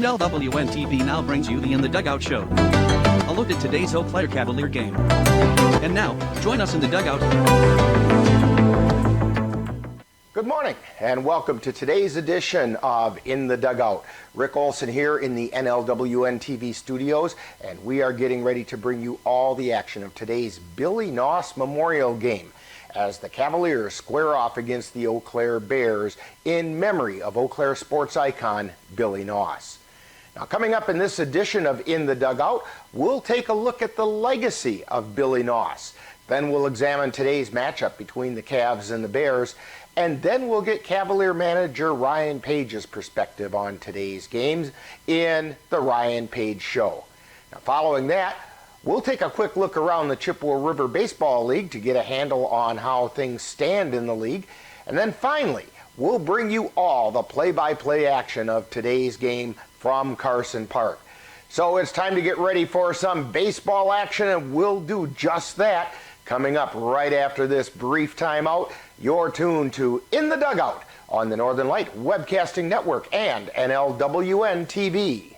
NLWN-TV now brings you the In the Dugout show. A look at today's Eau Claire Cavalier game. And now, join us in the dugout. Good morning and welcome to today's edition of In the Dugout. Rick Olson here in the NLWN-TV studios, and we are getting ready to bring you all the action of today's Billy Noss Memorial Game as the Cavaliers square off against the Eau Claire Bears in memory of Eau Claire sports icon Billy Noss. Now, coming up in this edition of In the Dugout, we'll take a look at the legacy of Billy Noss. Then we'll examine today's matchup between the Cavs and the Bears, and then we'll get Cavalier manager Ryan Page's perspective on today's games in the Ryan Page Show. Now, following that, we'll take a quick look around the Chippewa River Baseball League to get a handle on how things stand in the league. And then finally, we'll bring you all the play-by-play action of today's game from Carson Park. So it's time to get ready for some baseball action, and we'll do just that. Coming up right after this brief timeout, you're tuned to In the Dugout on the Northern Light Webcasting Network and NLWN-TV.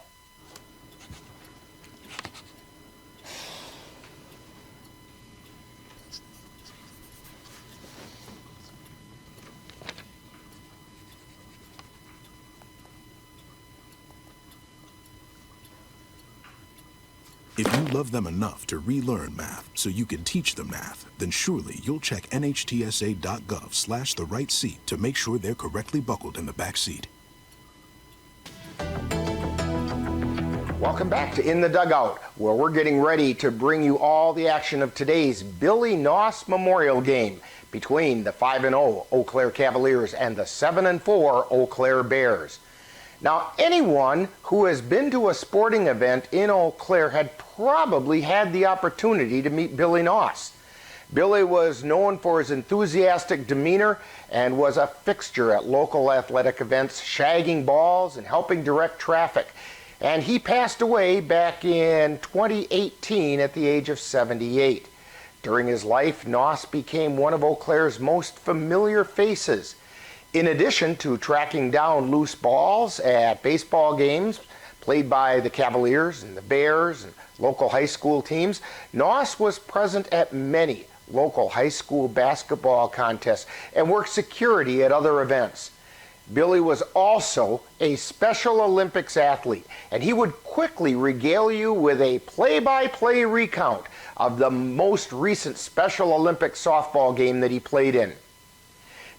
If you love them enough to relearn math so you can teach them math, then surely you'll check nhtsa.gov/the right seat to make sure they're correctly buckled in the back seat. Welcome back to In the Dugout, where we're getting ready to bring you all the action of today's Billy Noss Memorial Game between the 5-0 Eau Claire Cavaliers and the 7-4 Eau Claire Bears. Now, anyone who has been to a sporting event in Eau Claire had probably had the opportunity to meet Billy Noss. Billy was known for his enthusiastic demeanor and was a fixture at local athletic events, shagging balls and helping direct traffic. And he passed away back in 2018 at the age of 78. During his life, Noss became one of Eau Claire's most familiar faces. In addition to tracking down loose balls at baseball games played by the Cavaliers and the Bears and local high school teams, Noss was present at many local high school basketball contests and worked security at other events. Billy was also a Special Olympics athlete, and he would quickly regale you with a play-by-play recount of the most recent Special Olympics softball game that he played in.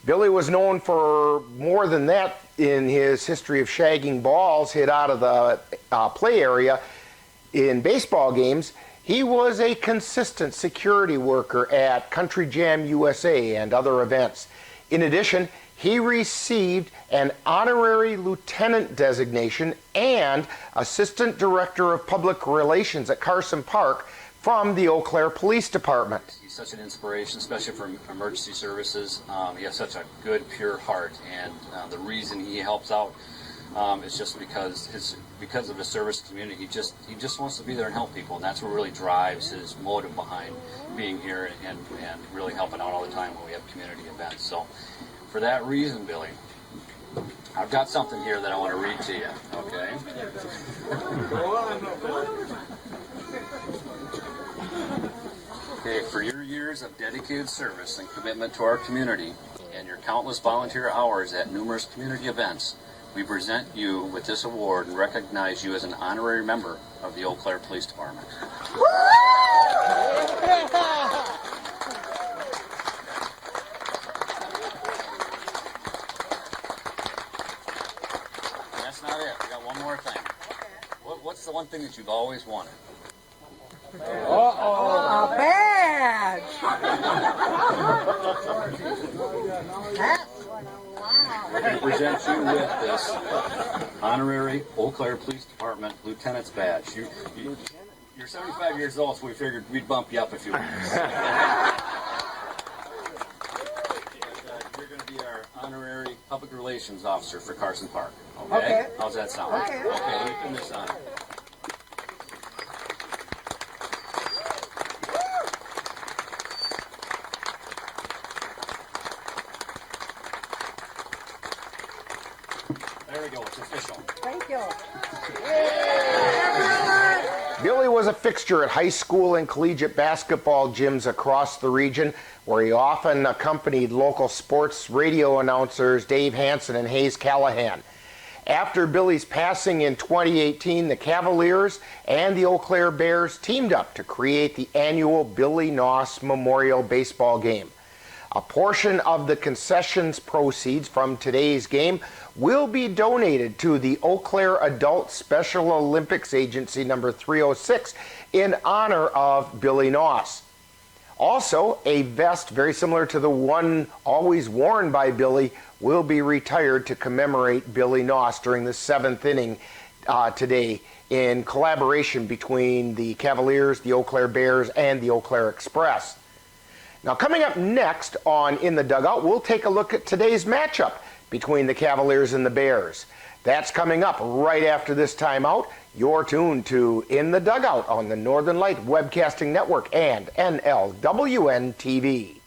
Billy was known for more than that in his history of shagging balls hit out of the play area in baseball games. He was a consistent security worker at Country Jam USA and other events. In addition, he received an honorary lieutenant designation and assistant director of public relations at Carson Park from the Eau Claire Police Department. He's such an inspiration, especially for emergency services. He has such a good, pure heart, and the reason he helps out is just because of his service community. He just wants to be there and help people, and that's what really drives his motive behind being here and really helping out all the time when we have community events. So, for that reason, Billy, I've got something here that I want to read to you. Okay. Okay, for your years of dedicated service and commitment to our community and your countless volunteer hours at numerous community events, we present you with this award and recognize you as an honorary member of the Eau Claire Police Department. That's not it. We got one more thing. What's the one thing that you've always wanted? A badge! We're going to present you with this honorary Eau Claire Police Department Lieutenant's Badge. You're 75 years old, so we figured we'd bump you up a few years. You're going to be our honorary public relations officer for Carson Park. Okay? How's that sound? Okay. Okay, let me pin this on. There we go. It's official. Thank you. Billy was a fixture at high school and collegiate basketball gyms across the region, where he often accompanied local sports radio announcers Dave Hansen and Hayes Callahan. After Billy's passing in 2018, the Cavaliers and the Eau Claire Bears teamed up to create the annual Billy Noss Memorial Baseball game. A portion of the concessions proceeds from today's game will be donated to the Eau Claire Adult Special Olympics Agency number 306 in honor of Billy Noss. Also, a vest very similar to the one always worn by Billy will be retired to commemorate Billy Noss during the 7th inning today in collaboration between the Cavaliers, the Eau Claire Bears, and the Eau Claire Express. Now, coming up next on In the Dugout, we'll take a look at today's matchup between the Cavaliers and the Bears. That's coming up right after this timeout. You're tuned to In the Dugout on the Northern Light Webcasting Network and NLWN-TV.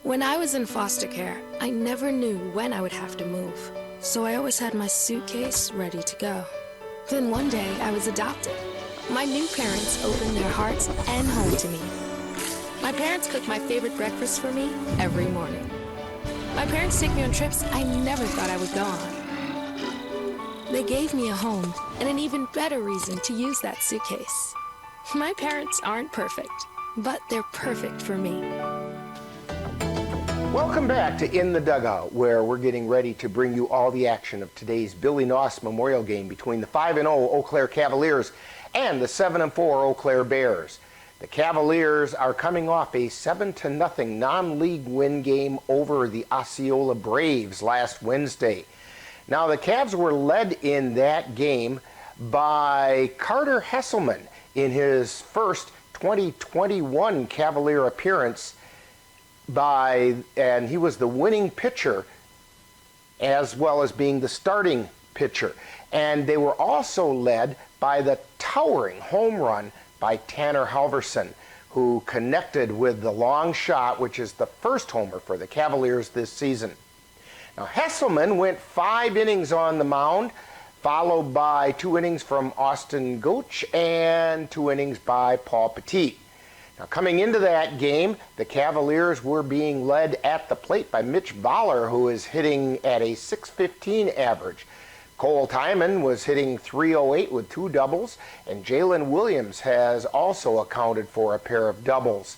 When I was in foster care, I never knew when I would have to move, so I always had my suitcase ready to go. Then one day, I was adopted. My new parents opened their hearts and home to me. My parents cook my favorite breakfast for me every morning. My parents take me on trips I never thought I would go on. They gave me a home and an even better reason to use that suitcase. My parents aren't perfect, but they're perfect for me. Welcome back to In the Dugout, where we're getting ready to bring you all the action of today's Billy Noss Memorial Game between the 5-0 Eau Claire Cavaliers and the 7-4 Eau Claire Bears. The Cavaliers are coming off a 7-0 non-league win game over the Osceola Braves last Wednesday. Now, the Cavs were led in that game by Carter Hesselman in his first 2021 Cavalier appearance, and he was the winning pitcher as well as being the starting pitcher. And they were also led by the towering home run by Tanner Halverson, who connected with the long shot, which is the first homer for the Cavaliers this season. Now, Hesselman went 5 innings on the mound, followed by 2 innings from Austin Goach and 2 innings by Paul Petit. Now, coming into that game, the Cavaliers were being led at the plate by Mitch Voller, who is hitting at a .615 average. Cole Tyman was hitting .308 with 2 doubles, and Jalen Williams has also accounted for a pair of doubles.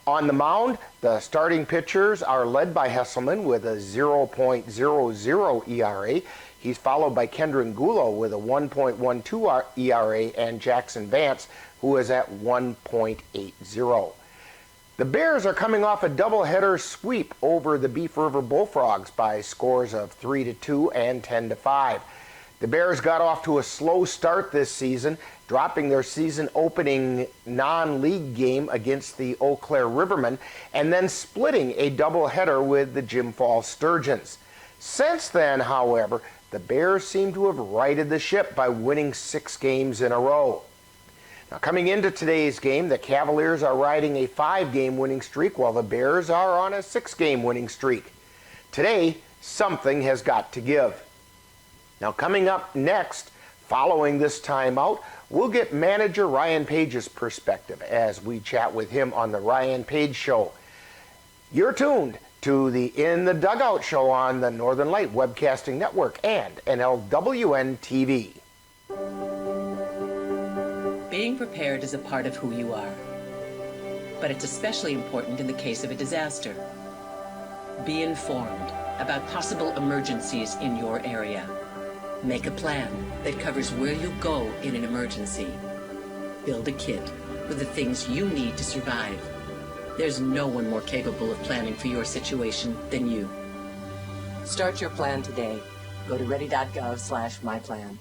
On the mound, the starting pitchers are led by Hesselman with a 0.00 ERA. He's followed by Kendron Gulo with a 1.12 ERA and Jackson Vance, who is at 1.80. The Bears are coming off a doubleheader sweep over the Beef River Bullfrogs by scores of 3-2 and 10-5. The Bears got off to a slow start this season, dropping their season-opening non-league game against the Eau Claire Rivermen, and then splitting a doubleheader with the Jim Falls Sturgeons. Since then, however, the Bears seem to have righted the ship by winning 6 games in a row. Now, coming into today's game, the Cavaliers are riding a 5-game winning streak, while the Bears are on a 6-game winning streak. Today, something has got to give. Now, coming up next, following this timeout, we'll get manager Ryan Page's perspective as we chat with him on the Ryan Page Show. You're tuned to the In the Dugout show on the Northern Light Webcasting Network and NLWN-TV. Being prepared is a part of who you are, but it's especially important in the case of a disaster. Be informed about possible emergencies in your area. Make a plan that covers where you'll go in an emergency. Build a kit with the things you need to survive. There's no one more capable of planning for your situation than you. Start your plan today. Go to ready.gov/myplan.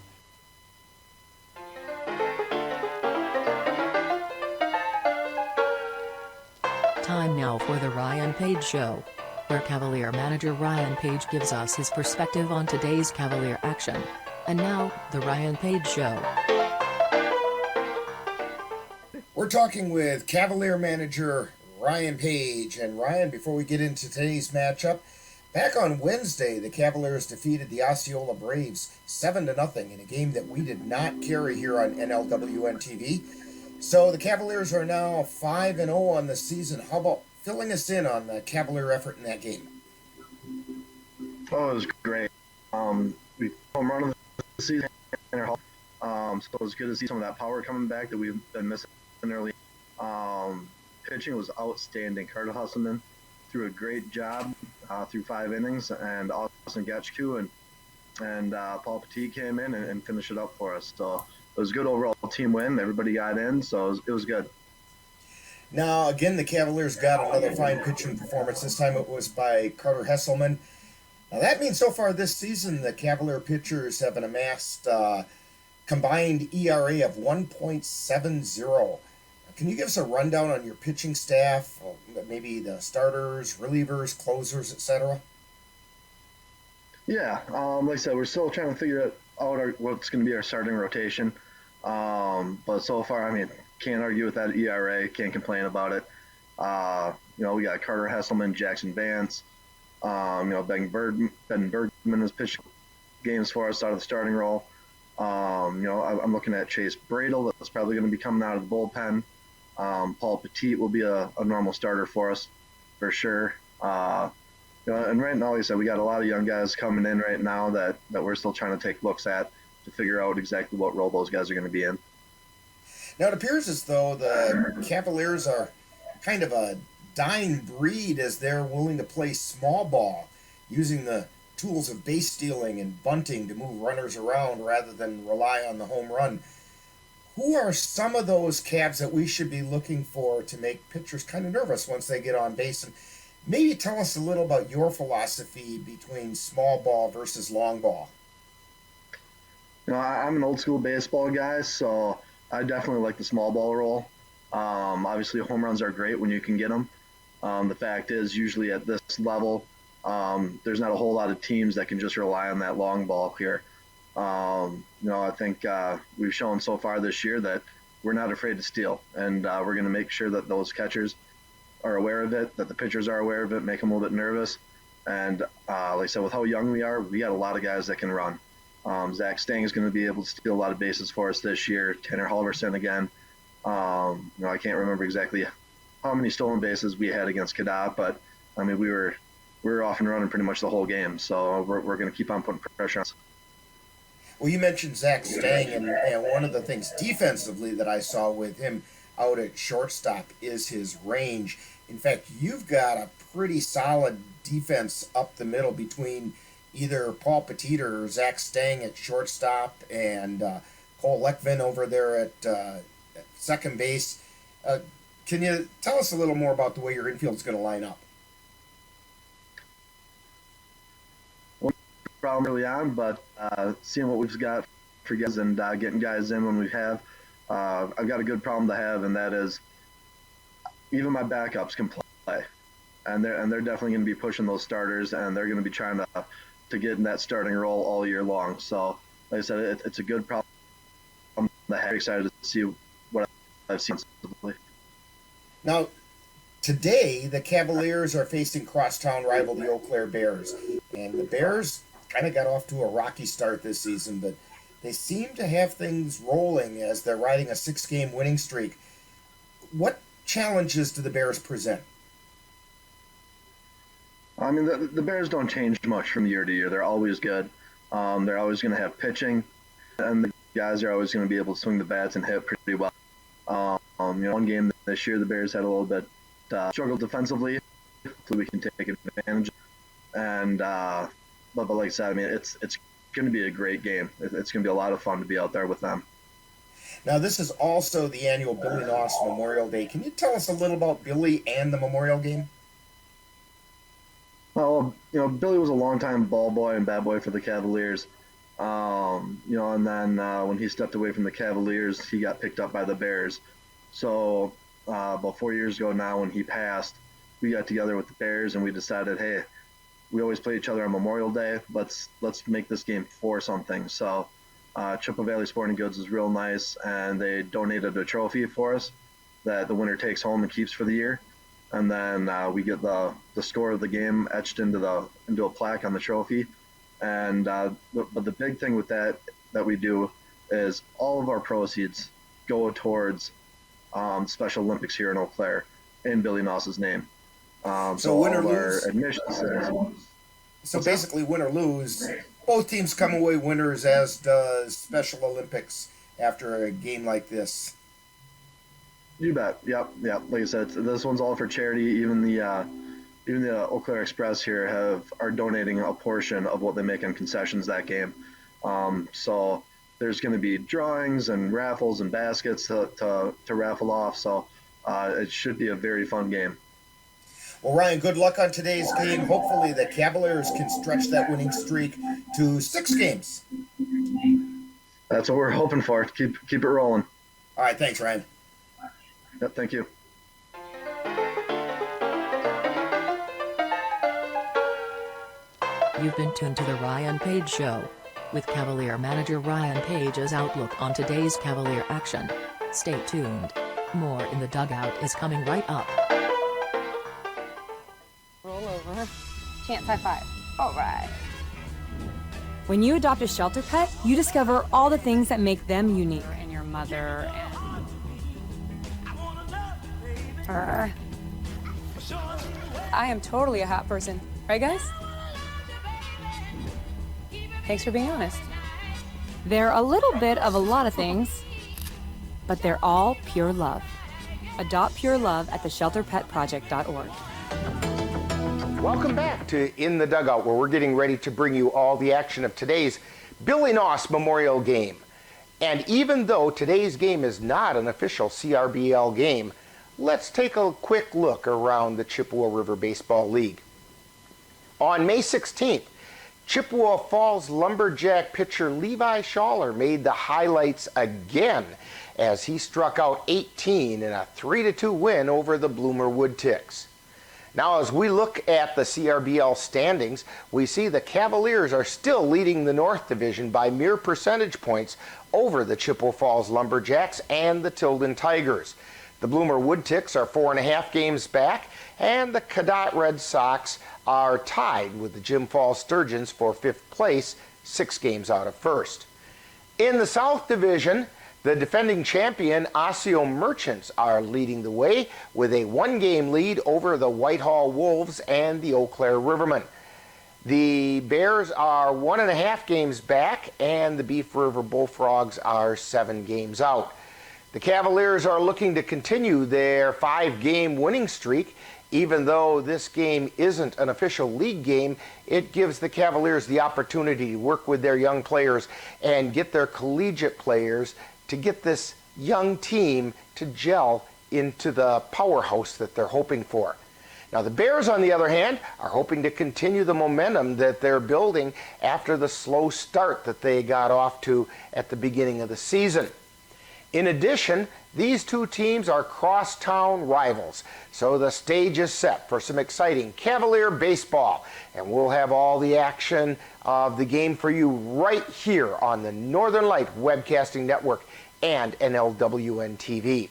Time now for the Ryan Page Show, where Cavalier manager Ryan Page gives us his perspective on today's Cavalier action. And now, the Ryan Page Show. We're talking with Cavalier manager Ryan Page. And Ryan, before we get into today's matchup, Back on Wednesday, the Cavaliers defeated the Osceola Braves 7-0 in a game that we did not carry here on NLWN-TV. So the Cavaliers are now 5-0 on the season. How about filling us in on the Cavalier effort in that game? Oh, it was great. We home run of the season, so it was good to see some of that power coming back that we've been missing early. Pitching was outstanding. Carter Husselman threw a great job through 5 innings, and Austin Getchku and Paul Petit came in and finished it up for us. So it was a good overall team win. Everybody got in, so it was good. Now, again, the Cavaliers got another fine pitching performance. This time it was by Carter Hesselman. Now, that means so far this season, the Cavalier pitchers have amassed combined ERA of 1.70. Can you give us a rundown on your pitching staff, maybe the starters, relievers, closers, etc.? Yeah, like I said, we're still trying to figure out what's going to be our starting rotation. But so far, I mean, can't argue with that ERA, can't complain about it. We got Carter Hesselman, Jackson Vance, Ben Bergman has pitched games for us out of the starting role. I'm looking at Chase Bradle, that's probably going to be coming out of the bullpen. Paul Petit will be a normal starter for us, for sure. And right now, like I said, we got a lot of young guys coming in right now that we're still trying to take looks at to figure out exactly what role those guys are going to be in. Now, it appears as though the Cavaliers are kind of a dying breed as they're willing to play small ball, using the tools of base stealing and bunting to move runners around rather than rely on the home run. Who are some of those Cavs that we should be looking for to make pitchers kind of nervous once they get on base? And maybe tell us a little about your philosophy between small ball versus long ball. I'm an old school baseball guy, so I definitely like the small ball role. Obviously, home runs are great when you can get them. The fact is, usually at this level, there's not a whole lot of teams that can just rely on that long ball here. I think we've shown so far this year that we're not afraid to steal, and we're going to make sure that those catchers are aware of it, that the pitchers are aware of it, make them a little bit nervous. And like I said, with how young we are, we got a lot of guys that can run. Zach Stang is going to be able to steal a lot of bases for us this year. Tanner Halverson again. I can't remember exactly how many stolen bases we had against Cadet, but I mean we were off and running pretty much the whole game. So we're going to keep on putting pressure on us. Well, you mentioned Zach Stang, and one of the things defensively that I saw with him out at shortstop is his range. In fact, you've got a pretty solid defense up the middle between either Paul Petit or Zach Stang at shortstop and Cole Lekvin over there at second base. Can you tell us a little more about the way your infield's going to line up? Problem early on, but seeing what we've got for guys and getting guys in when we have, I've got a good problem to have, and that is even my backups can play, and they're definitely going to be pushing those starters, and they're going to be trying to get in that starting role all year long. So, like I said, it's a good problem. I'm excited to see what I've seen. Now, today the Cavaliers are facing crosstown rival the Eau Claire Bears, and the Bears kind of got off to a rocky start this season, but they seem to have things rolling as they're riding a 6-game winning streak. What challenges do the Bears present? I mean, the Bears don't change much from year to year. They're always good. They're always going to have pitching, and the guys are always going to be able to swing the bats and hit pretty well. One game this year, the Bears had a little bit struggled defensively, so we can take advantage. And but like I said, I mean, it's going to be a great game. It's going to be a lot of fun to be out there with them. Now, this is also the annual Billy Noss Memorial Day. Can you tell us a little about Billy and the Memorial Game? Well, Billy was a longtime ball boy and bat boy for the Cavaliers. And then when he stepped away from the Cavaliers, he got picked up by the Bears. So about 4 years ago now, when he passed, we got together with the Bears and we decided, hey, we always play each other on Memorial Day. Let's make this game for something. So Chippewa Valley Sporting Goods is real nice, and they donated a trophy for us that the winner takes home and keeps for the year. and then we get the score of the game etched into a plaque on the trophy. And but the big thing with that we do is all of our proceeds go towards Special Olympics here in Eau Claire in Billy Noss's name. So win or all of our lose? admissions. So basically, win or lose, both teams come away winners, as does Special Olympics after a game like this. You bet. Yep. Like I said, this one's all for charity. Even the Eau Claire Express here are donating a portion of what they make on concessions that game. So there's going to be drawings and raffles and baskets to raffle off. So it should be a very fun game. Well, Ryan, good luck on today's game. Hopefully the Cavaliers can stretch that winning streak to 6 games. That's what we're hoping for. Keep it rolling. All right, thanks, Ryan. Yep, thank you. You've been tuned to the Ryan Page Show with Cavalier manager Ryan Page's outlook on today's Cavalier action. Stay tuned. More in the dugout is coming right up. Roll over. Chance high five. All right. When you adopt a shelter pet, you discover all the things that make them unique. And your mother and I am totally a hot person. Right, guys? Thanks for being honest. They're a little bit of a lot of things, but they're all pure love. Adopt pure love at theshelterpetproject.org. Welcome back to In the Dugout, where we're getting ready to bring you all the action of today's Billy Noss Memorial Game. And even though today's game is not an official CRBL game, let's take a quick look around the Chippewa River Baseball League. On May 16th, Chippewa Falls Lumberjack pitcher Levi Schaller made the highlights again as he struck out 18 in a 3-2 win over the Bloomer Woodticks. Now, as we look at the CRBL standings, we see the Cavaliers are still leading the North Division by mere percentage points over the Chippewa Falls Lumberjacks and the Tilden Tigers. The Bloomer Woodticks are 4.5 games back, and the Cadott Red Sox are tied with the Jim Falls Sturgeons for 5th place, 6 games out of first. In the South Division, the defending champion Osseo Merchants are leading the way with a 1-game lead over the Whitehall Wolves and the Eau Claire Rivermen. The Bears are 1.5 games back, and the Beef River Bullfrogs are 7 games out. The Cavaliers are looking to continue their 5-game winning streak. Even though this game isn't an official league game, it gives the Cavaliers the opportunity to work with their young players and get their collegiate players to get this young team to gel into the powerhouse that they're hoping for. Now, the Bears, on the other hand, are hoping to continue the momentum that they're building after the slow start that they got off to at the beginning of the season. In addition, these two teams are crosstown rivals, so the stage is set for some exciting Cavalier baseball, and we'll have all the action of the game for you right here on the Northern Light Webcasting Network and NLWN-TV.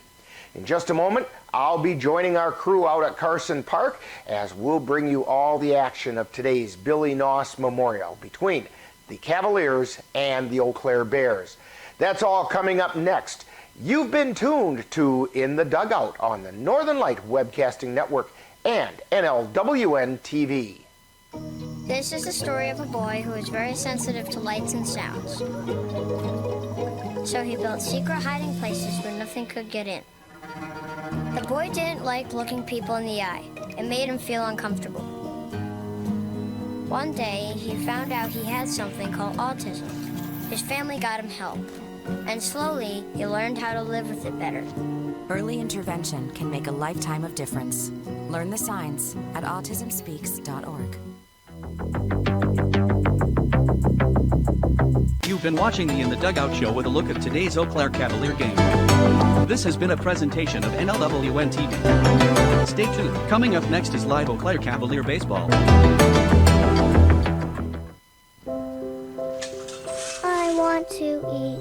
In just a moment, I'll be joining our crew out at Carson Park as we'll bring you all the action of today's Billy Noss Memorial between the Cavaliers and the Eau Claire Bears. That's all coming up next. You've been tuned to In the Dugout on the Northern Light Webcasting Network and NLWN-TV. This is the story of a boy who is very sensitive to lights and sounds. So he built secret hiding places where nothing could get in. The boy didn't like looking people in the eye. It made him feel uncomfortable. One day, he found out he had something called autism. His family got him help. And slowly, he learned how to live with it better. Early intervention can make a lifetime of difference. Learn the signs at autismspeaks.org. You've been watching the In the Dugout show with a look at today's Eau Claire Cavalier game. This has been a presentation of NLWN-TV. Stay tuned. Coming up next is live Eau Claire Cavalier Baseball. I want to eat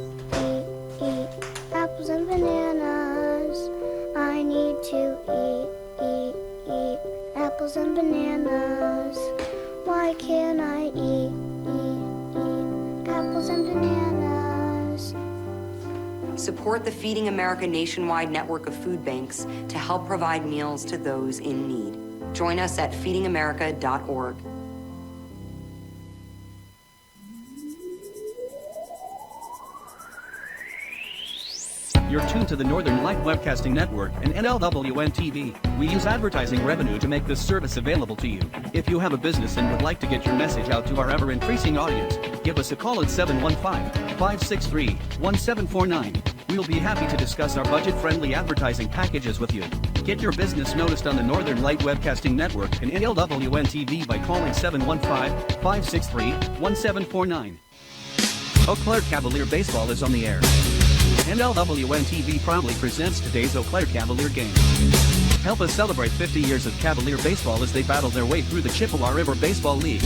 apples and bananas. I need to eat apples and bananas. Why can't I eat apples and bananas? Support the Feeding America nationwide network of food banks to help provide meals to those in need. Join us at feedingamerica.org. You're tuned to the Northern Light Webcasting Network and NLWN-TV. We use advertising revenue to make this service available to you. If you have a business and would like to get your message out to our ever-increasing audience, give us a call at 715-563-1749. We'll be happy to discuss our budget-friendly advertising packages with you. Get your business noticed on the Northern Light Webcasting Network and NLWN-TV by calling 715-563-1749. Eau Claire Cavalier Baseball is on the air. NLWN-TV proudly presents today's Eau Claire Cavalier game. Help us celebrate 50 years of Cavalier baseball as they battle their way through the Chippewa River Baseball League.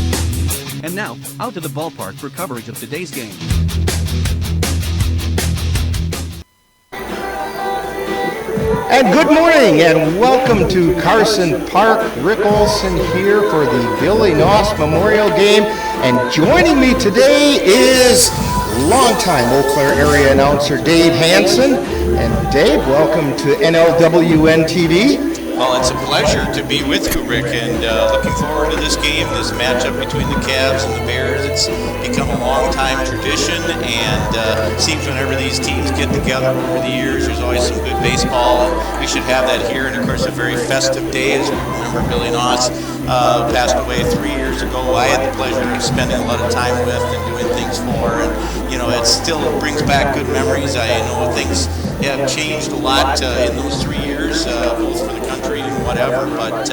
And now, out to the ballpark for coverage of today's game. And good morning and welcome to Carson Park. Rick Olson here for the Billy Noss Memorial Game. And joining me today is longtime Eau Claire area announcer Dave Hansen. And Dave, welcome to NLWN-TV. Well, it's a pleasure to be with you, Rick, and looking forward to this game, this matchup between the Cavs and the Bears. It's become a long-time tradition, and seems whenever these teams get together over the years, there's always some good baseball, and we should have that here. And of course, a very festive day, as we remember Billy Noss passed away 3 years ago. I had the pleasure of spending a lot of time with and doing things for, and you know, it still brings back good memories. I know things have changed a lot in those 3 years, both for the country and whatever, but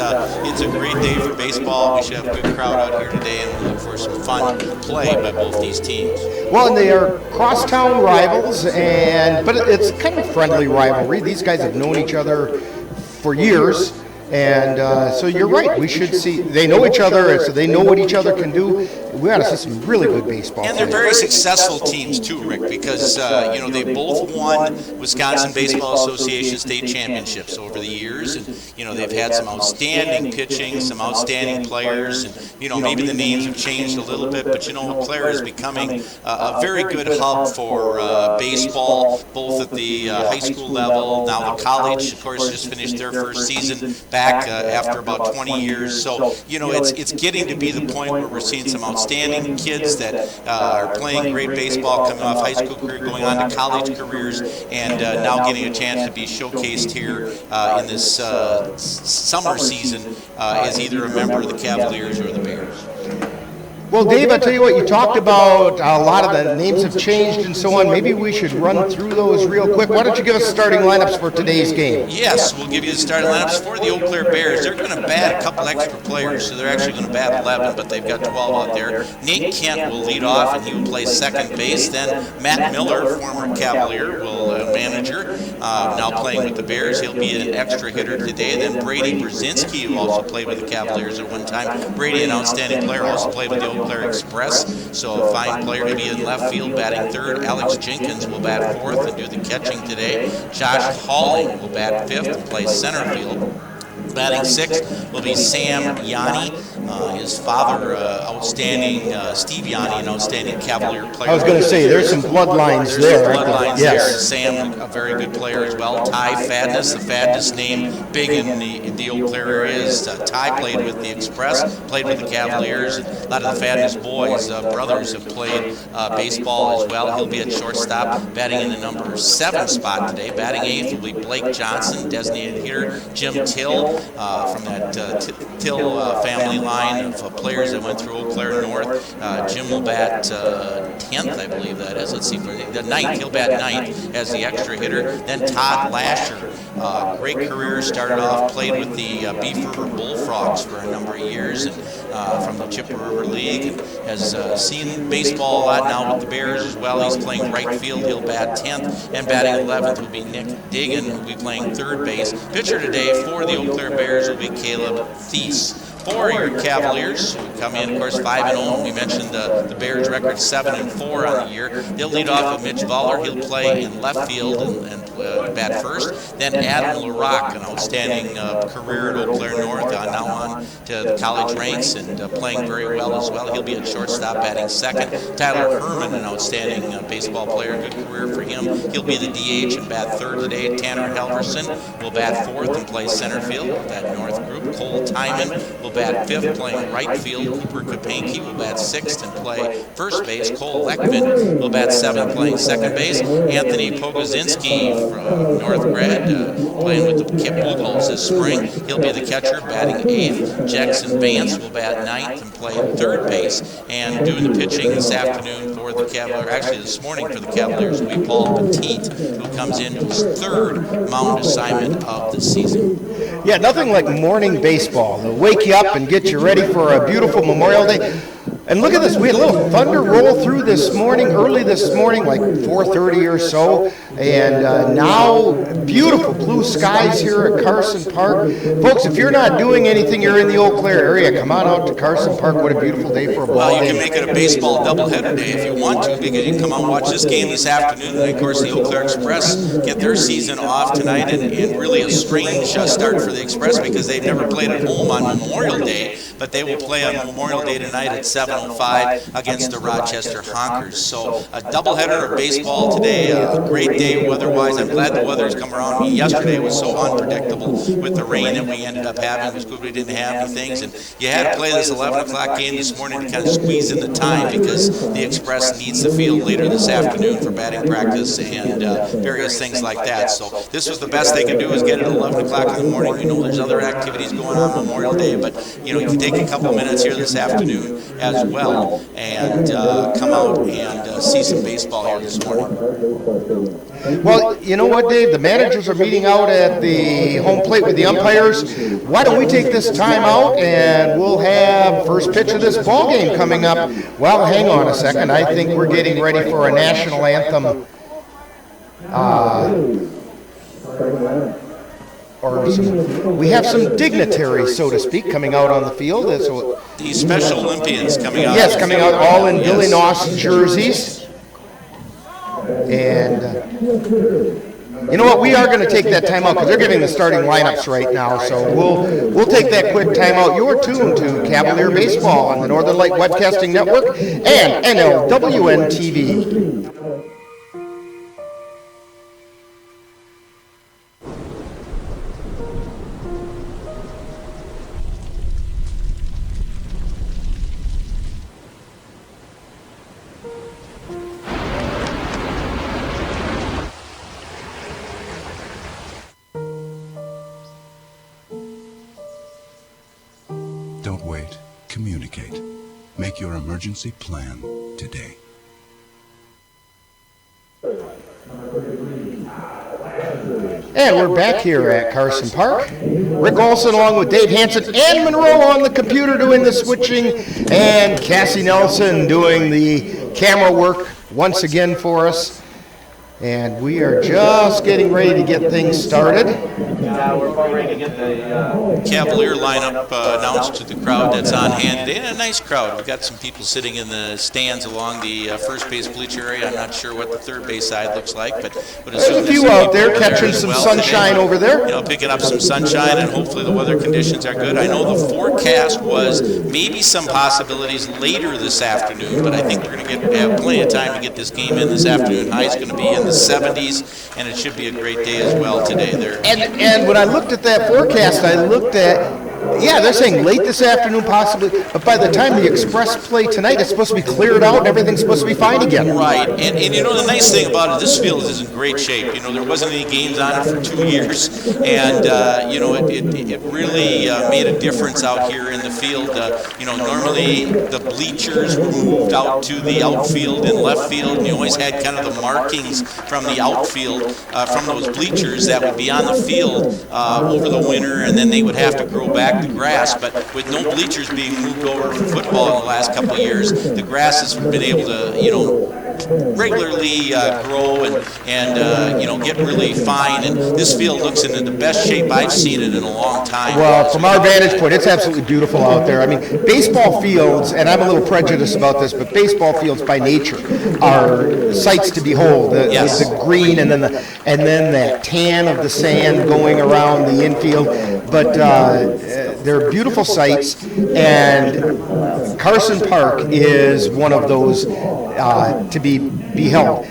it's a great day for baseball. We should have a good crowd out here today, and we look for some fun play by both these teams. Well, and they are crosstown rivals, but it's kind of friendly rivalry. These guys have known each other for years. And so you're right. We should see. They know each other, so they know what each other can do. We ought to see some really good baseball. And they're very successful teams too, Rick, because you know, they both won Wisconsin Baseball Association state championships over the years, and you know, they've had some outstanding pitching, some outstanding players, and you know, maybe the names have changed a little bit, but you know, Eau Claire is becoming a very good hub for baseball, both at the high school level. Now the college, of course, just finished their first season back after about 20 years. So, you know, it's getting to be the point where we're seeing some outstanding kids that are playing great baseball, coming off high school career, going on to college careers, and now getting a chance to be showcased here in this summer season as either a member of the Cavaliers or the Bears. Well, Dave, I tell you what, you talked about a lot of the names have changed and so on. Maybe we should run through those real quick. Why don't you give us starting lineups for today's game? Yes, we'll give you the starting lineups for the Eau Claire Bears. They're going to bat a couple extra players, so they're actually going to bat 11, but they've got 12 out there. Nate Kent will lead off, and he will play second base. Then Matt Miller, former Cavalier, will manager, now playing with the Bears. He'll be an extra hitter today. Then Brady Brzezinski, who also played with the Cavaliers at one time. Brady, an outstanding player, also played with the Eau Claire Express, so a fine player to be in left field, batting third. Alex Jenkins will bat fourth and do the catching today. Josh Halling will bat fifth and play center field. Batting sixth will be Sam Yanni, his father, outstanding Steve Yanni, an outstanding Cavalier player. I was going to say, there's some bloodlines there. Bloodlines there. Sam, a very good player as well. Ty Fadness, the Fadness name, big in the Eau Claire area. Is Ty played with the Express, played with the Cavaliers. A lot of the Fadness boys, brothers, have played baseball as well. He'll be at shortstop, batting in the number 7 spot today. Batting eighth will be Blake Johnson, designated hitter. Jim Till, from that Till family line of players that went through Eau Claire North. Jim will bat 10th, I believe that is. Let's see, for the 9th, he'll bat 9th as the extra hitter. Then Todd Lasher, great career, started off, played with the Beef River Bullfrogs for a number of years, and from the Chippewa River League, and has seen baseball a lot now with the Bears as well. He's playing right field, he'll bat 10th, and batting 11th will be Nick Diggin, who'll be playing third base. Pitcher today for the Eau Claire Bears will be Caleb Thies. For your Cavaliers, who come in, of course, 5-0. We mentioned the Bears' record 7-4 on the year. They'll lead off with Mitch Voller. He'll play in left field and bat first. Then Adam LaRock, an outstanding career at Eau Claire North, now on to the college ranks and playing very well as well. He'll be at shortstop, batting second. Tyler Herman, an outstanding baseball player, good career for him. He'll be the DH and bat third today. Tanner Helverson will bat fourth and play center field with that North group. Cole Tyman will bat fifth, playing right field. Cooper Kapanke will bat sixth and play first base. Cole Leckman will bat seventh, playing second base. Anthony Pogozinski, from North grad, playing with the Bulldogs this spring. He'll be the catcher, batting eighth. Jackson Vance will bat ninth and play third base. And doing the pitching this afternoon for the Cavaliers, actually this morning for the Cavaliers, will be Paul Petit, who comes into his third mound assignment of the season. Yeah, nothing like morning baseball. They'll wake you up and get you ready for a beautiful Memorial Day. And look at this, we had a little thunder roll through this morning, early this morning, like 4:30 or so. And now, beautiful blue skies here at Carson Park. Folks, if you're not doing anything, you're in the Eau Claire area, come on out to Carson Park. What a beautiful day for a ball Well, you game. can make it a baseball doubleheader day if you want to, because you can come out and watch this game this afternoon. And, of course, the Eau Claire Express get their season off tonight, and really a strange start for the Express because they've never played at home on Memorial Day, but they will play on Memorial Day tonight at 7:05 against the Rochester Honkers. So a doubleheader of baseball today, a great day weather-wise. I'm glad the weather's come around. Yesterday was so unpredictable with the rain that we ended up having. It was good we didn't have any things, and you had to play this 11 o'clock game this morning to kind of squeeze in the time because the Express needs the field later this afternoon for batting practice and various things like that. So this was the best they could do, is get it at 11 o'clock in the morning. We know there's other activities going on Memorial Day, but you can take a couple minutes here this afternoon as well and come out and see some baseball here this morning. Well, you know what, Dave? The managers are meeting out at the home plate with the umpires. Why don't we take this time out and we'll have first pitch of this ball game coming up. Well, hang on a second. I think we're getting ready for a national anthem. We have some dignitaries, so to speak, coming out on the field. The Special Olympians coming out. Yes, coming out all in Billy Noss jerseys. And you know what? We are going to take that timeout because they're giving the starting lineups right now. So we'll take that quick timeout. You're tuned to Cavalier Baseball on the Northern Light Webcasting Network and NLWN-TV. Don't wait. Communicate. Make your emergency plan today. And we're back here at Carson Park. Rick Olson along with Dave Hansen and Monroe on the computer doing the switching, and Cassie Nelson doing the camera work once again for us. And we are just getting ready to get things started. We're about ready to get the Cavalier lineup announced to the crowd that's on hand today. And a nice crowd. We've got some people sitting in the stands along the first base bleacher area. I'm not sure what the third base side looks like, but there's a few out there catching some sunshine over there. Picking up some sunshine, and hopefully the weather conditions are good. I know the forecast was maybe some possibilities later this afternoon, but I think we're going to have plenty of time to get this game in this afternoon. High is going to be in the 70s, and it should be a great day as well today there. And when I looked at that forecast, I looked at, they're saying late this afternoon possibly, but by the time the Express play tonight, it's supposed to be cleared out and everything's supposed to be fine again. Right, and the nice thing about it, this field is in great shape. There wasn't any games on it for 2 years, and it really made a difference out here in the field. Normally the bleachers were moved out to the outfield and left field, and you always had kind of the markings from the outfield from those bleachers that would be on the field over the winter, and then they would have to grow back the grass. But with no bleachers being moved over for football in the last couple of years, the grass has been able to, regularly grow and get really fine. And this field looks in the best shape I've seen it in a long time. Well, from our vantage point, it's absolutely beautiful out there. I mean, baseball fields, and I'm a little prejudiced about this, but baseball fields by nature are sights to behold. The green and then that tan of the sand going around the infield. But they're beautiful sights, and Carson Park is one of those to be beheld.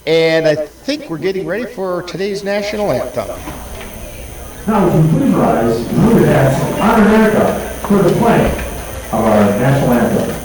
And I think we're getting ready for today's national anthem. Now, would you please rise and move your hats on America for the playing of our national anthem.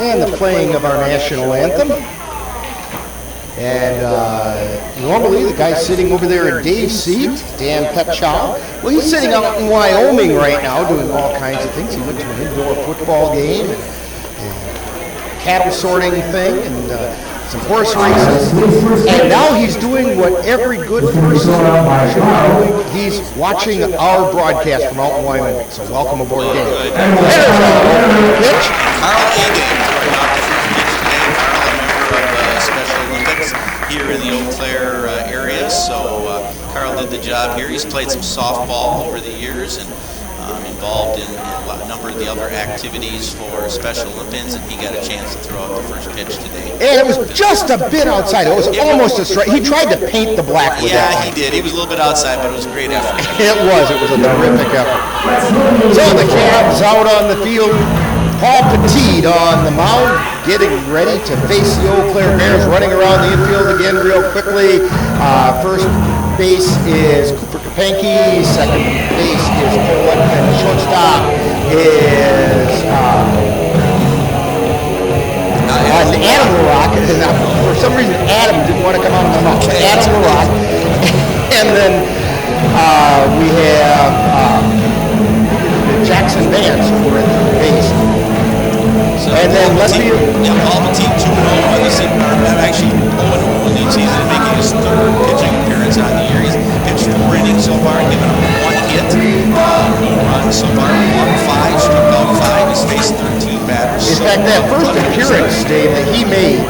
And the playing of our national anthem. And normally the guy sitting over there in Dave's seat, Dan Petchow, well, he's sitting out in Wyoming right now doing all kinds of things. He went to an indoor football game and cattle sorting thing and some horse races. And now he's doing what every good person should be doing. He's watching our broadcast from out in Wyoming. So welcome aboard, Dave. Pitch. Carl Egan throwing out the first pitch today. Carl, a member of Special Olympics here in the Eau Claire area. So Carl did the job here. He's played some softball over the years and involved in a number of the other activities for Special Olympians, and he got a chance to throw out the first pitch today. And it was just a bit outside. It was almost a strike. He tried to paint the black with that. Yeah, he did. He was a little bit outside, but it was a great effort. It was a terrific effort. So the Cavs out on the field. Paul Petit on the mound, getting ready to face the Eau Claire Bears, running around the infield again real quickly. First base is Cooper Kapanke, second base is Colin, and the shortstop is Adam LaRock. For some reason, Adam didn't want to come out of the mouth. Adam LaRock. And then we have Jackson Vance over at the base. So and then let's see. Paul Petit 2-0 on the season, actually 0-0 in the season, making his third pitching appearance on the year. He's pitched 4 innings so far, given up 1 hit, no runs so far, 1-5, struck out 5. He's faced 13 batters. In fact, that first appearance, Dave, that he made,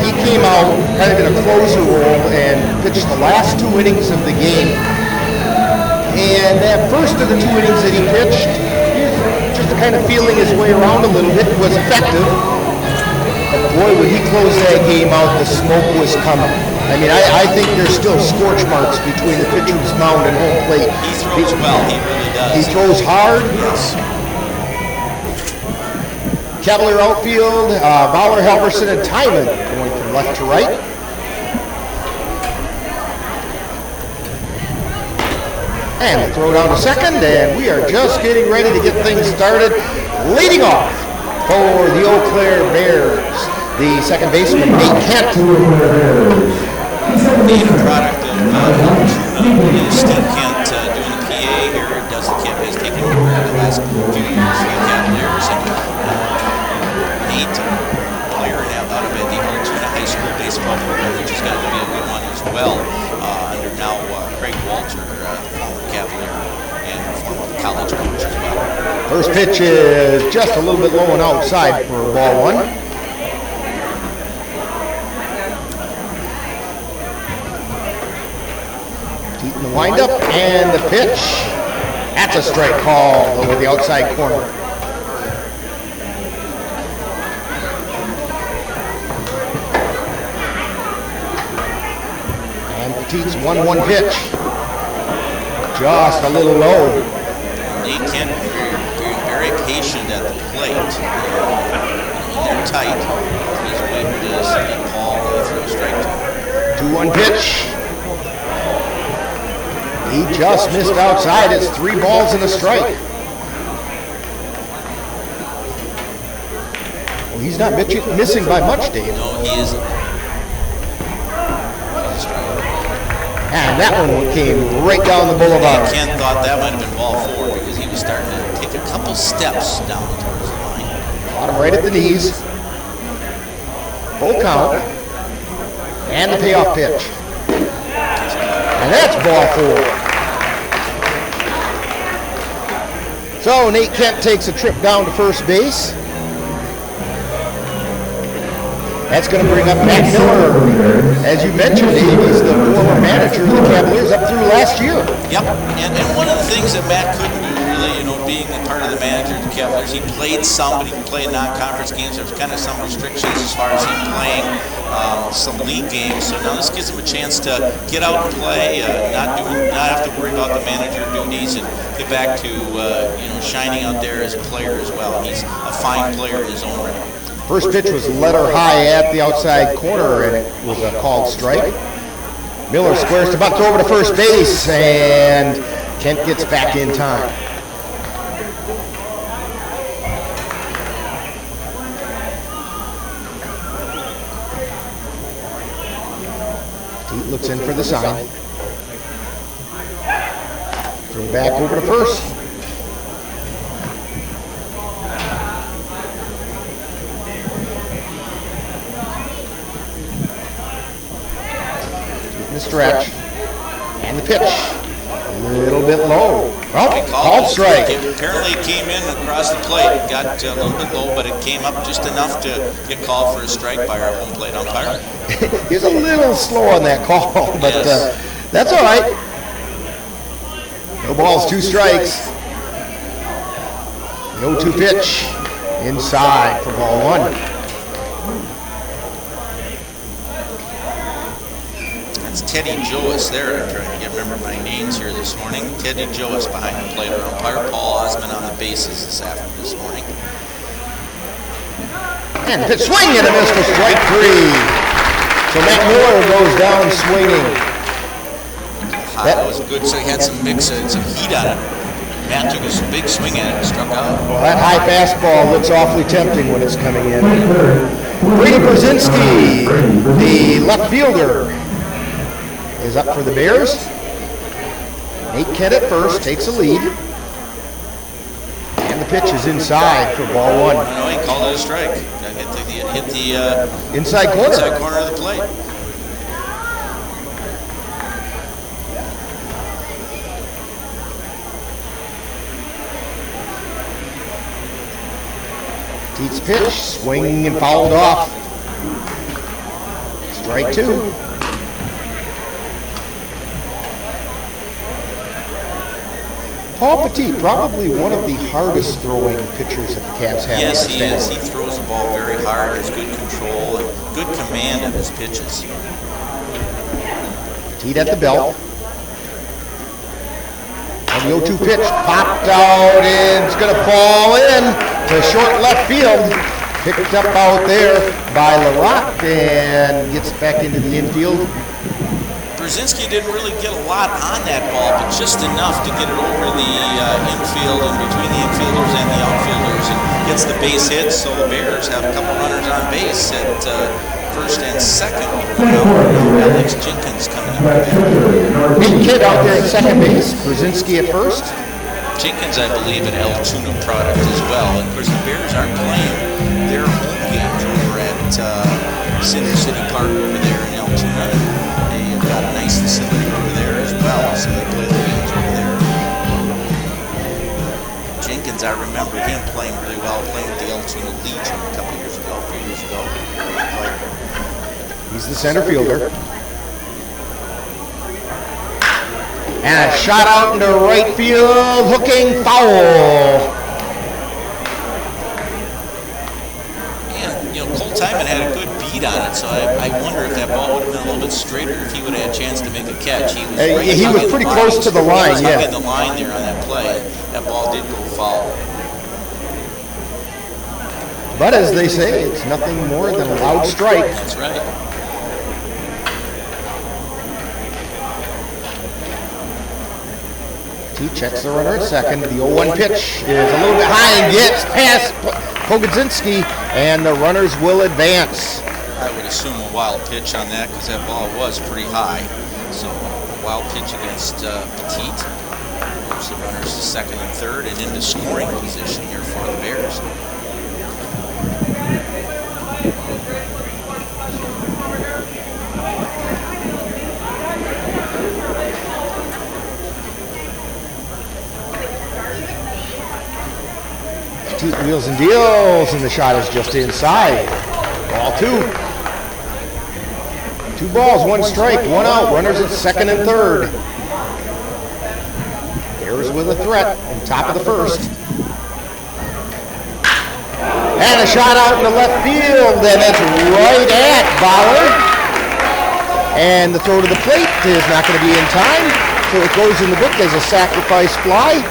he came out kind of in a closer role and pitched the last 2 innings of the game. And that first of the 2 innings that he pitched, just kind of feeling his way around a little bit, was effective. But boy, when he closed that game out, the smoke was coming. I mean, I think there's still scorch marks between the pitcher's mound and home plate. He throws well, he really does. He throws hard. Yes. Cavalier outfield, Bauer, Halverson, and Timon going from left to right. And the throw down to second, and we are just getting ready to get things started. Leading off for the Eau Claire Bears, the second baseman, Nate Kent. Native product of Altoona, Steve Kent doing the PA here, does the campaigns, taking over the last few years for the Cavaliers. And Nate, player out of the Altoona High School baseball program, which has got to be a good one as well, under now Craig Walter, former Cavalier and former college coach as well. First pitch is just a little bit low and outside for ball one. Teat in the windup and the pitch. That's a strike call over the outside corner. And Teat's 1-1 pitch. Just a little low. Nate Kent very patient at the plate. They're tight. He's waiting to see Paul throw a strike to him. 2-1 pitch. He just missed outside. It's 3 balls and a strike. Well, he's not missing by much, Dave. No, he isn't. And that one came right down the boulevard. Ken thought that might have been ball 4 because he was starting to take a couple steps down towards the line. Caught him right at the knees. Full count. And the payoff pitch. And that's ball 4. So Nate Kent takes a trip down to first base. That's going to bring up Matt Miller. As you mentioned, Dave, he's the former manager of the Cavaliers up through last year. Yep, and one of the things that Matt couldn't do, really, being a part of the manager of the Cavaliers, he played some, but he could play non-conference games. There was kind of some restrictions as far as him playing some league games. So now this gives him a chance to get out and play, not have to worry about the manager duties, and get back to shining out there as a player as well. He's a fine player in his own right. First pitch was letter high at the outside corner, and it was a called strike. Miller squares to bunt over to first base, and Kent gets back in time. Teat looks in for the sign. Throw back over to first. Stretch, and the pitch, a little bit low. Oh, called strike. Apparently it came in across the plate, got a little bit low, but it came up just enough to get called for a strike by our home plate umpire. He was a little slow on that call, but yes. That's all right. No balls, 2 strikes. No 2 pitch, inside for ball 1. Teddy Joas there. I'm trying to remember my names here this morning. Teddy Joas behind the plate. Our umpire Paul Osmond on the bases this morning. And pitch swing and a miss for strike 3. So Matt Miller goes down swinging. That was good. So he had some mix and some heat on it. Matt took a big swing at it and struck out. Well, that high fastball looks awfully tempting when it's coming in. Brady Brzezinski, the left fielder, is up for the Bears. Nate Kent at first takes a lead. And the pitch is inside for ball 1. No, he called it a strike. Hit the inside corner. Inside corner of the plate. Teat's pitch, swing and fouled off. Strike 2. Paul Petit, probably one of the hardest throwing pitchers that the Cavs have. Yes, he is. He throws the ball very hard, has good control, and good command of his pitches. Petit at the belt. And the 0-2 pitch popped out and it's going to fall in to short left field. Picked up out there by LaRock and gets back into the infield. Brzezinski didn't really get a lot on that ball, but just enough to get it over the infield and between the infielders and the outfielders, and gets the base hit. So the Bears have a couple runners on base at first and second. Alex Jenkins coming up. Big kid out there at second base. Brzezinski at first. Jenkins, I believe, an Altoona product as well. And of course, the Bears aren't playing their home games over at Center City Park over there in Altoona. They've got a nice facility over there as well, so they play the games over there. Jenkins Hawkins, I remember him playing really well, playing with the Altoona Legion a few years ago. He's the center fielder. And a shot out into right field, hooking foul. And, Cole Timon had a good beat on it, so I wonder if that ball would have been a little bit straighter if he would have had a chance to make a catch. He was pretty close to the line, He was hugging the line there on that play. That ball did go foul. But as they say, it's nothing more than a loud strike. That's right. He checks the runner at second. The 0-1 pitch is a little bit high and gets past Pogodzinski, and the runners will advance. I would assume a wild pitch on that because that ball was pretty high. So a wild pitch against Petit. Moves the runners to second and third and into scoring position here for the Bears. Petit wheels and deals, and the shot is just inside. Ball 2. 2 balls, 1 strike, 1 out. Runners at second and third. Bears with a threat on top of the first. And a shot out in the left field, and it's right at Bauer. And the throw to the plate is not going to be in time, so it goes in the book as a sacrifice fly.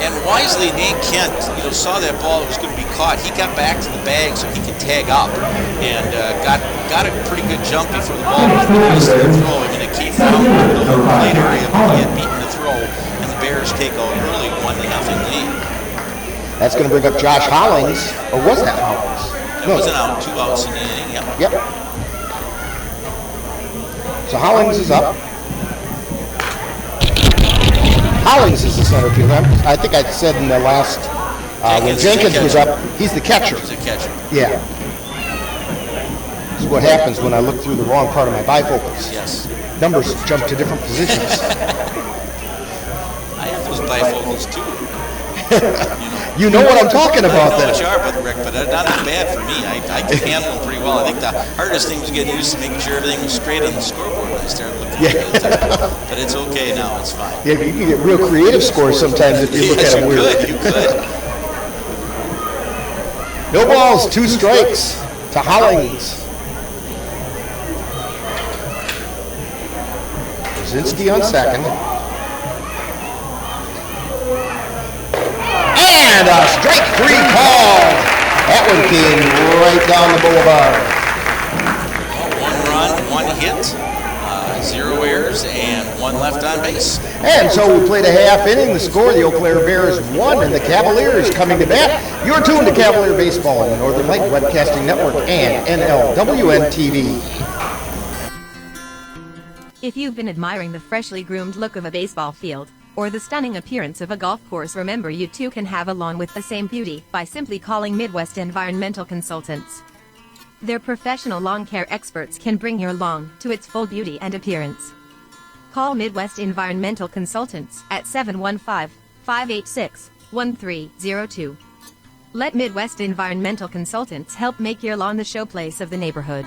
And wisely, Nate Kent, saw that ball that was going to be caught. He got back to the bag so he could tag up, and got a pretty good jump before the ball was released to the throw. I mean, it came down to the home plate area, but he had beaten the throw, and the Bears take an early 1-0 lead. That's going to bring up Josh Hollings, or was that Hollings? It wasn't out. 2 outs in the inning. Yep. So Hollings is up. Hollings is the center fielder. I think I said in the last, when Jenkins was up, he's the catcher. He's the catcher. Yeah. This is what happens when I look through the wrong part of my bifocals. Yes. Numbers jump to different positions. I have those bifocals too. You know what I'm talking about I know then. what you are, Brother Rick, but not that bad for me. I can handle them pretty well. I think the hardest thing was getting used to making sure everything was straight on the scoreboard when I started looking at it. But it's okay now. It's fine. Yeah, you can get real creative scores sometimes if you look at them weird. You could. No balls, 2 strikes to Hollings. Brzezinski on second. And a strike 3 call. That one came right down the boulevard. 1 run, 1 hit, 0 errors, and 1 left on base. And so we played a half inning. The score, the Eau Claire Bears won, and the Cavaliers coming to bat. You're tuned to Cavalier Baseball on the Northern Light Webcasting Network and NLWN-TV. If you've been admiring the freshly groomed look of a baseball field, or the stunning appearance of a golf course, remember you too can have a lawn with the same beauty by simply calling Midwest Environmental Consultants. Their professional lawn care experts can bring your lawn to its full beauty and appearance. Call Midwest Environmental Consultants at 715-586-1302. Let Midwest Environmental Consultants help make your lawn the showplace of the neighborhood.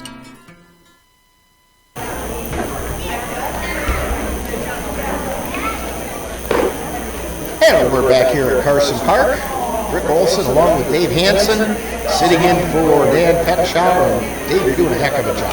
And we're back here at Carson Park. Rick Olson along with Dave Hansen sitting in for Dan Petschau. And Dave, you're doing a heck of a job.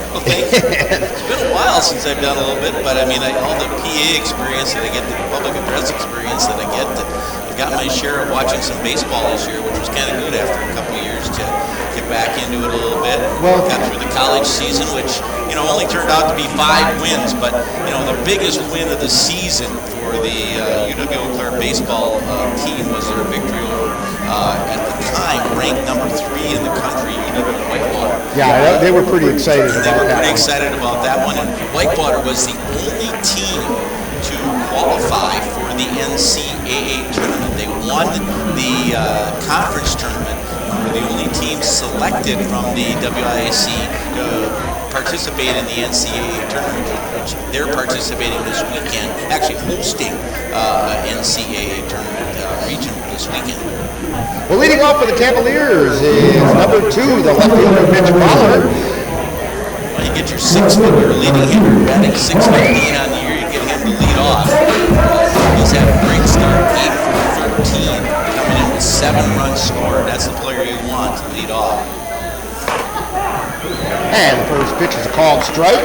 Well, thank you. It's been a while since I've done a little bit, but I mean, all the PA experience that I get, the public address experience that I get, I've got my share of watching some baseball this year, which was kind of good after a couple of years to get back into it a little bit. Well, got through the college season, which, only turned out to be 5 wins, but, the biggest win of the season for the UW Eau Claire Baseball team was their victory over, at the time, ranked number 3 in the country, UW Whitewater. Yeah, they were pretty excited about that. They were pretty excited about that one, and Whitewater was the only team to qualify for the NCAA tournament. They won the conference tournament, were the only teams selected from the WIAC to participate in the NCAA tournament, which they're participating this weekend, actually hosting NCAA tournament regional this weekend. Well, leading off for the Cavaliers is number 2, the left fielder, Mitch Waller. Well, you get your 6-footer leading hitter, batting .615 on the year, you get him to lead off. He's had a great start, 8 for 13, coming in with 7 runs scored. That's the player you want to lead off. And the first pitch is a called strike.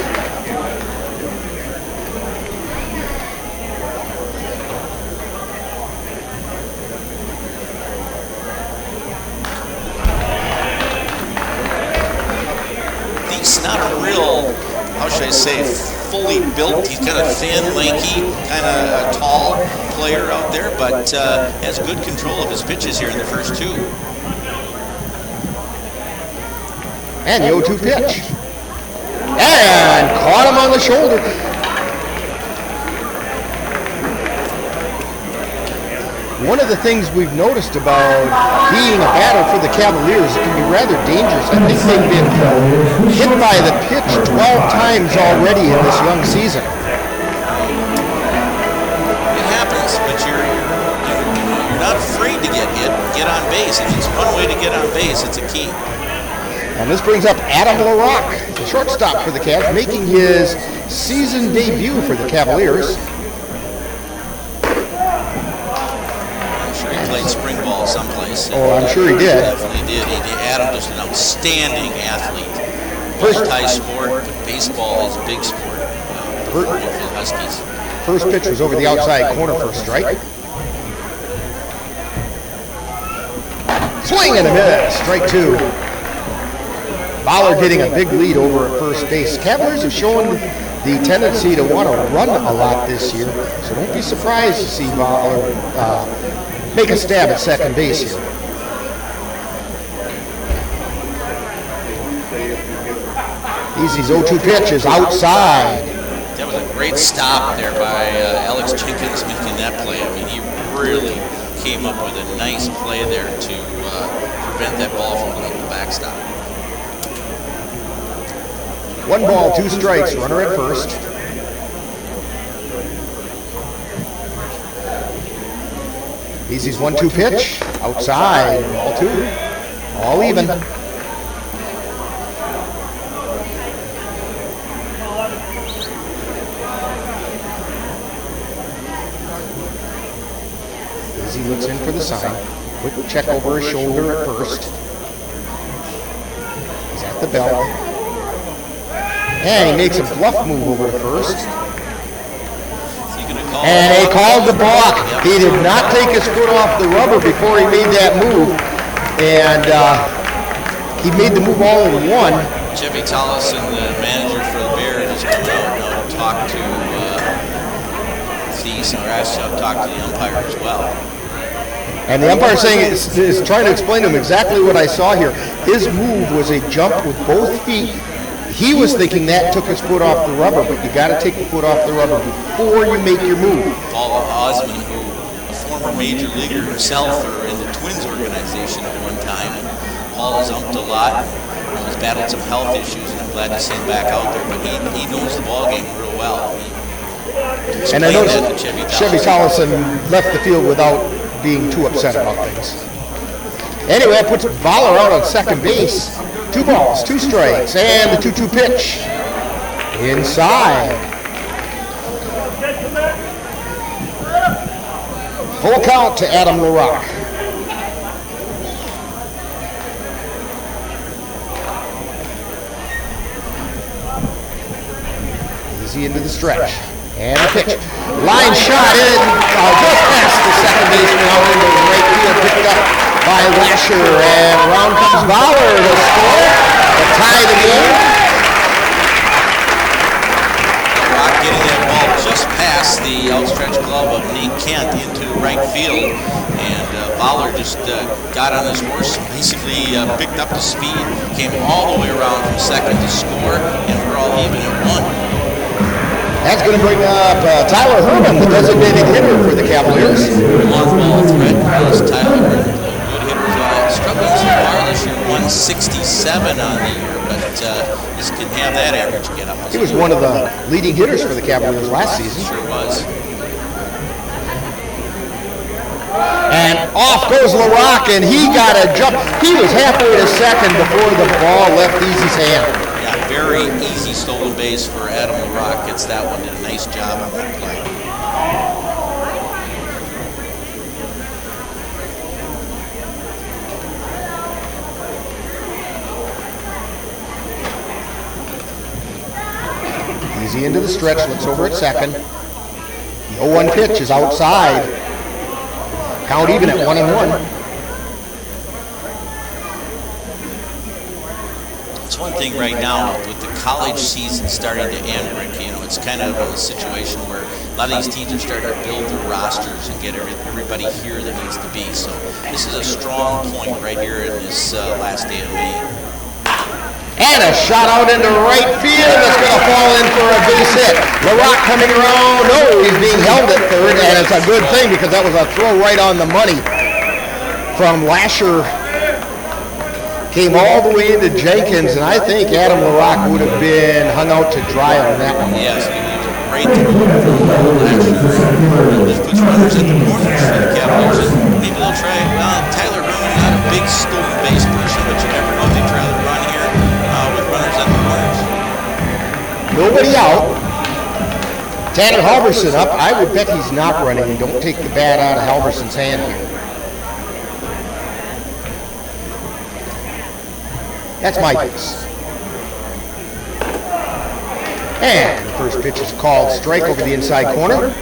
He's not a real, how should I say, fully built. He's kind of thin, lanky, kind of a tall player out there, but has good control of his pitches here in the first 2. And the 0-2 pitch. And caught him on the shoulder. One of the things we've noticed about being a batter for the Cavaliers, it can be rather dangerous. I think they've been hit by the pitch 12 times already in this young season. It happens, but you're not afraid to get hit. Get on base. If it's one way to get on base, it's a key. And this brings up Adam LaRocque, the shortstop for the Cavs, making his season debut for the Cavaliers. I'm sure he played spring ball someplace. Oh, I'm sure he did. Definitely did. Adam just an outstanding athlete. Multi-sport, but baseball is a big sport for the Huskies. First pitch was over the outside corner for a strike. Swing and a miss, strike 2. Fowler getting a big lead over at first base. Cavaliers have shown the tendency to want to run a lot this year, so don't be surprised to see Fowler make a stab at second base here. Easy's 0-2 pitch is outside. That was a great stop there by Alex Jenkins making that play. I mean, he really came up with a nice play there to prevent that ball from going to the backstop. 1 ball, 2 strikes, runner at first. Easy's 1-2 pitch, outside, ball 2, all even. Easy looks in for the sign. Quick check over his shoulder at first. He's at the belt. And he makes a bluff move over to first. And he called the balk. He did not take his foot off the rubber before he made that move. And he made the move all in one. Chevy Tollison, the manager for the Bears, is coming out now to talk to Thies, or actually talk to the umpire as well. And the umpire is trying to explain to him exactly what I saw here. His move was a jump with both feet. He was thinking that took his foot off the rubber, but you got to take the foot off the rubber before you make your move. Paul Osmond, who a former major leaguer himself, or in the Twins organization at one time. And Paul has umped a lot. He's battled some health issues, and I'm glad to see him back out there. But he knows the ball game real well. And I noticed Chevy Tollison left the field without being too upset about things. Anyway, that puts Fowler out on second base. 2 balls, 2 strikes, and the 2-2 pitch. Inside. Full count to Adam LaRocque. Easy into the stretch. And a pitch. Line shot in, just past the second baseman out into the right field, picked up by Lasher, and around comes Fowler to score, to tie the game. Rock getting that ball just past the outstretched glove of Nate Kent into right field, and Fowler just got on his horse, basically picked up the speed, came all the way around from second to score, and we're all even at 1. That's going to bring up Tyler Herman, the designated hitter for the Cavaliers. Long ball threat, Tyler Herman, good hitter, struggling so far 167 on the year, but just can have that average get up. He was one of the leading hitters for the Cavaliers last season. Sure was. And off goes LaRock, and he got a jump. He was halfway to second before the ball left Easy's hand. Yeah, very easy stolen base for Adam LaRock. Gets that one. Did a nice job on that play. Easy into the stretch, looks over at second. The 0-1 pitch is outside. Count even at 1-1. It's one thing right now with the college season starting to end, Rick. You know, it's kind of a situation where a lot of these teams are starting to build their rosters and get everybody here that needs to be. So this is a strong point right here in this last day of May. And a shot out into right field that's going to fall in for a base hit. LaRock coming around. No, he's being held at third, and it's a good thing because that was a throw right on the money from Lasher. Came all the way into Jenkins, and I think Adam LaRock would have been hung out to dry on that one. Yes, he was a great throw. This puts runners at the corners for the Cavaliers. Maybe they'll try, Tyler Herman, not a big stolen base person, but you never know if they try to run here. With runners at the corners. Nobody out. Tanner Halverson up. I would bet he's not running. Don't take the bat out of Halverson's hand here. That's my guess. And the first pitch is called strike over the inside corner.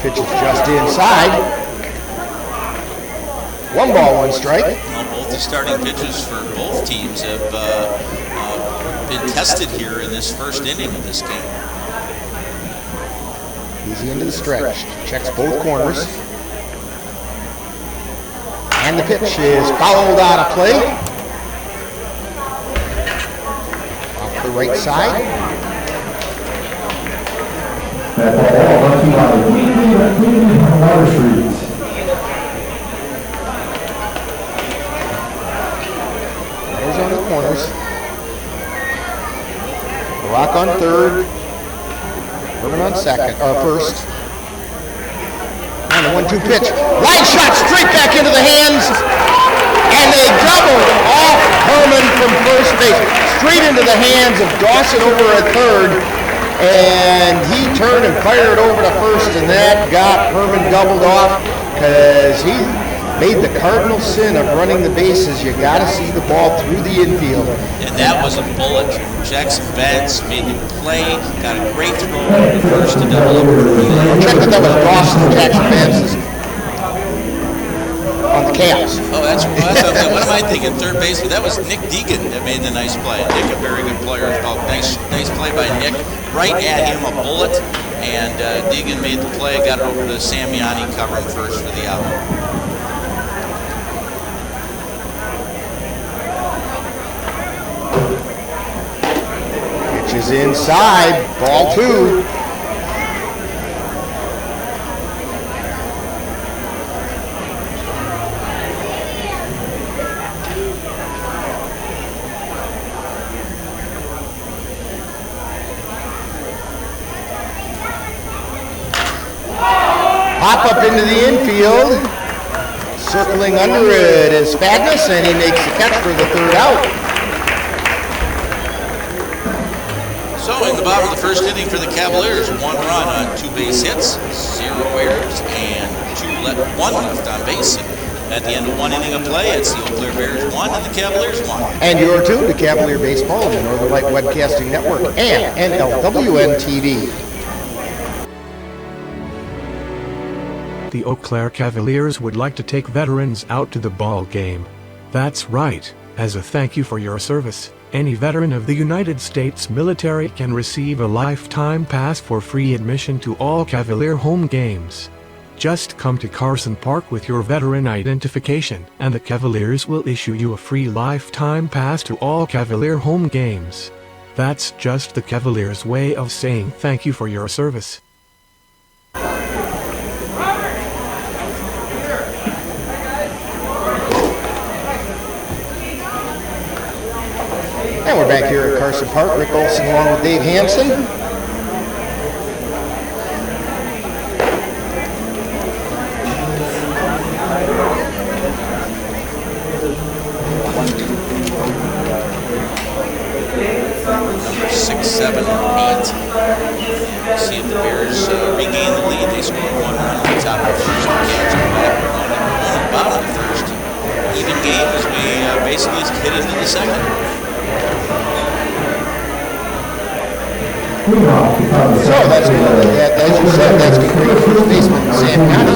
Pitch is just inside. 1 ball, 1 strike. Well, both the starting pitches for both teams have been tested here in this first inning of this game. Easy into the stretch. Checks both corners. And the pitch is fouled out of play. Off the right side. Runners on the corners. LaRock on third. Herman on second, or first. And the 1-2 pitch. Line shot straight back into the hands. And they doubled off Herman from first base. Straight into the hands of Dawson over at third. And he turned and fired over to first, and that got Herman doubled off because he made the cardinal sin of running the bases. You got to see the ball through the infield. And that was a bullet. Jackson Betts made the play, got a great throw over first to double over. Check that was Dawson Jackson Betts on the Cavs. Oh, that's what am I thinking? Third baseman. That was Nick Deegan that made the nice play. Nick, a very good player as well. Nice play by Nick. Right at him, a bullet, and Deegan made the play, got it over to Samiani covering first for the out. Pitch is inside, ball 2. Pop up into the infield. Circling under it is Fadness, and he makes the catch for the third out. So in the bottom of the first inning for the Cavaliers, 1 run on 2 base hits, 0 errors, and 1 left on base. At the end of 1 inning of play, it's the Eau Claire Bears 1 and the Cavaliers 1. And you're tuned to Cavalier Baseball on the Northern Light Webcasting Network and NLWN-TV. The Eau Claire Cavaliers would like to take veterans out to the ball game. That's right, as a thank you for your service, any veteran of the United States military can receive a lifetime pass for free admission to all Cavalier home games. Just come to Carson Park with your veteran identification, and the Cavaliers will issue you a free lifetime pass to all Cavalier home games. That's just the Cavaliers' way of saying thank you for your service. And we're back here at Carson Park. Rick Olson along with Dave Hansen. Number 6, 7, or 8. See if the Bears regain the lead. They scored 1 run on the top of the first. Cavs come back with 1 on the bottom of the first. Even game as we basically hit into the second. So that's good. As you said, that's good. Great first baseman Sam Yanni.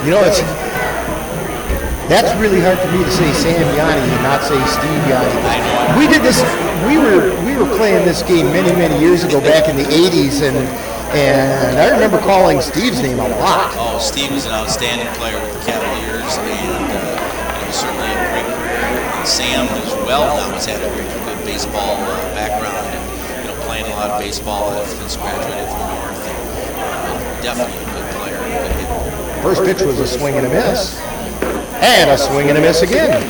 You know, that's really hard for me to say Sam Yanni and not say Steve Yanni. We did this. We were playing this game many years ago, back in the '80s, and I remember calling Steve's name a lot. Oh, Steve was an outstanding player with the Cavaliers, and certainly a great career. And Sam as well now has had a good baseball background, and playing a lot of baseball since graduated from North. Definitely a good player. Good hitter. First pitch was a swing and a miss. And a swing and a miss again.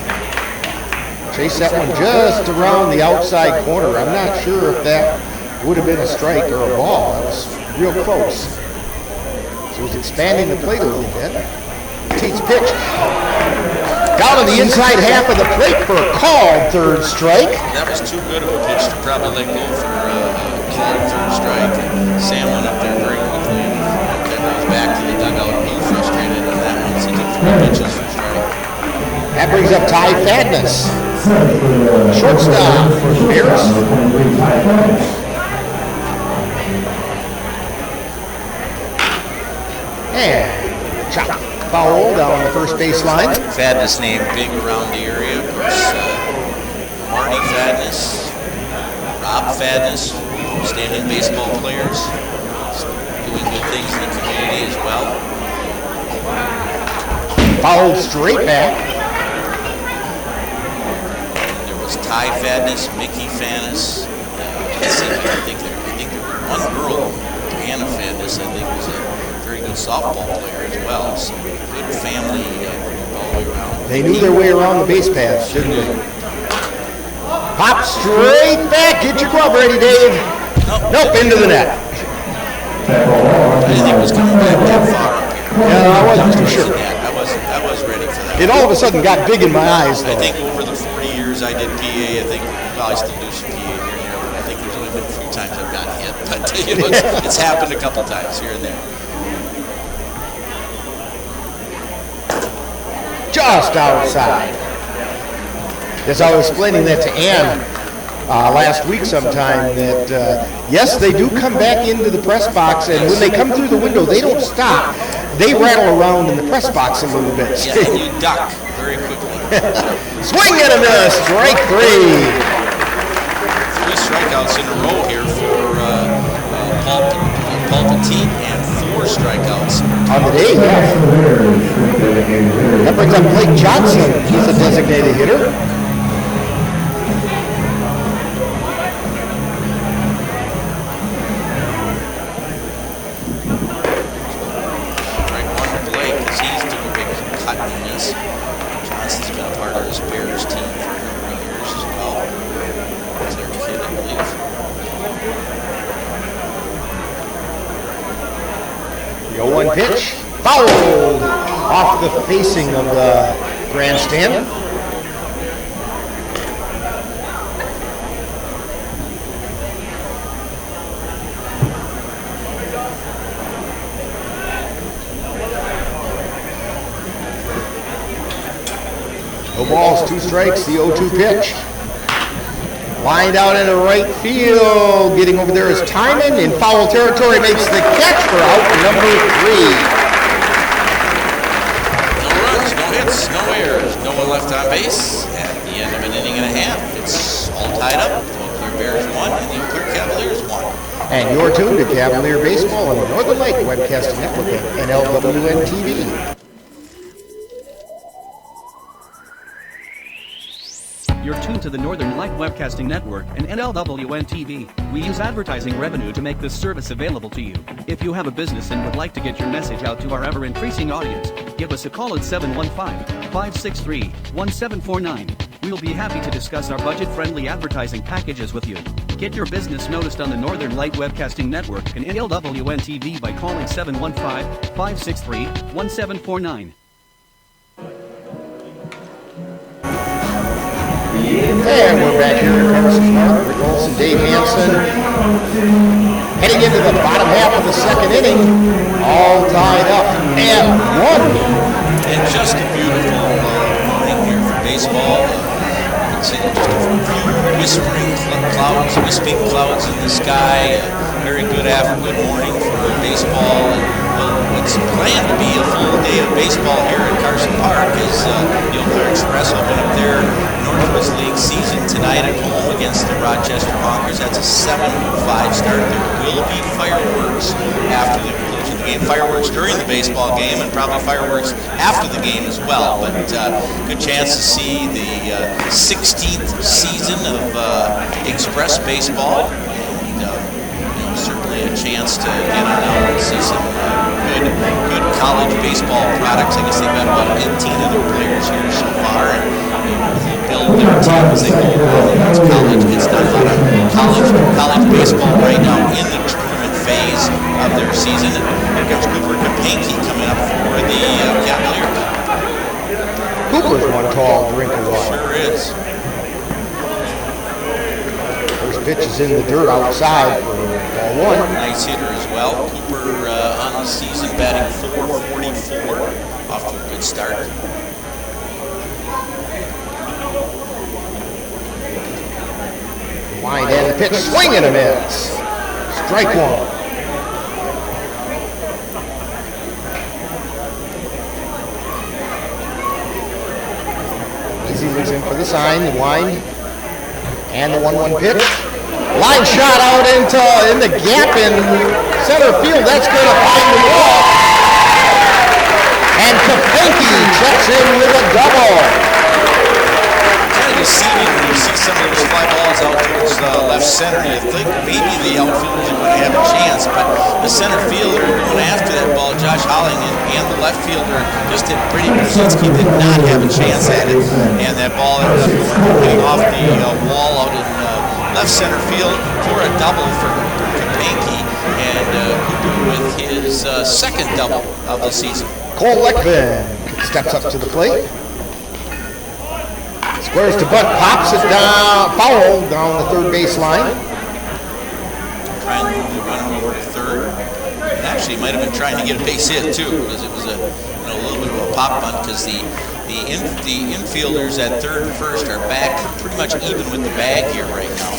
Chased that one just around the outside corner. I'm not sure if that would have been a strike or a ball. That was real close. So he's expanding the plate a little bit. Teats pitch. Down on the inside half of the plate for a called third strike. That was too good of a pitch to probably let go for a called third strike. Sam went up there very quickly and goes back to the dugout a little frustrated on that one. So he took 3 pitches for strike. That brings up Ty Fadness. Shortstop for the Bears. And chop. Foul down the first baseline. Fadness named big around the area. Of course, Marty Fadness, Rob Fadness, outstanding baseball players, doing good things in the community as well. Fouled straight back. There was Ty Fadness, Mickey Fadness. I think there was one girl, Anna Fadness, I think was a very good softball player as well. So good family all the way around. They knew their way around the base paths, didn't they? Pop straight back. Get your glove ready, Dave. Nope, into the net. I didn't think it was coming back that far up here. Yeah, I wasn't too sure. I was ready for that. It all of a sudden got big in my eyes, though. I think over the 40 years I did PA, I think I still do some PA here and there, but I think there's only been a few times I've gotten hit. But it's happened a couple times here and there. Just outside. As I was explaining that to Ann last week sometime, that yes, they do come back into the press box, and when they come through the window, they don't stop. They rattle around in the press box a little bit. Yeah, and you duck very quickly. Swing and a miss, strike 3. 3 strikeouts in a row here for Paul Petit, and 4 strikeouts on the day. Yeah. That brings up Blake Johnson. He's a designated hitter. Strike 1 to Blake, as he's took a big cut in this. Johnson's been a part of this Bears team for a number of years as well. As their kid, I believe. The 0-1 pitch, fouled off the facing of the grandstand. No balls, 2 strikes, the 0-2 pitch. Lined out into right field. Getting over there is Timon in foul territory. Makes the catch for out number 3. No runs, no hits, no errors. No one left on base at the end of an inning and a half. It's all tied up. The Eau Claire Bears won, and the Eau Claire Cavaliers won. And you're tuned to Cavalier Baseball on the Northern Light Webcasting Network at NLWN-TV. You're tuned to the Northern Light Webcasting Network and NLWN-TV. We use advertising revenue to make this service available to you. If you have a business and would like to get your message out to our ever-increasing audience, give us a call at 715-563-1749. We'll be happy to discuss our budget-friendly advertising packages with you. Get your business noticed on the Northern Light Webcasting Network and NLWN-TV by calling 715-563-1749. And we're back here at Carson Park. Rick Olson, Dave Hansen. Heading into the bottom half of the second inning. All tied up at 1. And just a beautiful morning here for baseball. You can see just a few wisping clouds in the sky. Very good morning for baseball. What's planned to be a full day of baseball here at Carson Park is the Eau Claire Express open up their Northwest League season tonight at home against the Rochester Honkers. That's a 7-5 start. There will be fireworks after the conclusion of the game. Fireworks during the baseball game and probably fireworks after the game as well. But good chance to see the 16th season of Express Baseball. And certainly a chance to get on out and see some good college baseball products. I guess they've got about 18 other players here so far, and build their team as they go along. It's college. It's not a lot of college baseball right now in the tournament phase of their season. And here comes Cooper Kapanke coming up for the Cavaliers. Cooper's one tall drink of water. Sure is. First pitch is in the dirt outside for ball 1. Nice hitter as well. Cooper on the season batting .444. Off to a good start. Wind and the pitch, swing and a miss. Strike 1. Easy leads in for the sign, the wind, and the 1-1 pitch. Line shot out in the gap in center field. That's going to find the wall. And Kapanke checks in with a double. Kind of deceiving when you see some of those fly balls out towards left center. You think maybe the outfielders are going to have a chance, but the center fielder going after that ball, Josh Holling, and the left fielder just did Brady Brzezinski did not have a chance at it, and that ball ended up hitting off the wall out in left center field for a double for Kapanke, and Cooper with his second double of the season. Cole Leckvin steps up to the plate. Squares to bunt, pops it down, foul down the third base line. Trying to move the runner over to third. And actually, he might have been trying to get a base hit too, because it was a little bit of a pop bunt, because the infielders at third and first are back pretty much even with the bag here right now.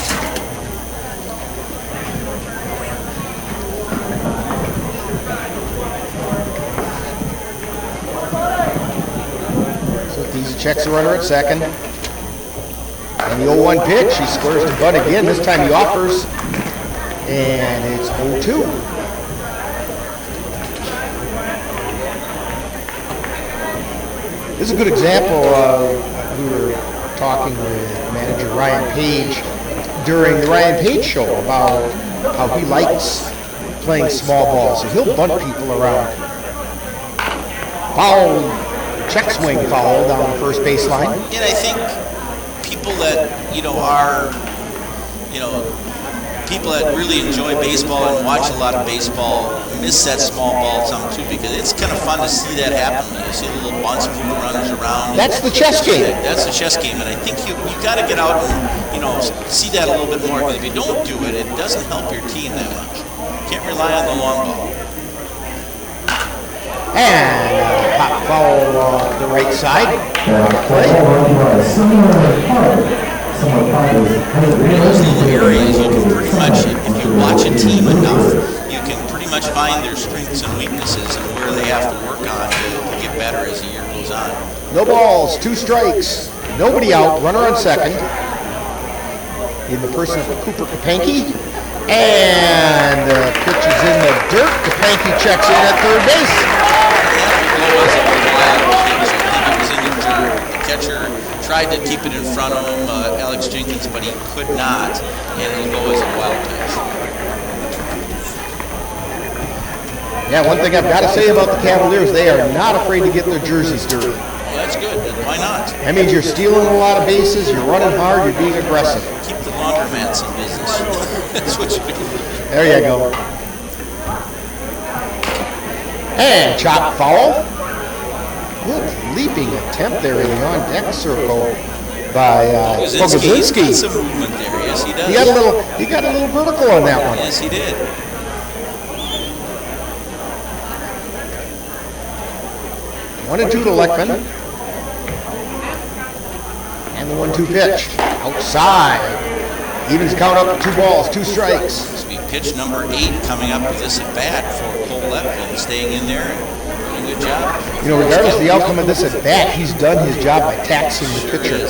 So Easy checks the runner at second. And the 0-1 pitch, he squares to bunt again. This time he offers, and it's 0-2. This is a good example of, we were talking with manager Ryan Page during the Ryan Page show about how he likes playing small balls. So he'll bunt people around. Foul, check swing foul down the first baseline. And I think people that, are, people that really enjoy baseball and watch a lot of baseball miss that small ball some too, because it's kind of fun to see that happen. You see the little bunts, moving runners around. That's the chess game. That's the chess game, and I think you got to get out and see that a little bit more. Because if you don't do it, it doesn't help your team that much. You can't rely on the long ball. And pop foul off the right side. In those little areas, you can pretty much, if you watch a team enough, you can pretty much find their strengths and weaknesses and where they have to work on to get better as the year goes on. No balls, 2 strikes, nobody out, runner on second. in the person of Cooper Kapanke. And the pitch is in the dirt. Kapanke checks in at third base. The catcher tried to keep it in front of him, Alex Jenkins, but he could not, and it'll go as a wild pitch. Yeah, one thing I've got to say about the Cavaliers, they are not afraid to get their jerseys dirty. Well, that's good. Why not? That means you're stealing a lot of bases, you're running hard, you're being aggressive. Keep the laundromats in business. That's what you do. There you go. And chop foul. Good leaping attempt there in the on-deck circle by Pogozinski. Some movement there. Yes, he does. He got a little vertical on that one. Yes, he did. 1-2 to Leckman. And the 1-2 pitch. Outside. Evens count up 2 balls, 2 strikes. This will be pitch number 8 coming up with this at bat for Cole Leckman, staying in there and doing a good job. You know, regardless of the outcome of this at bat, he's done his job by taxing the pitcher.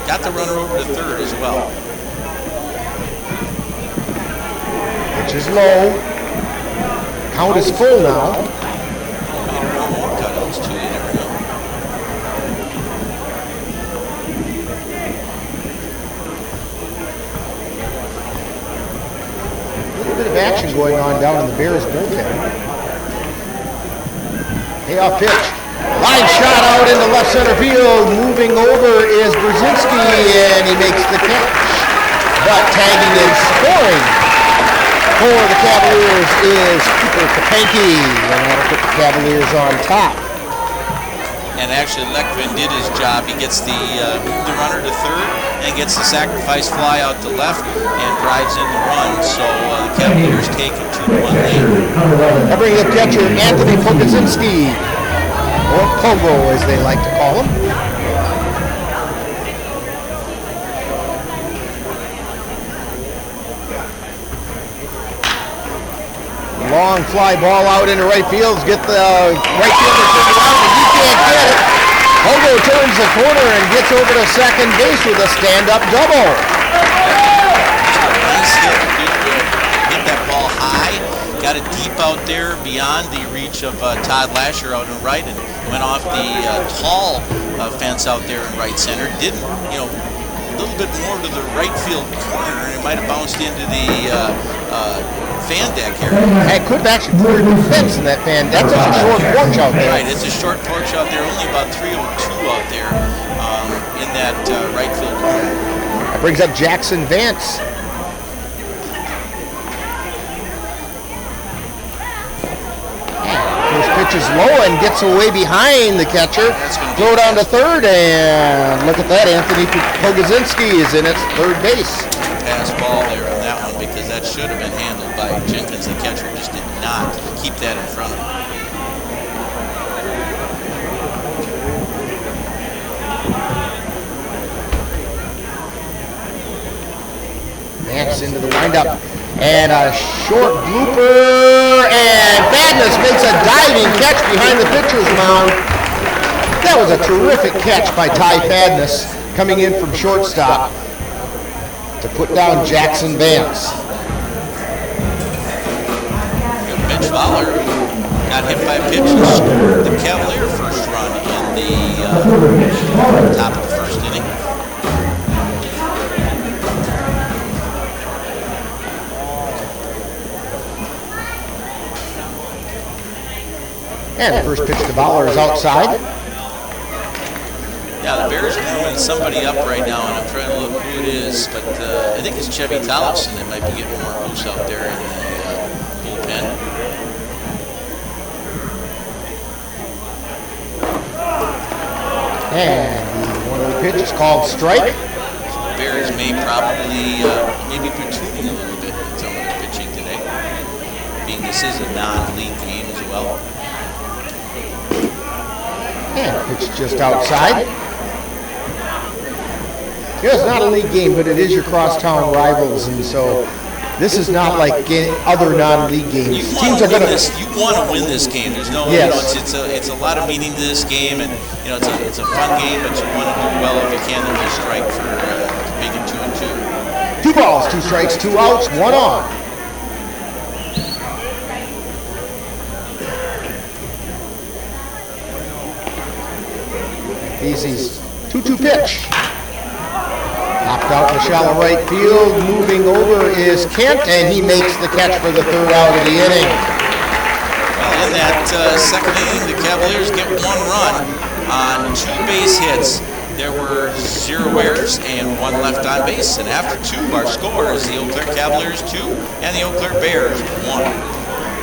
Got the runner over to third as well. Pitch is low. Count is full now. Cutouts too, you never know. A little bit of action going on down in the Bears bullpen. Payoff pitch. Line shot out into left center field. Moving over is Brzezinski, and he makes the catch. But tagging and scoring for the Cavaliers is Cooper Kapanke, and that'll put the Cavaliers on top. And actually, Leckman did his job. He gets the runner to third and gets the sacrifice fly out to left and drives in the run. So the Cavaliers take a 2-1 lead. That brings up catcher Anthony Pogozinski, or Pogo as they like to call him. Long fly ball out into right field. Get the right fielder turned around, and he can't get it. Pogo turns the corner and gets over to second base with a stand-up double. Nice hit, dude. Hit that ball high. Got it deep out there beyond the reach of Todd Lasher out in right, and went off the tall fence out there in right center. Didn't, a little bit more to the right field corner, and it might have bounced into the fan deck here. It could have actually cleared the fence in that fan. That's such a short porch out there. Right, it's a short porch out there, only about 302 out there in that right field corner. That brings up Jackson Vance. First pitch is low and gets away behind the catcher. Throw down to third, and look at that. Anthony Pogozinski is in at third base. Pass ball there on that one, because that should have been handled by Jenkins. The catcher just did not keep that in front of him. Vance into the windup. And a short blooper, and Badness makes a diving catch behind the pitcher's mound. That was a terrific catch by Ty Fadness, coming in from shortstop to put down Jackson Vance. Mitch Fowler got hit by a pitch and scored the Cavalier first run in the top of the first inning. And the first pitch to Fowler is outside. Yeah, the Bears are moving somebody up right now, and I'm trying to look who it is, but I think it's Chevy Tollefson that might be getting more loose out there in the bullpen. And one of the pitches called strike. So the Bears may probably maybe platooning a little bit in some of their pitching today, being this is a non-league game as well. And pitch just outside. Yeah, it's not a league game, but it is your crosstown rivals, and so this is not like other non-league games. Teams are going to. You want to win this game. There's no. Yes. It's a lot of meaning to this game, and it's a fun game, but you want to do well if you can. There's a strike for making 2-2. 2 balls, 2 strikes, 2 outs, 1 on. Easy's 2-2 pitch. Popped out in shallow right field. Moving over is Kent, and he makes the catch for the 3rd out of the inning. Well, in that second inning, the Cavaliers get 1 run on 2 base hits. There were 0 errors and 1 left on base. And after 2, our score is the Eau Claire Cavaliers 2 and the Eau Claire Bears 1.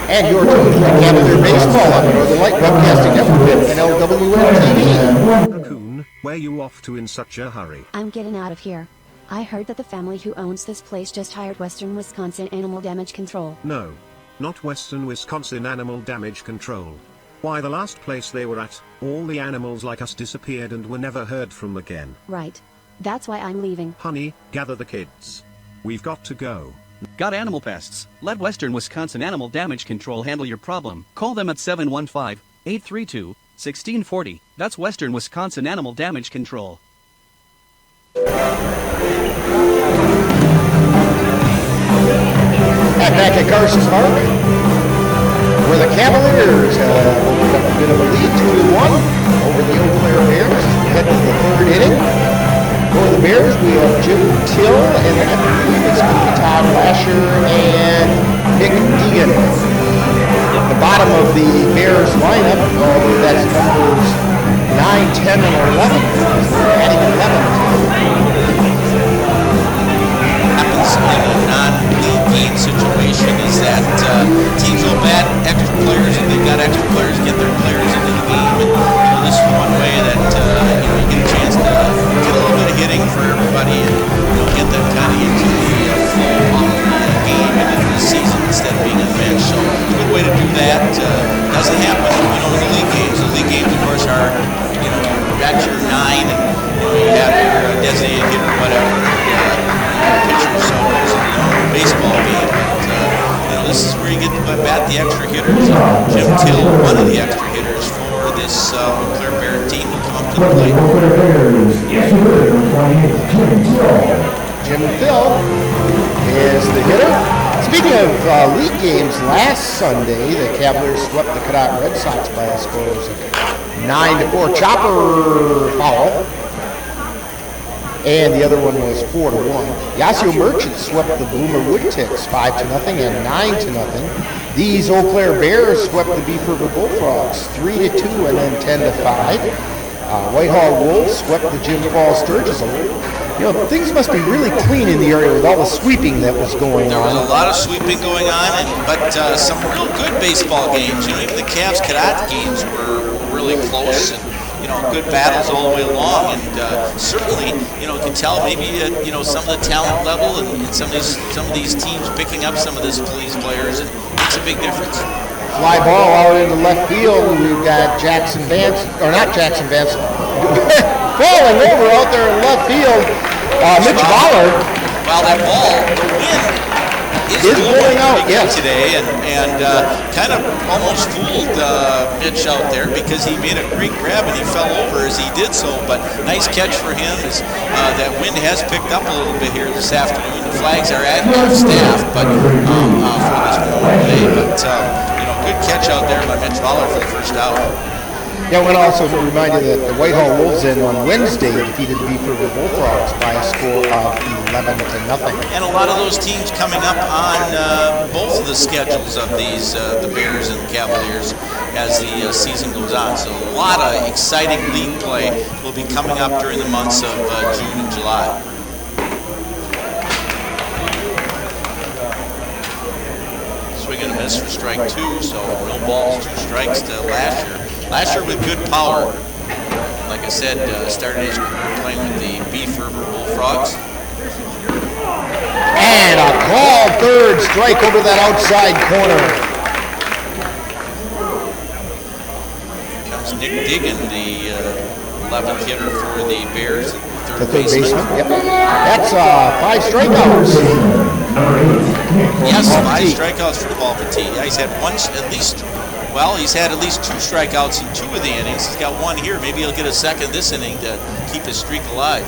And you're tuned to Cavalier Baseball on the Northern Light Broadcasting Network and NLWN-TV. Raccoon, where you off to in such a hurry? I'm getting out of here. I heard that the family who owns this place just hired Western Wisconsin Animal Damage Control. No. Not Western Wisconsin Animal Damage Control. Why, the last place they were at, all the animals like us disappeared and were never heard from again. Right. That's why I'm leaving. Honey, gather the kids. We've got to go. Got animal pests? Let Western Wisconsin Animal Damage Control handle your problem. Call them at 715-832-1640. That's Western Wisconsin Animal Damage Control. And back at Carson's Park, where the Cavaliers opened up a bit of a lead, 2-1 over the Eau Claire Bears. Head to the 3rd inning. For the Bears, we have Jim Till, and I believe it's going to be Todd Lasher and Nick Deegan. At the bottom of the Bears lineup, that's numbers 9, 10, and 11. We're adding 11. Happens in a non-league game situation is that teams will bat extra players, and they've got extra players get their players into the game. And this is one way that you get a chance to get a little bit of hitting for everybody, and get them kind of into the flow of the game and into the season instead of being on the bench. So it's a good way to do that. Doesn't happen, in the league games. The league games, of course, are at your 9, and you have your designated hitter or whatever. Pitcher, so it's a baseball game. But this is where you get to bat the extra hitters. Jim Till, one of the extra hitters for this Eau Claire Bear team, to come up to the plate. Jim Till is the hitter. Speaking of league games, last Sunday the Cavaliers swept the Cadott Red Sox by a score of 9-4. Chopper foul. And the other one was 4-1. Yasiel Merchant swept the Bloomer Woodticks 5-0 and 9-0. These Eau Claire Bears swept the Beef River Bullfrogs 3-2 and then 10-5. Whitehall Wolves swept the Jim Falls Sturges. Things must be really clean in the area with all the sweeping that was going on. There was a lot of sweeping going on, but some real good baseball games. Even the Cavs Cadott games were really close, and good battles all the way along, and certainly, you can tell maybe some of the talent level and some of these teams picking up some of these players, and makes a big difference. Fly ball out into left field. We've got Jackson Vance, or not Jackson Vance, falling over out there in left field. Mitch Ballard. Well, that ball, the wind is blowing out today, and kind of almost fooled Mitch out there because he made a great grab and he fell over as he did so. But nice catch for him. As that wind has picked up a little bit here this afternoon. The flags are at staff, but for this moment today. But good catch out there by Mitch Ballard for the first out. Yeah, I want to also remind you that the Whitehall Wolves on Wednesday defeated the Beef River Bullfrogs by a score of 11-0. And a lot of those teams coming up on both of the schedules of these, the Bears and the Cavaliers, as the season goes on. So a lot of exciting league play will be coming up during the months of June and July. Swing and a miss for strike 2, so no balls, 2 strikes to Lasher. Lasher with good power. Like I said, started his career playing with the Beef River Bullfrogs. And a called third strike over that outside corner. Comes Nick Diggin, the 11th hitter for the Bears, the third baseman. Yep. That's 5 strikeouts. Yes, 5 strikeouts for Paul Petit. Yeah, he's had he's had at least 2 strikeouts in 2 of the innings. He's got 1 here. Maybe he'll get a second this inning to keep his streak alive.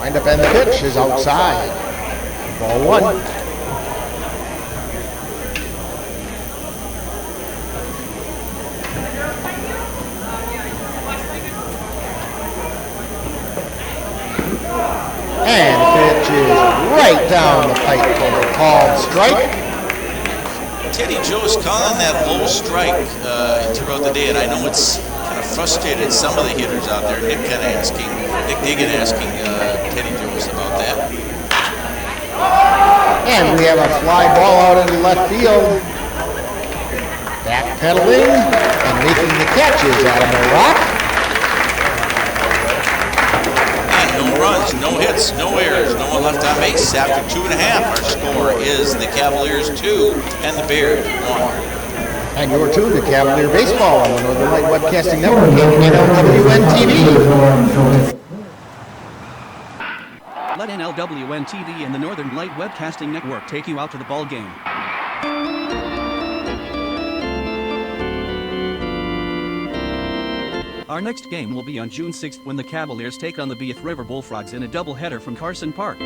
Wind up and the pitch is outside. Ball one. And the pitch is right down the pipe for a called strike. Teddy Joe's calling that low strike throughout the day, and I know it's kind of frustrated some of the hitters out there. Nick Diggin asking Teddy Joe's about that. And we have a fly ball out into left field. Backpedaling and making the catches Adam Rock. No runs, no hits, no errors, no one left on base. After 2.5, our score is the Cavaliers 2 and the Bears 1. And you're tuned to Cavalier Baseball on the Northern Light Webcasting Network and NLWN-TV. Let NLWN-TV and the Northern Light Webcasting Network take you out to the ball game. Our next game will be on June 6th when the Cavaliers take on the Beef River Bullfrogs in a doubleheader from Carson Park.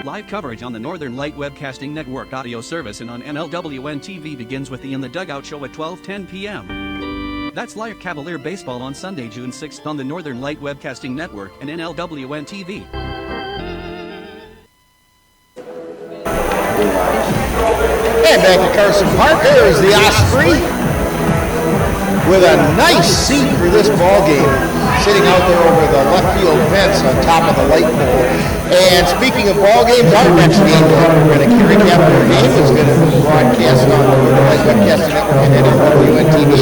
Live coverage on the Northern Light Webcasting Network audio service and on NLWN-TV begins with the In the Dugout show at 12:10 p.m. That's live Cavalier Baseball on Sunday, June 6th on the Northern Light Webcasting Network and NLWN-TV. And back to Carson Park, there's the Osprey with a nice seat for this ball game, sitting out there over the left field fence on top of the light pole. And speaking of ball games, our next game we're going to carry Cavalier game is going to be broadcast on the Northern Light Webcasting Network and NLWN-TV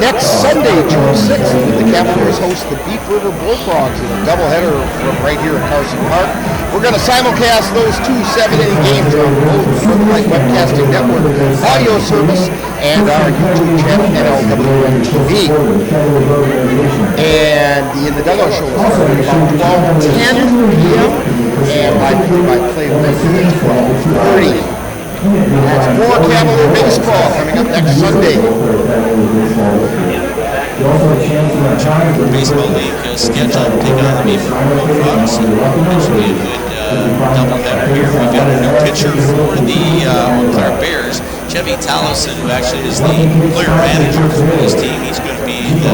next Sunday, June 6th, when the Cavaliers host the Beef River Bullfrogs in a doubleheader from right here at Carson Park. We're going to simulcast those two 7-inning games on both the Northern Light Webcasting Network audio service and our YouTube channel, NLWN-TV. And the In the Dugout show is starting about 12:10 p.m. and play-by-play will be at 12:30. That's more Cavalier Baseball coming up next Sunday. Baseball League scheduled to take on the Beef River Bullfrogs. That should be a good doubleheader here. We've got a new pitcher for the Eau Claire Bears, Chevy Tallison, who actually is the player manager for this team. He's going to be the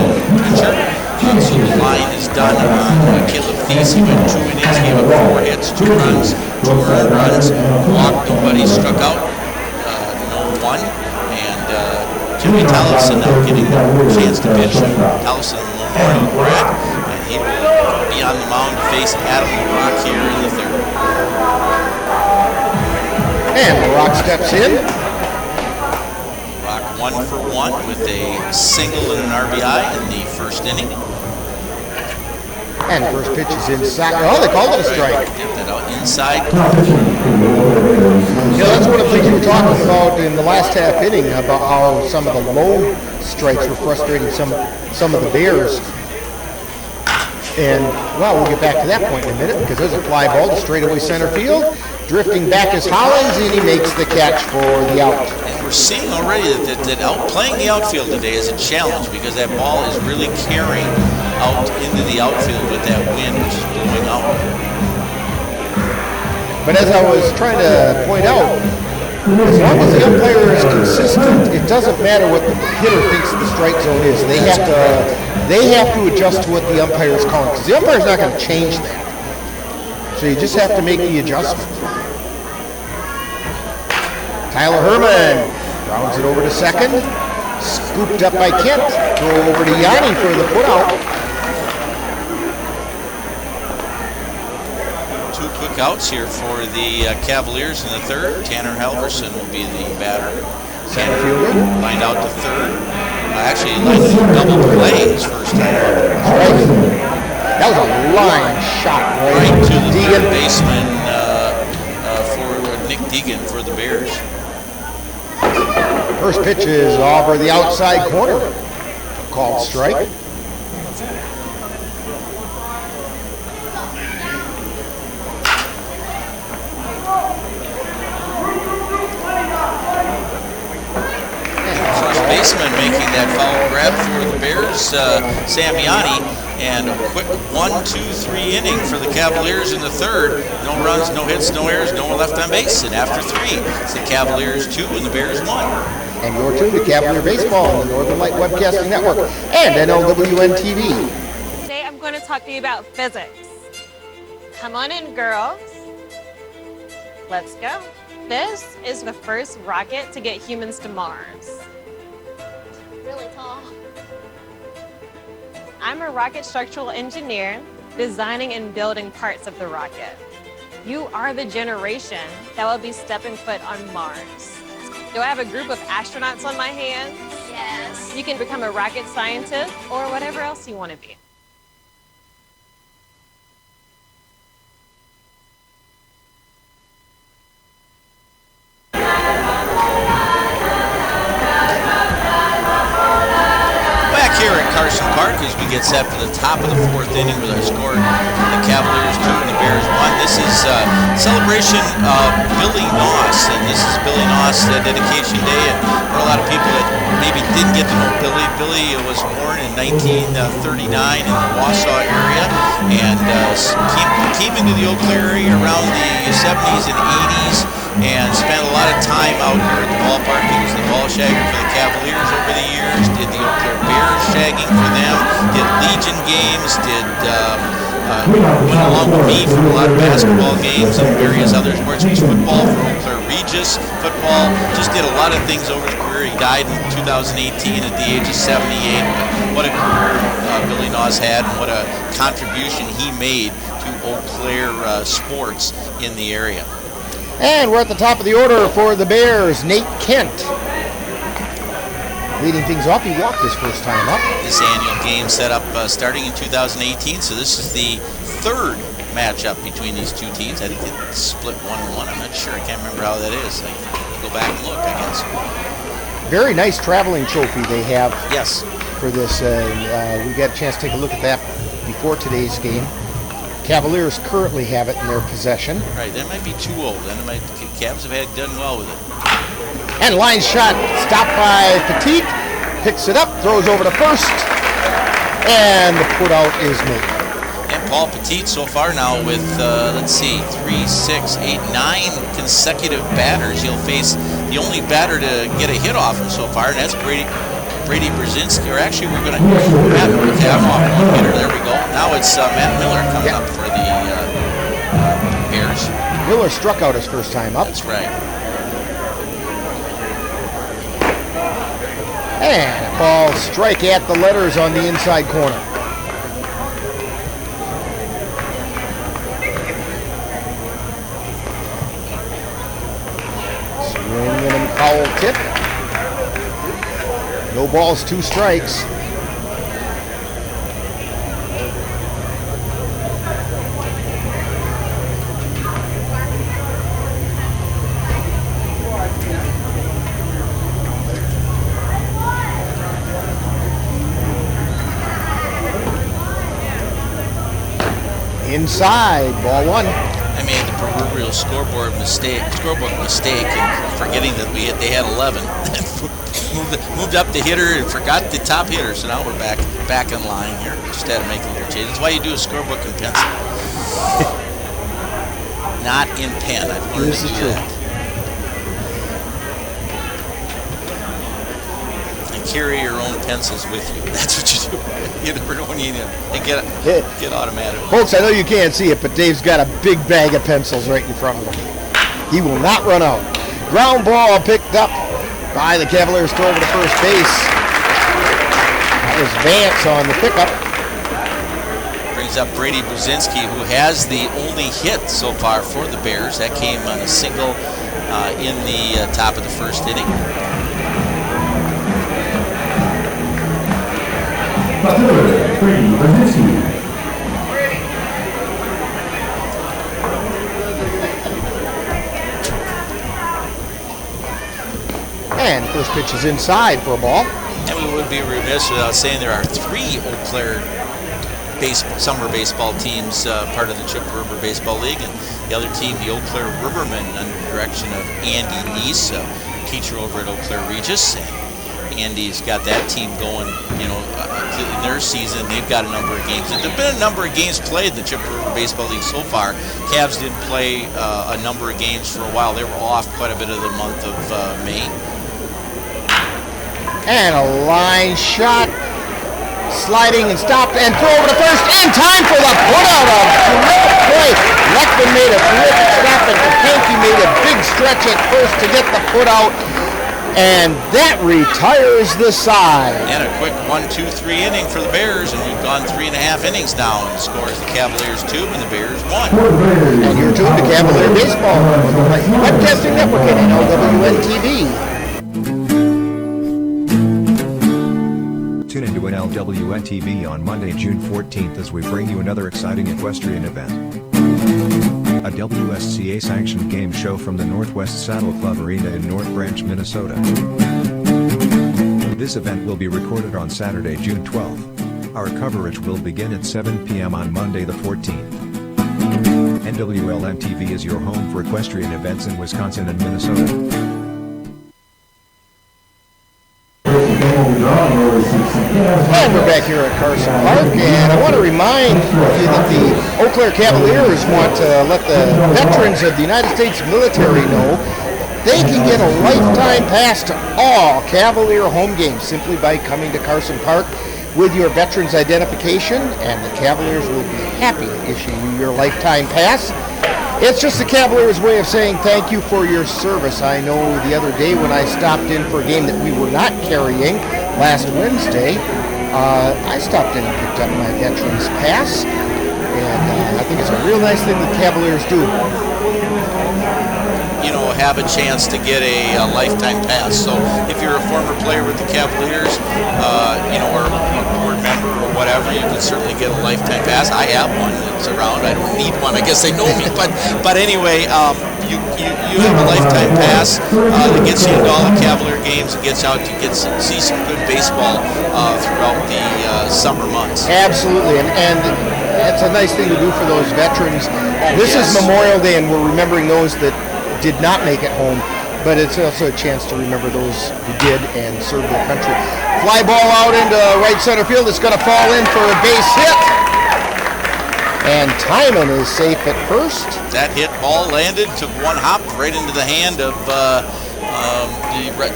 pitcher. So the line is done on Caleb Thies. He went 2 innings, gave up 4 hits, 2 runs, 2 earned runs, walked nobody, struck out, no one, and Jimmy Tallison now getting the chance to pitch. Tallison Memorial grad, and he will be on the mound to face Adam LaRock here in the third. And LaRock steps in. 1 for 1 with a single and an RBI in the first inning. And first pitch is inside. Oh, they called it a strike. Get that out inside. You know, that's one of the things we were talking about in the last half inning about how some of the low strikes were frustrating some of the Bears. And, well, we'll get back to that point in a minute because there's a fly ball to straightaway center field. Drifting back is Hollins, and he makes the catch for the out. And we're seeing already that playing the outfield today is a challenge because that ball is really carrying out into the outfield with that wind, which is blowing out. But as I was trying to point out, as long as the umpire is consistent, it doesn't matter what the hitter thinks the strike zone is. They have to adjust to what the umpire is calling because the umpire is not going to change that. So you just have to make the adjustment. Tyler Herman rounds it over to second. Scooped up by Kent. Throw over to Yanni for the putout. 2 quick outs here for the Cavaliers in the third. Tanner Halverson will be the batter. Center fielder. Lined out to third. Actually, lined to double play his first time out. That was a line shot right to the third baseman for Nick Deegan for the Bears. First pitch is over the outside corner. Called strike. First baseman making that foul grab for the Bears, Sam Yanni. And a quick 1-2-3 inning for the Cavaliers in the third. No runs, no hits, no errors, no one left on base. And after 3, it's the Cavaliers 2 and the Bears 1. And you're tuned to Cavalier Baseball on the Northern Light Webcasting Network and NLWN-TV. Today I'm going to talk to you about physics. Come on in, girls. Let's go. This is the first rocket to get humans to Mars. Really tall. I'm a rocket structural engineer, designing and building parts of the rocket. You are the generation that will be stepping foot on Mars. Do I have a group of astronauts on my hands? Yes. You can become a rocket scientist or whatever else you want to be. As we get set for the top of the 4th inning with our score, the Cavaliers 2 and the Bears 1. This is a celebration of Billy Noss, and this is Billy Noss Dedication Day, and there are a lot of people that maybe didn't get to know Billy. Billy was born in 1939 in the Wausau area, and came into the Eau Claire area around the 70s and 80s, and spent a lot of time out here at the ballpark. He was the ball shagger for the Cavaliers over the years, did the Eau Claire Bears shagging for them, did Legion games, went along with me for a lot of basketball games and various other sports. He was football for Eau Claire Regis, football, just did a lot of things over his career. He died in 2018 at the age of 78. What a career Billy Noss had, and what a contribution he made to Eau Claire sports in the area. And we're at the top of the order for the Bears, Nate Kent. Leading things off, he walked his first time up. This annual game set up starting in 2018, so this is the 3rd matchup between these two teams. I think it split 1-1. I'm not sure. I can't remember how that is. I have to go back and look, I guess. Very nice traveling trophy they have. Yes. For this. We got a chance to take a look at that before today's game. Cavaliers currently have it in their possession. Right, that might be too old. Then Cavs have done well with it. And line shot stopped by Petit. Picks it up, throws over to first, and the put out is made. And Paul Petit so far now with, 3, 6, 8, 9 consecutive batters. He'll face the only batter to get a hit off him so far, and that's Brady Brzezinski, or actually we're going to have off one hitter. There we go. Now it's Matt Miller coming up for the Bears. Miller struck out his first time up. That's right. And a ball strike at the letters on the inside corner. Swing and foul tip. No balls, 2 strikes. Inside, ball 1. I made the proverbial scorebook mistake, in forgetting that they had 11. moved up the hitter and forgot the top hitter, so now we're back in line here. Just had to make a little change. That's why you do a scorebook in pencil, not in pen. I've learned to do that. And carry your own pencils with you. That's what you do. You never know when you need them. They get automatic. Folks, I know you can't see it, but Dave's got a big bag of pencils right in front of him. He will not run out. Ground ball picked up by the Cavaliers, throw over to first base. That was Vance on the pickup. Brings up Brady Brzezinski, who has the only hit so far for the Bears. That came on a single in the top of the first inning. And first pitch is inside for a ball. And we would be remiss without saying there are 3 Eau Claire summer baseball teams part of the Chippewa River Baseball League, and the other team, the Eau Claire Rivermen, under the direction of Andy Neese, teacher over at Eau Claire Regis. And Andy's got that team going, in their season. They've got a number of games. There've been a number of games played in the Chippewa River Baseball League so far. Cavs didn't play a number of games for a while. They were off quite a bit of the month of May. And a line shot. Sliding and stopped and throw over to first in time for the put-out. A terrific play. Leckman made a terrific stop and Kapanke made a big stretch at first to get the put-out. And that retires the side. And a quick 1-2-3 inning for the Bears, and we've gone 3.5 innings now. And the score is the Cavaliers 2 and the Bears 1. And you're tuned to Cavalier Baseball on the Webcasting Network at NLWN-TV. Tune into NLWN-TV on Monday, June 14th as we bring you another exciting equestrian event. A WSCA-sanctioned game show from the Northwest Saddle Club Arena in North Branch, Minnesota. This event will be recorded on Saturday, June 12th. Our coverage will begin at 7 p.m. on Monday the 14th. NLWN-TV is your home for equestrian events in Wisconsin and Minnesota. And we're back here at Carson Park, and I want to remind you that the Eau Claire Cavaliers want to let the veterans of the United States military know they can get a lifetime pass to all Cavalier home games simply by coming to Carson Park with your veterans identification, and the Cavaliers will be happy to issue you your lifetime pass. It's just the Cavaliers' way of saying thank you for your service. I know the other day when I stopped in for a game that we were not carrying last Wednesday, I stopped in and picked up my veterans pass, and I think it's a real nice thing the Cavaliers do. Have a chance to get a lifetime pass. So if you're a former player with the Cavaliers, or a board member or whatever, you can certainly get a lifetime pass. I have one that's around. I don't need one. I guess they know me, but anyway, you have a lifetime pass that gets you into all the Cavalier games and gets out to see some good baseball throughout the summer months. Absolutely, and it's a nice thing to do for those veterans. This is Memorial Day, and we're remembering those that did not make it home, but it's also a chance to remember those who did and served their country. Fly ball out into right center field. It's going to fall in for a base hit. And Timon is safe at first. That hit ball landed, took one hop right into the hand of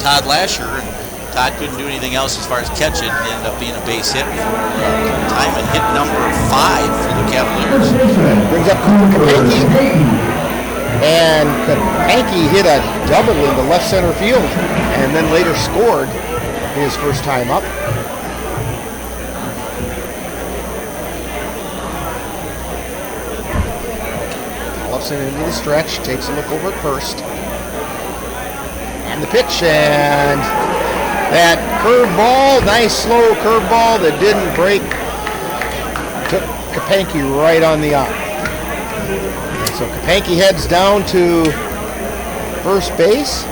Todd Lasher. And Todd couldn't do anything else as far as catch it. It ended up being a base hit for Timon. Hit number 5 for the Cavaliers. Brings up Kapanke. And Kapanke hit a double into left center field and then later scored his first time up. Tollefson into the stretch, takes a look over at first. And the pitch, and that curveball, nice slow curveball that didn't break, took Kapanke right on the eye. So Kapanke heads down to first base.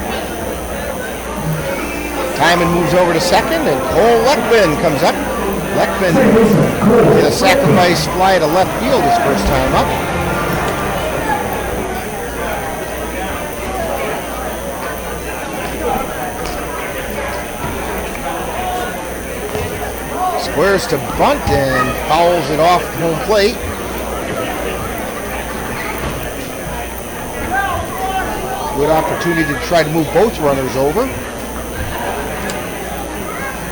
Timon moves over to second, and Cole Leckman comes up. Leckman hit a sacrifice fly to left field his first time up. Squares to bunt and fouls it off home plate. Good opportunity to try to move both runners over.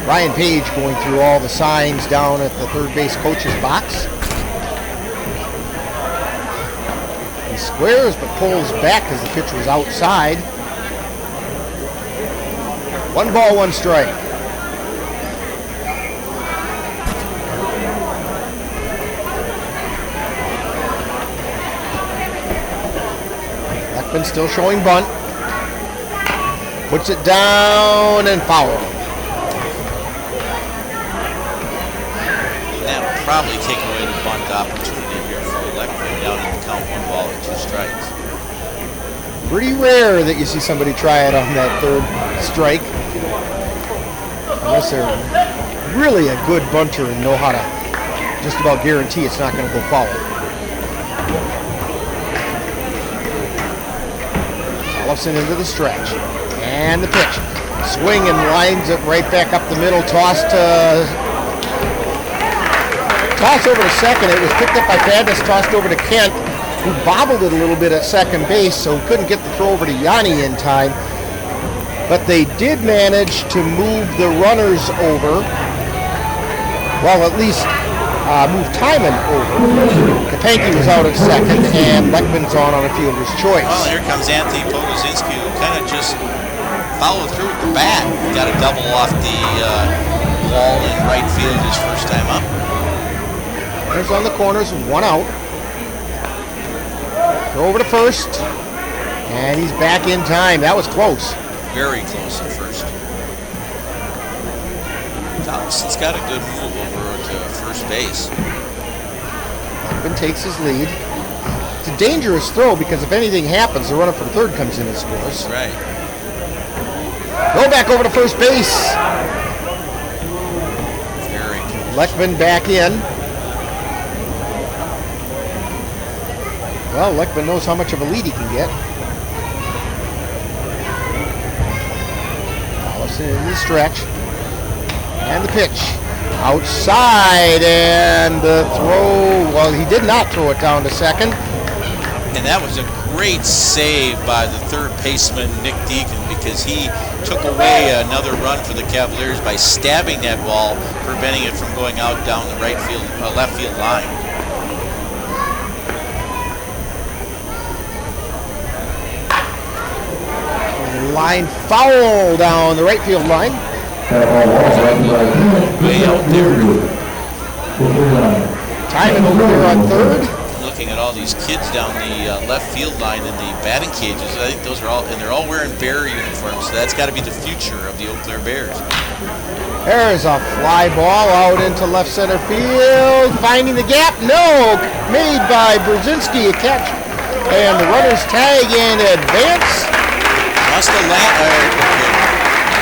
Ryan Page going through all the signs down at the third base coach's box. He squares but pulls back as the pitch was outside. 1 ball, 1 strike. Still showing bunt. Puts it down and foul. That will probably take away the bunt opportunity here for Leckman down in the count 1 ball and 2 strikes. Pretty rare that you see somebody try it on that third strike. Unless they're really a good bunter and know how to just about guarantee it's not going to go foul. Tollefson into the stretch. And the pitch. Swing and lines it right back up the middle. Toss over to second. It was picked up by Fadness, tossed over to Kent, who bobbled it a little bit at second base, so he couldn't get the throw over to Yanni in time. But they did manage to move the runners over. Well, at least move Timon over. Kapanki was out at second, and Leckman's on a fielder's choice. Well, here comes Anthony Pogozinski, who kind of just followed through with the bat. Got a double off the wall in right field his first time up. Runners on the corners, one out. Go over to first, and he's back in time. That was close. Very close at first. Thompson's got a good move over to first base. Leckman takes his lead. It's a dangerous throw because if anything happens, the runner from third comes in and scores. Right. Go back over to first base. Very close. Leckman back in. Well, Leckman knows how much of a lead he can get. Allison in the stretch. And the pitch. Outside, and the throw, well, he did not throw it down to second. And that was a great save by the third baseman, Nick Deacon, because he took away another run for the Cavaliers by stabbing that ball, preventing it from going out down the left field line. Line foul down the right field line. Way out there. Timon over there on third. Looking at all these kids down the left field line in the batting cages, I think those are all, and they're all wearing Bear uniforms, so that's got to be the future of the Eau Claire Bears. There's a fly ball out into left center field. Finding the gap. No. Made by Brzezinski. A catch. And the runners tag in advance. Must have landed.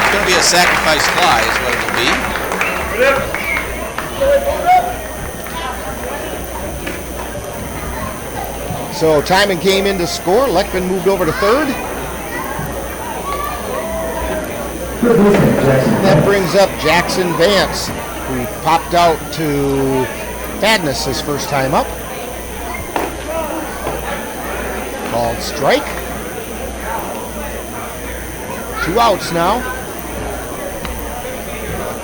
It's going to be a sacrifice fly is what it will be. So Timon came in to score. Leckman moved over to third. That brings up Jackson Vance, who popped out to Fadness his first time up. Called strike. 2 outs now.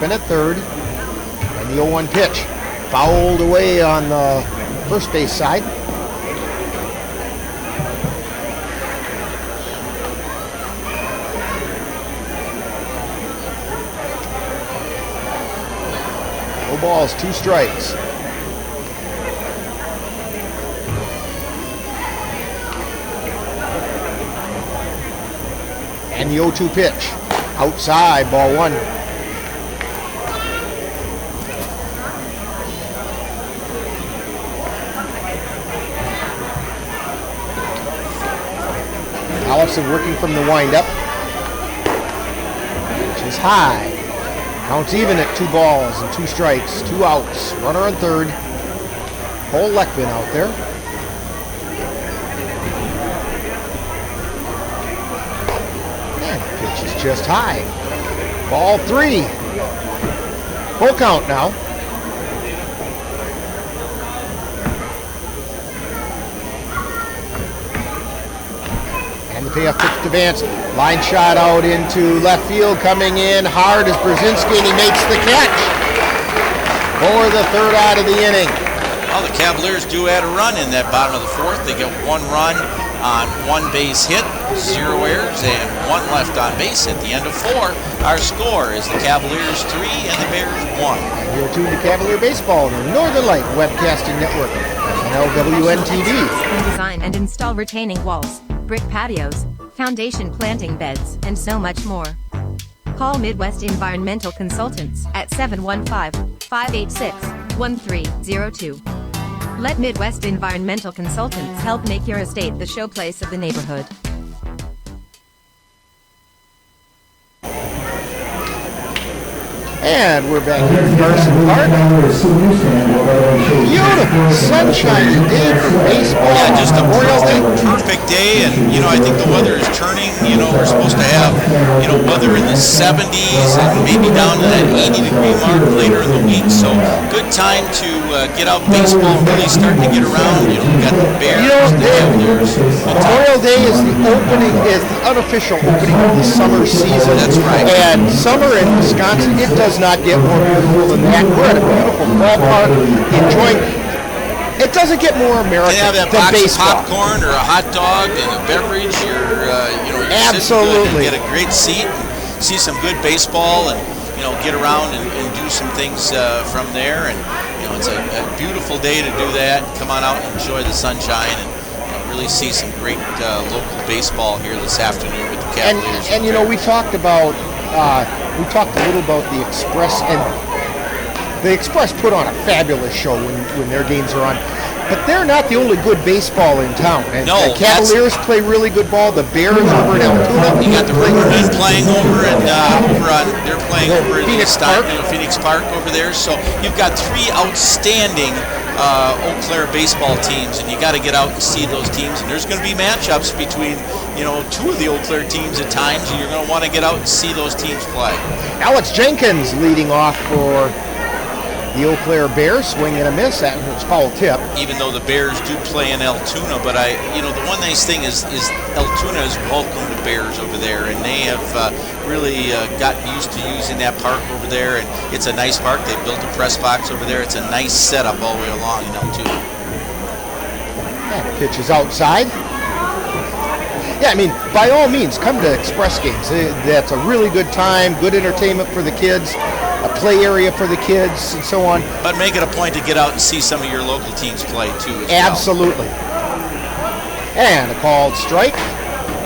Leckman at third. And the 0-1 pitch. Fouled away on the first base side. No balls, 2 strikes. And the 0-2 pitch. Outside, ball 1. Allison working from the windup. Which is high. Counts even at 2 balls and 2 strikes. 2 outs. Runner on third. Cole Leckman out there. Pitch is just high. Ball 3. Full count now. And the payoff pitch to Vance. Line shot out into left field. Coming in hard is Brzezinski, and he makes the catch for the 3rd out of the inning. Well, the Cavaliers do add a run in that bottom of the 4th. They get 1 run on 1 base hit, 0 errors, and 1 left on base at the end of 4. Our score is the Cavaliers 3 and the Bears 1. And you're tuned to Cavalier Baseball on the Northern Light Webcasting Network, NLWN-TV. Design and install retaining walls, brick patios, foundation planting beds, and so much more. Call Midwest Environmental Consultants at 715-586-1302. Let Midwest Environmental Consultants help make your estate the showplace of the neighborhood. And we're back here at Carson Park. Beautiful, sunshiny day for baseball. Yeah, just a perfect day, and I think the weather is turning. We're supposed to have weather in the 70s and maybe down to that 80-degree mark later in the week. So good time to get out baseball, really starting to get around. You know, we got the Bears, the Cavaliers. Memorial Day is the opening, is the unofficial opening of the summer season. That's right. And summer in Wisconsin, it does not get more beautiful than that. We're at a beautiful ballpark, enjoying. It doesn't get more American They have that than box baseball. of popcorn or a hot dog and a beverage, or you're Absolutely. sitting good and get a great seat, and see some good baseball, and get around and do some things from there. And it's a beautiful day to do that. Come on out and enjoy the sunshine, and really see some great local baseball here this afternoon with the Cavaliers. And we talked about a little about the Express, and the Express put on a fabulous show when their games are on. But they're not the only good baseball in town. And No, the Cavaliers play really good ball. The Bears over in Altoona. You got the Rivermen playing over, and they're playing over in Phoenix Park over there. So you've got three outstanding Eau Claire baseball teams, and you got to get out and see those teams. And there's going to be matchups between two of the Eau Claire teams at times, and you're going to want to get out and see those teams play. Alex Jenkins leading off for the Eau Claire Bears, swing and a miss. That was foul tip. Even though the Bears do play in Altoona, but the one nice thing is Altoona is welcome to Bears over there, and they have really gotten used to using that park over there, and it's a nice park. They built a press box over there. It's a nice setup all the way along in Altoona. Yeah, pitch is outside. Yeah, by all means, come to Express games. That's a really good time, good entertainment for the kids, a play area for the kids, and so on. But make it a point to get out and see some of your local teams play, too, as Absolutely. Well. And a called strike.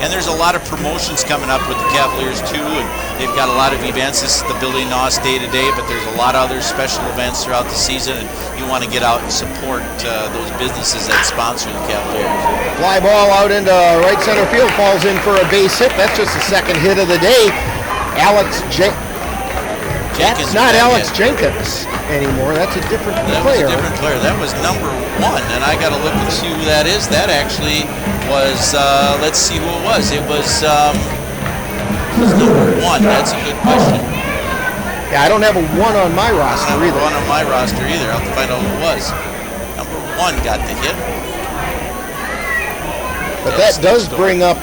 And there's a lot of promotions coming up with the Cavaliers, too, and they've got a lot of events. This is the Billy Noss day-to-day, but there's a lot of other special events throughout the season, and you want to get out and support those businesses that sponsor the Cavaliers. Fly ball out into right center field, falls in for a base hit. That's just the second hit of the day. That's not Alex Jenkins anymore. That's a different player. That was a different player. That was number 1, and I got to look and see who that is. That actually was, let's see who it was. It was number 1. That's a good question. Yeah, I don't have a 1 on my roster either. I don't have a 1 on my roster either. I'll have to find out who it was. Number 1 got the hit. But that does bring up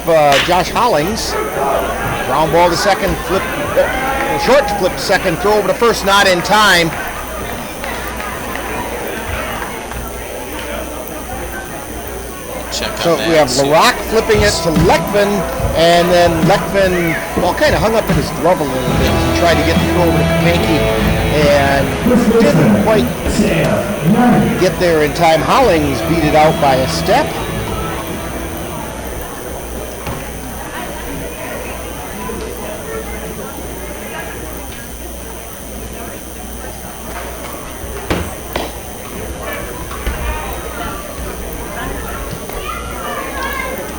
Josh Hollings. Ground ball to second, short flip to second, throw over to first, not in time. So we have LaRock flipping it to Lekvin, and then Lekvin, kind of hung up in his glove a little bit. He tried to get the throw over to Pankey and didn't quite get there in time. Hollings beat it out by a step.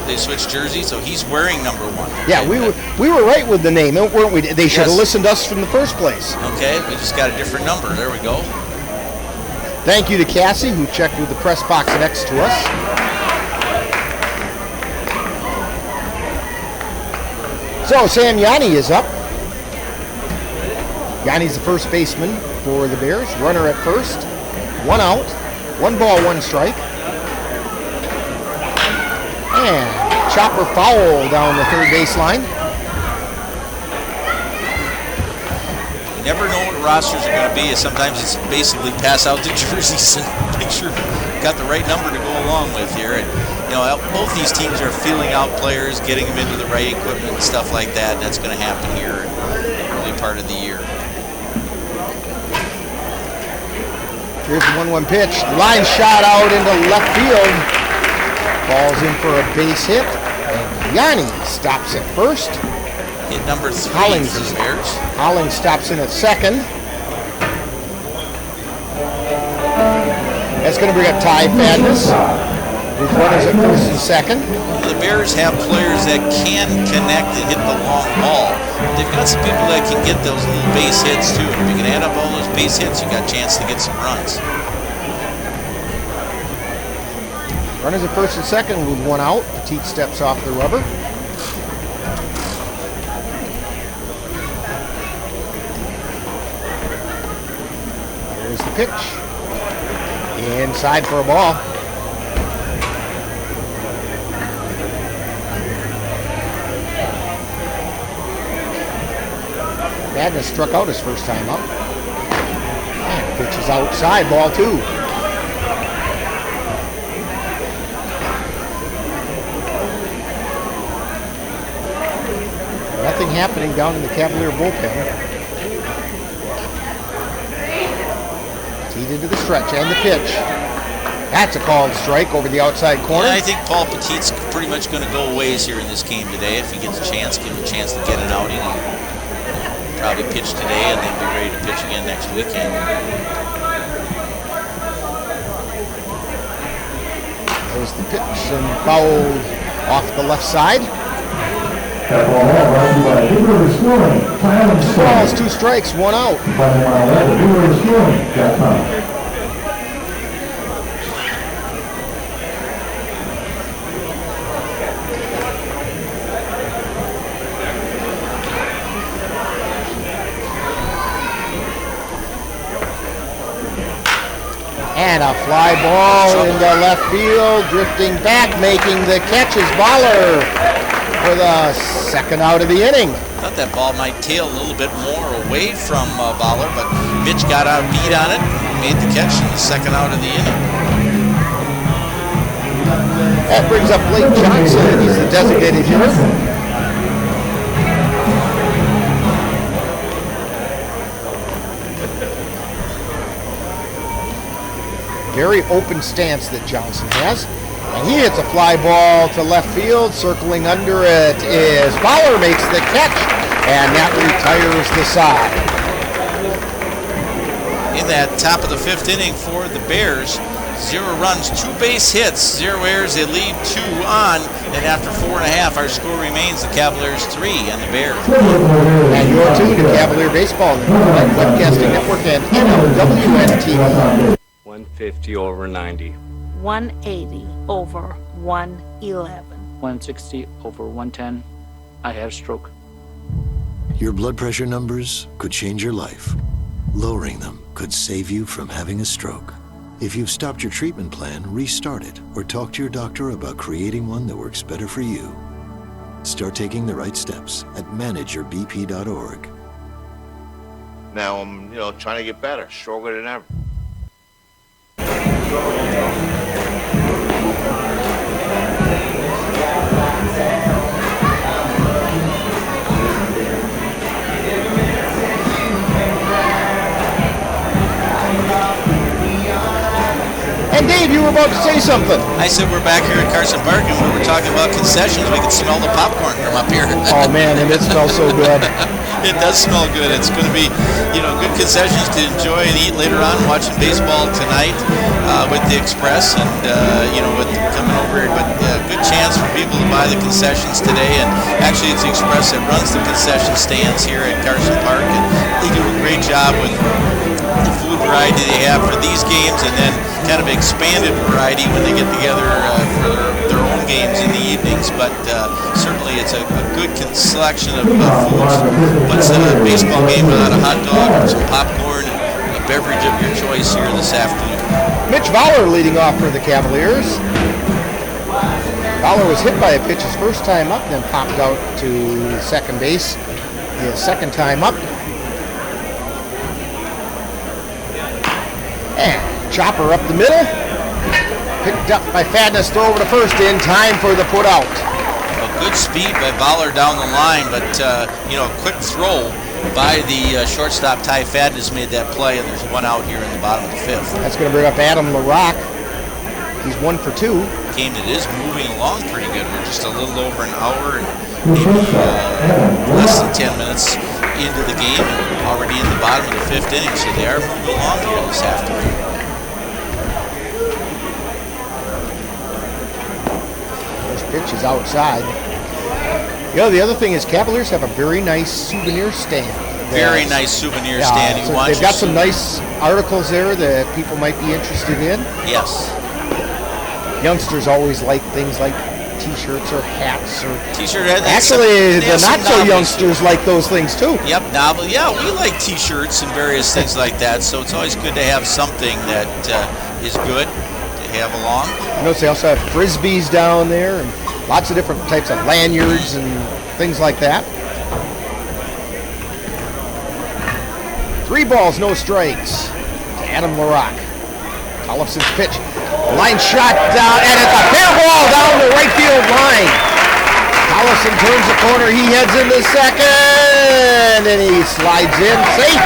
They switched jerseys, so he's wearing number 1. Yeah, we were right with the name, weren't we? They should have listened to us from the first place. Okay, we just got a different number. There we go. Thank you to Cassie, who checked with the press box next to us. So Sam Yanni is up. Yanni's the first baseman for the Bears. Runner at first. 1 out. 1 ball, 1 strike. And chopper foul down the third baseline. You never know what rosters are going to be. Sometimes it's basically pass out the jerseys and make sure you got the right number to go along with here. And both these teams are feeling out players, getting them into the right equipment and stuff like that. And that's going to happen here in the early part of the year. Here's the 1-1 pitch. Line shot out into left field. Falls in for a base hit, and Yanni stops at first. Hit number 3 Hollings for the Bears. Hollings stops in at second. That's going to bring up Ty Fadness with runners at first and second. The Bears have players that can connect and hit the long ball. They've got some people that can get those little base hits too. If you can add up all those base hits, you got a chance to get some runs. Runners at first and second with 1 out. Petit steps off the rubber. pitch. Inside for a ball. Madness struck out his first time up. And pitch is outside, ball 2. Nothing happening down in the Cavalier bullpen. Teed into the stretch and the pitch. That's a called strike over the outside corner. Yeah, I think Paul Petit's pretty much going to go a ways here in this game today. If he gets a chance, give him a chance to get an outing. He'll probably pitch today and then be ready to pitch again next weekend. There's the pitch and fouled off the left side. Two balls, 2 strikes, 1 out. And a fly ball into left field, drifting back, making the catch is Baller for the second out of the inning. I thought that ball might tail a little bit more away from Baller, but Mitch got out beat on it, made the catch in the second out of the inning. That brings up Blake Johnson. He's the designated hitter. Very open stance that Johnson has. And he hits a fly ball to left field. Circling under it is Fowler, makes the catch, and that retires the side. In that top of the 5th inning for the Bears, 0 runs, 2 base hits, 0 errors. They lead 2 on, and after 4.5, our score remains the Cavaliers 3 and the Bears. And you're tuned to Cavalier Baseball, the Webcasting Network, and NLWN-TV. 150 over 90. 180 over 111. 160 over 110. I had a stroke. Your blood pressure numbers could change your life. Lowering them could save you from having a stroke. If you've stopped your treatment plan, restart it or talk to your doctor about creating one that works better for you. Start taking the right steps at manageyourbp.org. Now I'm, trying to get better, stronger than ever. And Dave, you were about to say something. I said we're back here at Carson Park and we were talking about concessions. We can smell the popcorn from up here. Oh man, and it smells so good. It does smell good. It's going to be, good concessions to enjoy and eat later on watching baseball tonight with the Express and, with coming over here. But good chance for people to buy the concessions today. And actually, it's the Express that runs the concession stands here at Carson Park. And they do a great job with the food variety they have for these games and then kind of expanded variety when they get together for their own games in the evenings. But certainly it's a good selection of foods. What's a baseball game without a hot dog, some popcorn, and a beverage of your choice here this afternoon? Mitch Fowler leading off for the Cavaliers. Fowler was hit by a pitch his first time up, then popped out to second base his second time up. And chopper up the middle. Picked up by Fadness, throw over to first in time for the put out. Good speed by Baller down the line, but a quick throw by the shortstop Ty Fadness made that play, and there's 1 out here in the bottom of the 5th. That's going to bring up Adam LaRock. He's 1 for 2. Game that is moving along pretty good. We're just a little over an hour and maybe less than 10 minutes into the game, and already in the bottom of the 5th inning, so they are moving along here this afternoon. This pitch is outside. The other thing is Cavaliers have a very nice souvenir stand. Very nice souvenir stand. So they've got some nice articles there that people might be interested in. Yes. Youngsters always like things like T-shirts or hats or T-shirt. Actually, the not-so youngsters like those things too. Yep, novel. Yeah, we like T-shirts and various things like that. So it's always good to have something that is good to have along. I notice they also have frisbees down there and lots of different types of lanyards and things like that. 3 balls, no strikes. Adam LaRock. Tollefson's pitch. Line shot down, and it's a fair ball down the right field line. Tollefson turns the corner. He heads into second, and he slides in safe.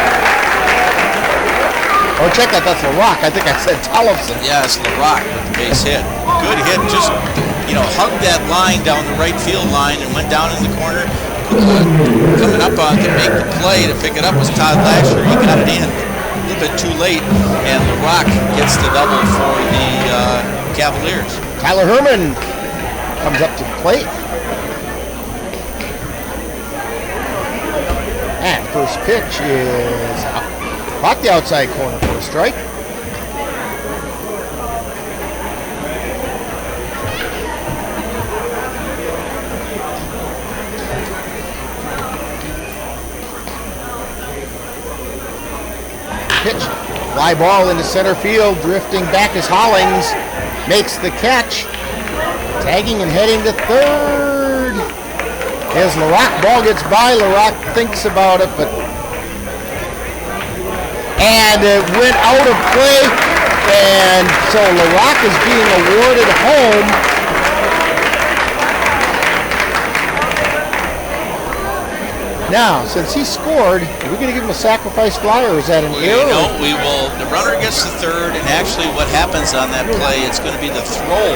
Oh, check that. That's LaRock. I think I said Tollefson. Yeah, it's LaRock with the base hit. Good hit. Just, hugged that line down the right field line and went down in the corner. Coming up on to make the play to pick it up was Todd Lasher. He got it in a little bit too late, and LaRock gets the double for the Cavaliers. Tyler Herman comes up to the plate. And first pitch is caught the outside corner for a strike. Pitch, fly ball into center field, drifting back as Hollings makes the catch, tagging and heading to third. As LaRock, ball gets by, LaRock thinks about it, and it went out of play, and so LaRock is being awarded home. Now, since he scored, are we going to give him a sacrifice fly, or is that an error? No, we will. The runner gets to third, and actually what happens on that play, it's going to be the throw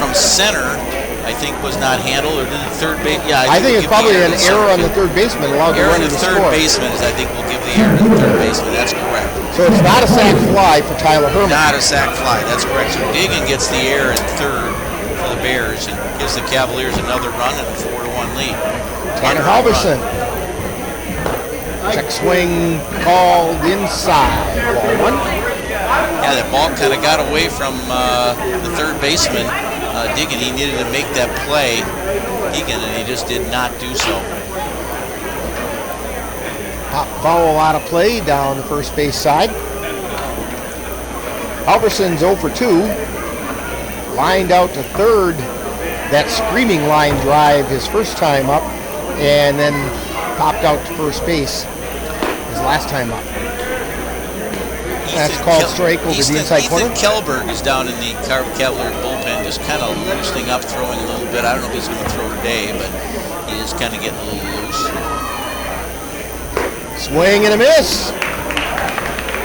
from center, I think, was not handled, or did the third base? Yeah, I think it's probably an error on the third baseman, allowed the runner to score. Error on the third baseman is, I think, we'll give the error to the third baseman. That's correct. So it's not a sac fly for Tyler Herman. Not a sac fly. That's correct. So Diggin gets the error in third for the Bears and gives the Cavaliers another run and a 4-1 lead. Tanner Halverson. Check swing called inside. Ball 1. Yeah, that ball kind of got away from the third baseman, Diggin. He needed to make that play, Diggin, and he just did not do so. Pop foul out of play down the first base side. Halverson's 0 for 2. Lined out to third. That screaming line drive his first time up, and then popped out to first base his last time up. That's called strike over the inside corner. Ethan Kellberg is down in the Cavalier bullpen, just kind of loosening up, throwing a little bit. I don't know if he's going to throw today, but he is kind of getting a little loose. Swing and a miss.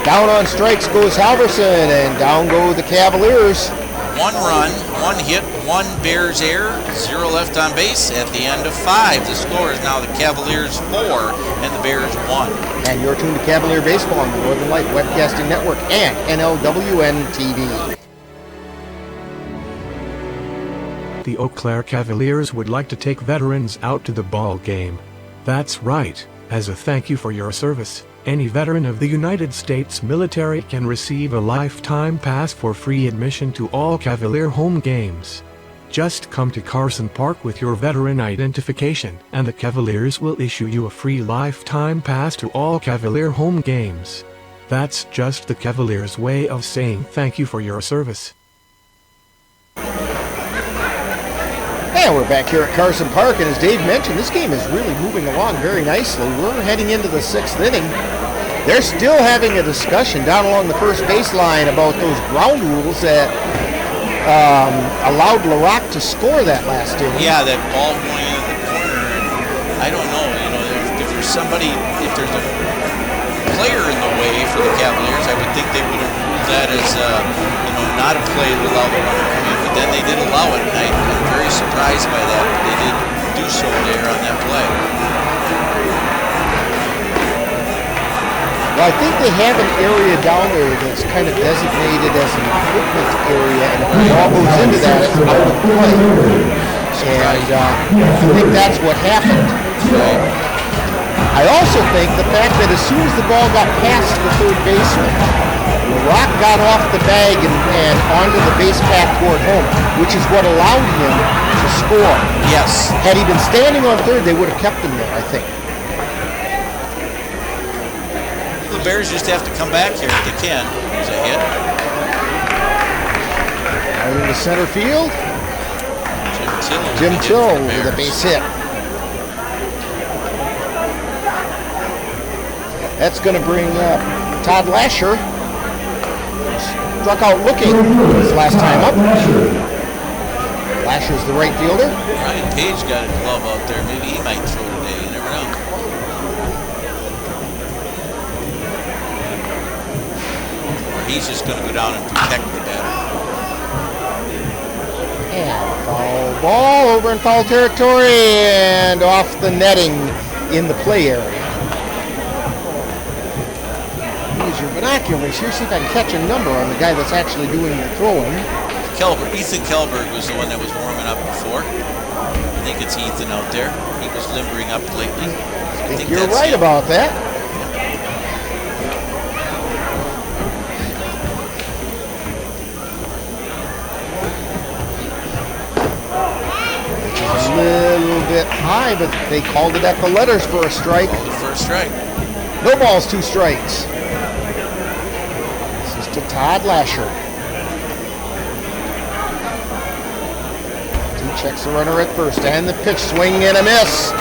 Down on strikes goes Halverson, and down go the Cavaliers. 1 run, 1 hit, 1 Bears error, 0 left on base at the end of 5. The score is now the Cavaliers 4 and the Bears 1. And you're tuned to Cavalier Baseball on the Northern Light Webcasting Network and NLWN-TV. The Eau Claire Cavaliers would like to take veterans out to the ball game. That's right. As a thank you for your service, any veteran of the United States military can receive a lifetime pass for free admission to all Cavalier home games. Just come to Carson Park with your veteran identification, and the Cavaliers will issue you a free lifetime pass to all Cavalier home games. That's just the Cavaliers' way of saying thank you for your service. And we're back here at Carson Park, and as Dave mentioned, this game is really moving along very nicely. We're heading into the 6th inning. They're still having a discussion down along the first baseline about those ground rules that allowed LaRock to score that last inning. Yeah, that ball going into the corner, and I don't know, if there's somebody, if there's a player in the way for the Cavaliers, I would think they would have ruled that as, not a play to allow the runner to come in, but then they did allow it, and I'm very surprised by that, but they did do so there on that play. Well, I think they have an area down there that's kind of designated as an equipment area, and if the ball goes into that, it's out of play. And I think that's what happened. Right. I also think the fact that as soon as the ball got past the third baseman, Rock got off the bag and onto the base path toward home, which is what allowed him to score. Yes. Had he been standing on third, they would have kept him there, I think. The Bears just have to come back here if they can. There's a hit. Out into center field. Jim Till with a base hit. That's going to bring up Todd Lasher. Struck out looking his last time up. Lasher's the right fielder. Ryan Page got a glove out there. Maybe he might throw today. You never know. Or he's just going to go down and protect the batter. And foul ball over in foul territory and off the netting in the play area. Use your binoculars here, see if I can catch a number on the guy that's actually doing the throwing. Ethan Kelberg was the one that was warming up before. I think it's Ethan out there. He was limbering up lately. I think you're right about that. A little bit high, but they called it at the letters for a strike. Called it for a strike. No balls, 2 strikes. This is to Todd Lasher. He checks the runner at first, and the pitch, swing and a miss.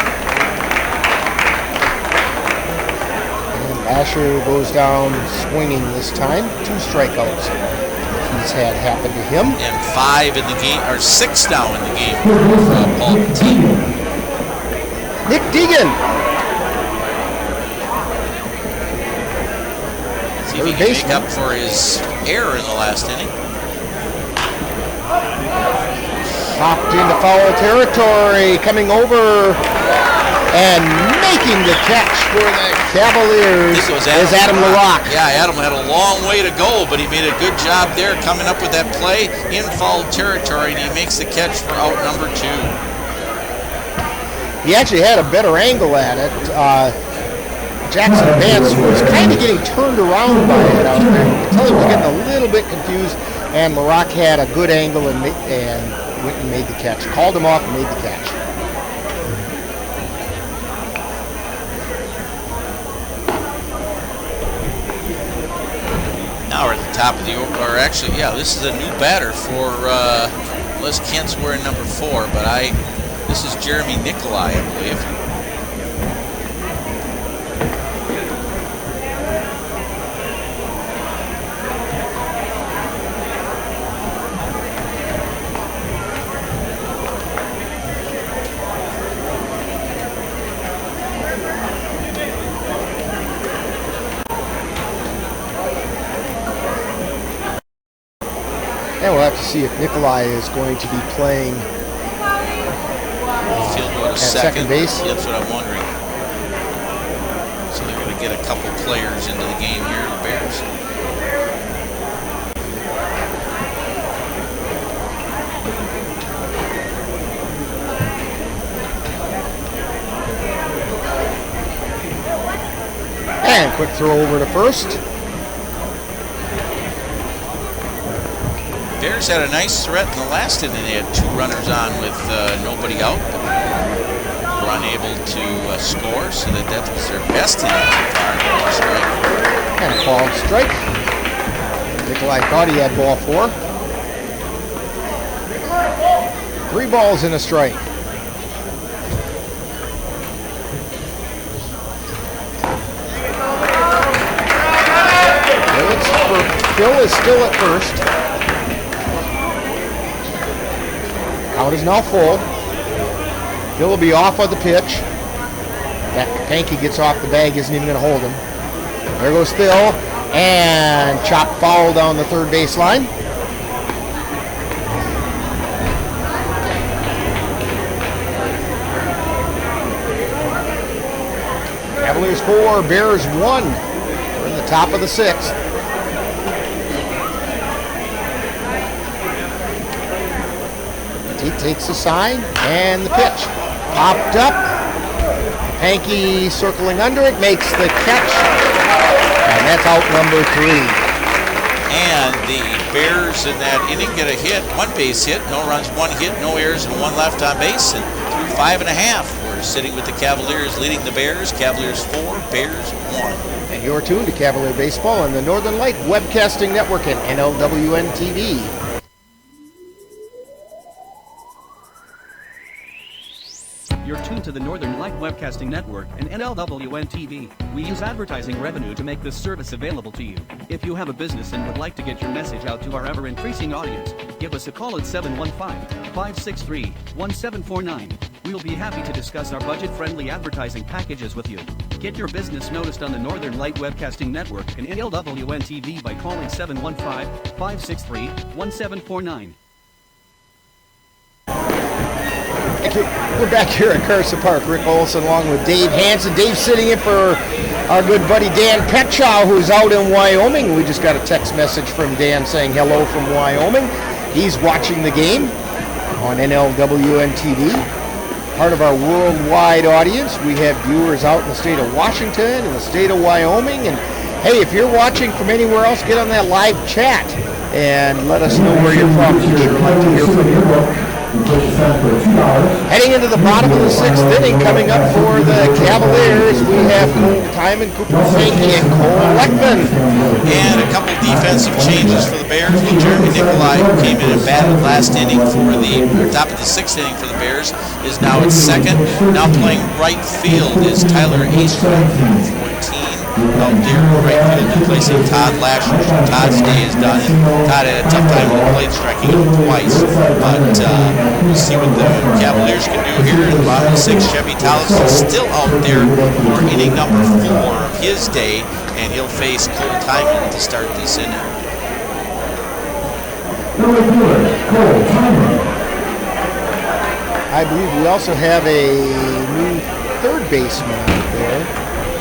And Lasher goes down swinging this time. 2 strikeouts he's had happen to him. And 5 in the game, or 6 now in the game for Paul Petit. Nick Deegan. See if he can make up for his error in the last inning. Popped into foul territory, coming over and making the catch for the Cavaliers is Adam LaRock. Yeah, Adam had a long way to go, but he made a good job there coming up with that play in foul territory, and he makes the catch for out number 2. He actually had a better angle at it. Jackson Vance was kind of getting turned around by it out there. You could tell he was getting a little bit confused, and LaRock had a good angle and went and made the catch. Called him off and made the catch. Now we're at the top of the order, or actually, yeah, this is a new batter for Les Kent's wearing number 4, but this is Jeremy Nikolai, I believe. And we'll have to see if Nikolai is going to be playing at second base. Yeah, that's what I'm wondering. So they're going to get a couple players into the game here, the Bears. And quick throw over to first. Bears had a nice threat in the last inning. They had 2 runners on with nobody out. Were unable to score, so that was their best inning so far. And a called strike. Nikolai thought he had ball 4. 3 balls and a strike. Phil is still at first. Count is now full. Phil will be off of the pitch. That Pankey gets off the bag, isn't even going to hold him. There goes Phil, and chop foul down the third baseline. Cavaliers 4, Bears 1. We're in the top of the 6th. He takes the sign, and the pitch popped up. The Pankey circling under it, makes the catch, and that's out number 3. And the Bears in that inning get a hit, 1 base hit, no runs, 1 hit, no errors, and 1 left on base, and through 5 1/2. We're sitting with the Cavaliers leading the Bears. Cavaliers 4, Bears 1. And you're tuned to Cavalier Baseball on the Northern Light Webcasting Network and NLWN-TV. You're tuned to the Northern Light Webcasting Network and NLWN-TV. We use advertising revenue to make this service available to you. If you have a business and would like to get your message out to our ever-increasing audience, give us a call at 715-563-1749. We'll be happy to discuss our budget-friendly advertising packages with you. Get your business noticed on the Northern Light Webcasting Network and NLWN-TV by calling 715-563-1749. We're back here at Carson Park. Rick Olson along with Dave Hansen. Dave's sitting in for our good buddy Dan Petchow, who's out in Wyoming. We just got a text message from Dan saying hello from Wyoming. He's watching the game on NLWN-TV. Part of our worldwide audience. We have viewers out in the state of Washington and the state of Wyoming. And hey, if you're watching from anywhere else, get on that live chat and let us know where you're from. We'd sure like to hear from you. Heading into the bottom of the 6th inning, coming up for the Cavaliers, we have Cole Timon, Cooper Pankey, and Cole Leckman. And a couple defensive changes for the Bears. Jeremy Nikolai, who came in and batted last inning for the top of the 6th inning for the Bears, is now at second. Now playing right field is Tyler Astrud, 14. Out there in right field, replacing Todd Lasher. Todd's day is done, and Todd had a tough time with the plate, striking out twice. But we'll see what the Cavaliers can do here in the bottom of the 6th. Chevy Tallis is still out there for inning number 4 of his day, and he'll face Cole Timon to start this inning. I believe we also have a new third baseman out there.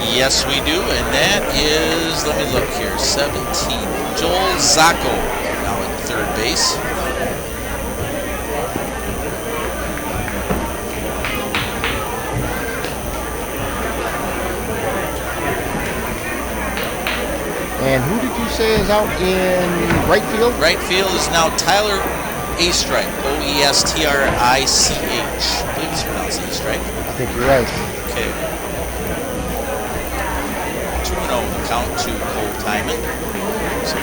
Yes, we do, and that is, let me look here, 17, Joel Zacco, now at third base. And who did you say is out in right field? Right field is now Tyler Oestrich, Oestrich. I believe it's pronounced Oestrich. I think you're right. Okay. 2-0 count to Cole Timon. So.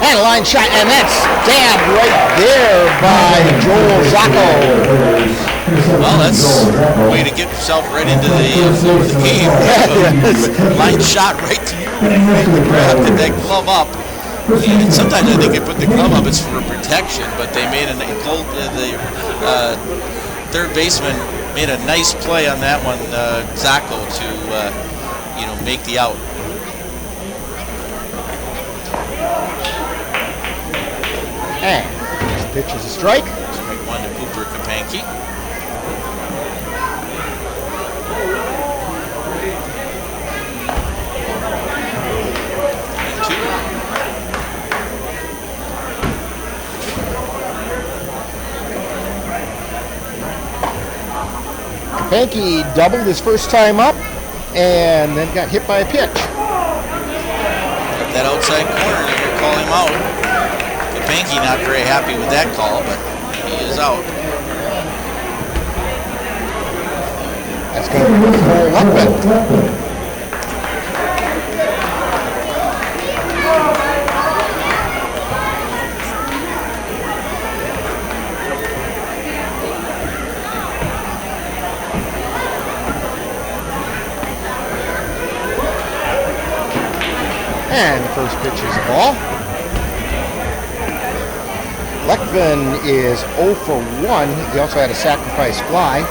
And a line shot, and that's stabbed right there by Joel Zacco. Well, that's a way to get yourself right into the flow of the game. Line shot right to you. Grab that glove up. And sometimes I think they put the glove up, it's for protection, but they made the third baseman made a nice play on that one, Zacco, to make the out. And pitch is a strike. Strike 1 to Cooper Kapanke. Kapanke doubled his first time up and then got hit by a pitch. That outside corner, they will call him out. Kapanke not very happy with that call, but he is out. That's going to be Cole Leckman. And the first pitch is a ball. Leckman is 0 for 1. He also had a sacrifice fly.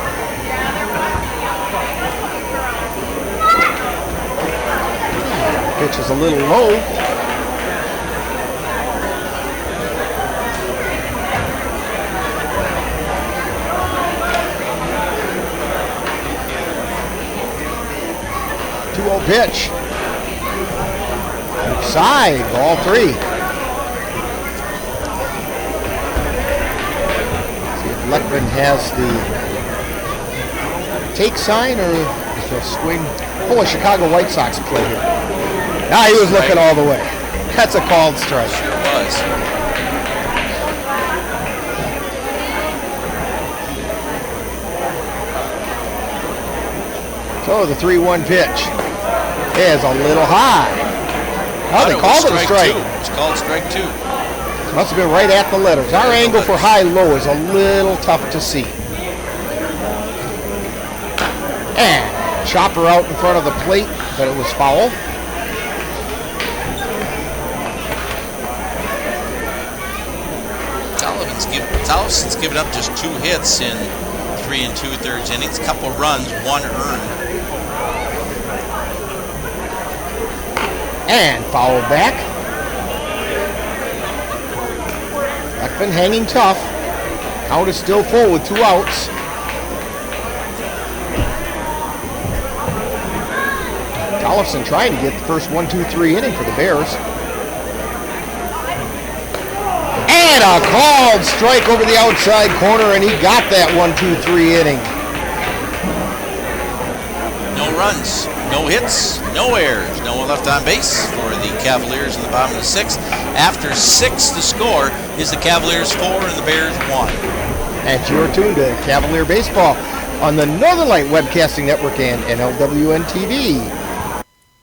The pitch is a little low. Two-0 pitch. Side, ball 3. and has the take sign, or is the swing? Oh, a Chicago White Sox play here. Ah, he was looking all the way. That's a called strike. Sure was. So the 3-1 pitch is a little high. Oh, they called it a strike. It's called strike 2. Must have been right at the letters. Our angle for high-low is a little tough to see. And chopper out in front of the plate, but it was foul. Tollefson's given up just 2 hits in 3 2/3 innings. Couple runs, 1 earned. And fouled back. Beckman hanging tough. Count is still full with 2 outs. Tollefson trying to get the first 1-2-3 inning for the Bears. And a called strike over the outside corner, and he got that 1-2-3 inning. No runs, no hits, no errors, no one left on base for the Cavaliers in the bottom of the 6th. After 6, the score is the Cavaliers 4 and the Bears 1. And you're tuned to Cavalier Baseball on the Northern Light Webcasting Network and NLWN-TV.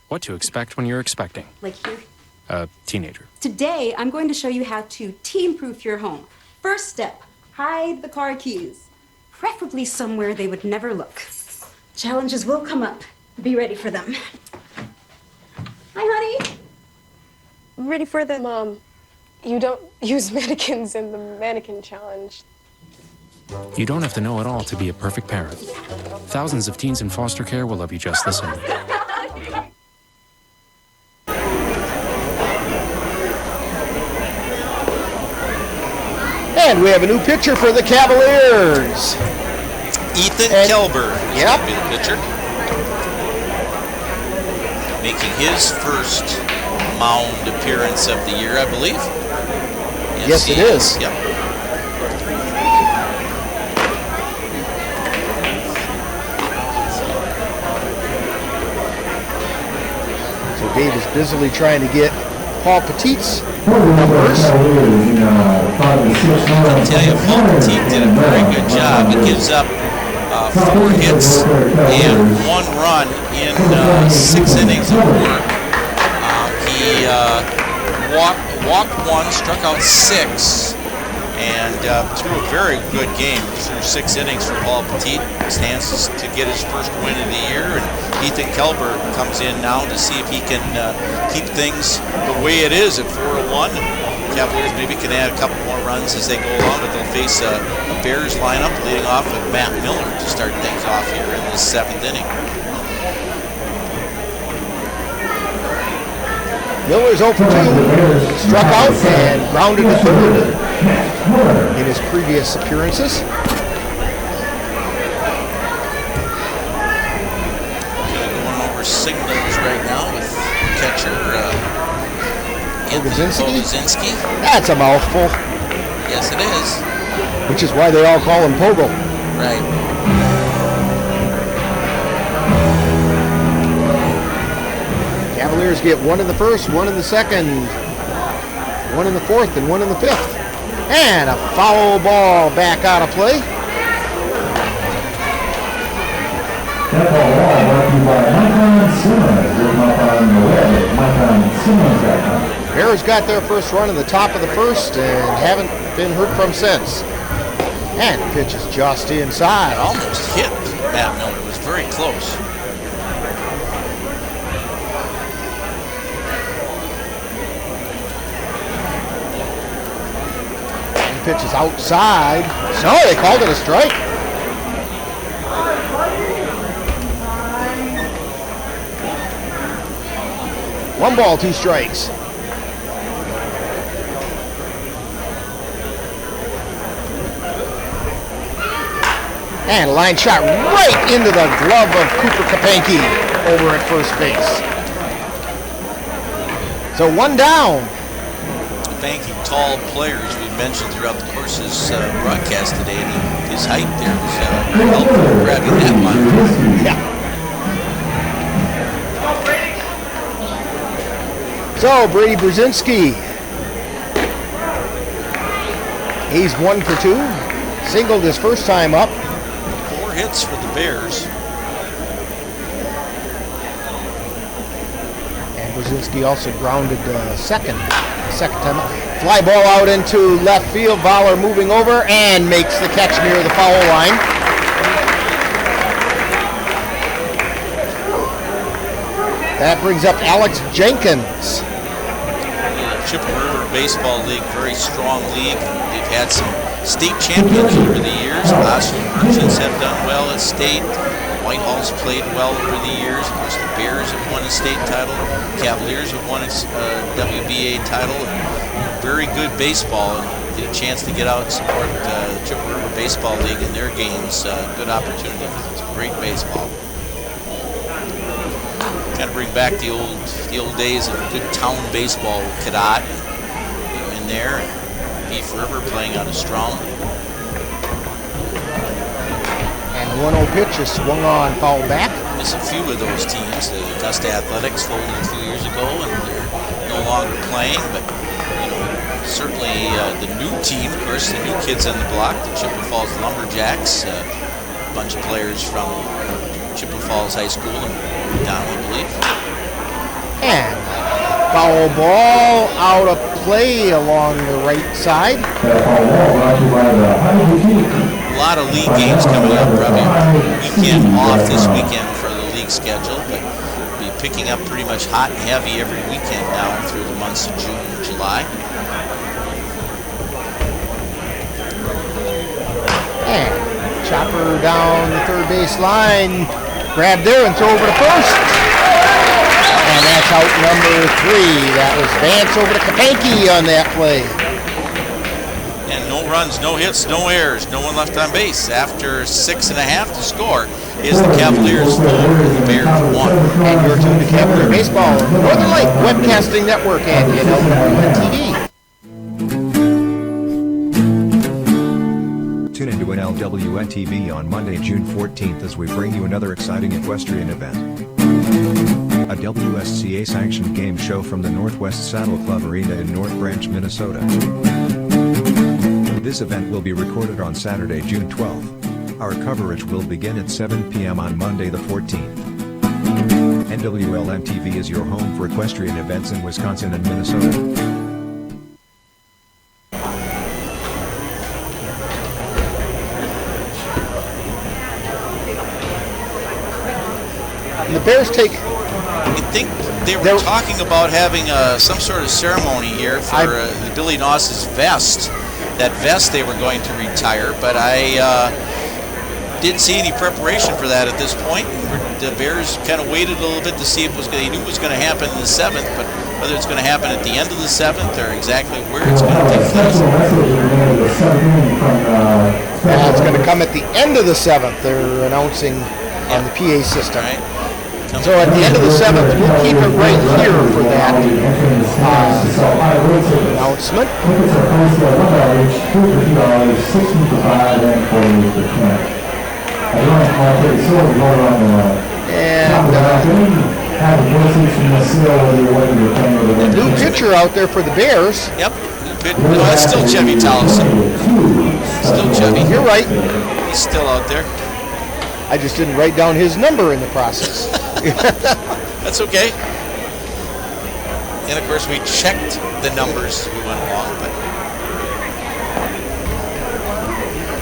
What to expect when you're expecting Like here. a teenager. Today, I'm going to show you how to teen-proof your home. First step, hide the car keys, preferably somewhere they would never look. Challenges will come up. Be ready for them. Hi, honey. Ready for the Mom. You don't use mannequins in the mannequin challenge. You don't have to know it all to be a perfect parent. Thousands of teens in foster care will love you just the same. And we have a new pitcher for the Cavaliers. Ethan Kelber is going to be the pitcher. Making his first mound appearance of the year, I believe. Yes, it is. Yep. So Dave is busily trying to get Paul Petit's numbers. I'll tell you, Paul Petit did a very good job. He gives up 4 hits and 1 run in 6 innings of work. He walked 1, struck out 6, and threw a very good game through 6 innings for Paul Petit. Stands to get his first win of the year, and Ethan Kelber comes in now to see if he can keep things the way it is at 4-1. Cavaliers maybe can add a couple more runs as they go along, but they'll face a Bears lineup leading off with Matt Miller to start things off here in the 7th inning. Miller's 0-for-2, struck out and grounded to third in his previous appearances. Going over signals right now with catcher Bogozinski. That's a mouthful. Yes, it is. Which is why they all call him Pogo. Right. Cavaliers get 1 in the 1st, 1 in the 2nd, 1 in the 4th, and 1 in the 5th. And a foul ball back out of play. That ball brought to you by Micron Cinemas. Look them up on the web at microncinemas.com. Bears got their first run in the top of the 1st and haven't been heard from since. And the pitch is just inside. It almost hit Matt Miller. It was very close. The pitch is outside. So they called it a strike. One ball, 2 strikes. And a line shot right into the glove of Cooper Kapanke over at first base. So 1 down. banking tall players we mentioned throughout the course of this broadcast today. And his height there was very helpful in grabbing that one. Yeah. So, Brady Brzezinski. He's 1 for 2. Singled his first time up. 4 hits for the Bears. And Brzezinski also grounded second time up. Fly ball out into left field. Voller moving over and makes the catch near the foul line. That brings up Alex Jenkins. Chippewa River Baseball League, very strong league. They've had some state champions over the years. Osceola Merchants have done well at state. Whitehall's played well over the years. Of course, the Bears have won a state title. Cavaliers have won a WBA title. Very good baseball. And get a chance to get out and support the Chippewa River Baseball League in their games. Good opportunity because it's great baseball. Kind of bring back the old days of good town baseball with Cadott in there. Beef River playing out of Strom. And the 1-0 pitch is swung on, foul back. Miss a few of those teams. The Augusta Athletics folded a few years ago, and they're no longer playing. But certainly the new team, of course, the new kids on the block, the Chippewa Falls Lumberjacks, a bunch of players from Chippewa Falls High School and down, I believe. And foul ball out of play along the right side. A lot of league games coming up. Probably weekend off this weekend for the league schedule, but we'll be picking up pretty much hot and heavy every weekend now through the months of June and July. And chopper down the third base line. Grab there and throw over to first. And that's out number 3. That was Vance over to Kapanke on that play. And no runs, no hits, no errors, no one left on base. After 6.5 to score is the Cavaliers 4 and the Bears 1. And you're tuned to Cavalier Baseball, Northern Light Webcasting Network and NLWN-TV. Tune into NLWN-TV on Monday, June 14th as we bring you another exciting equestrian event. A WSCA-sanctioned game show from the Northwest Saddle Club Arena in North Branch, Minnesota. This event will be recorded on Saturday, June 12th. Our coverage will begin at 7 p.m. on Monday the 14th. NWLN-TV is your home for equestrian events in Wisconsin and Minnesota. And the Bears take... I think they were talking about having some sort of ceremony here for Billy Noss's vest. That vest they were going to retire, but I didn't see any preparation for that at this point. The Bears kind of waited a little bit to see if they knew it was going to happen in the 7th, but whether it's going to happen at the end of the 7th or exactly where it's going to take place. It's going to come at the end of the 7th. They're announcing on the PA system. Right. So at the end of the 7th, we'll keep it right here for that announcement. And new pitcher out there for the Bears. Yep. No, that's still Chevy Towson. Still Chevy. You're right. He's still out there. I just didn't write down his number in the process. That's okay. And of course we checked the numbers as we went along, but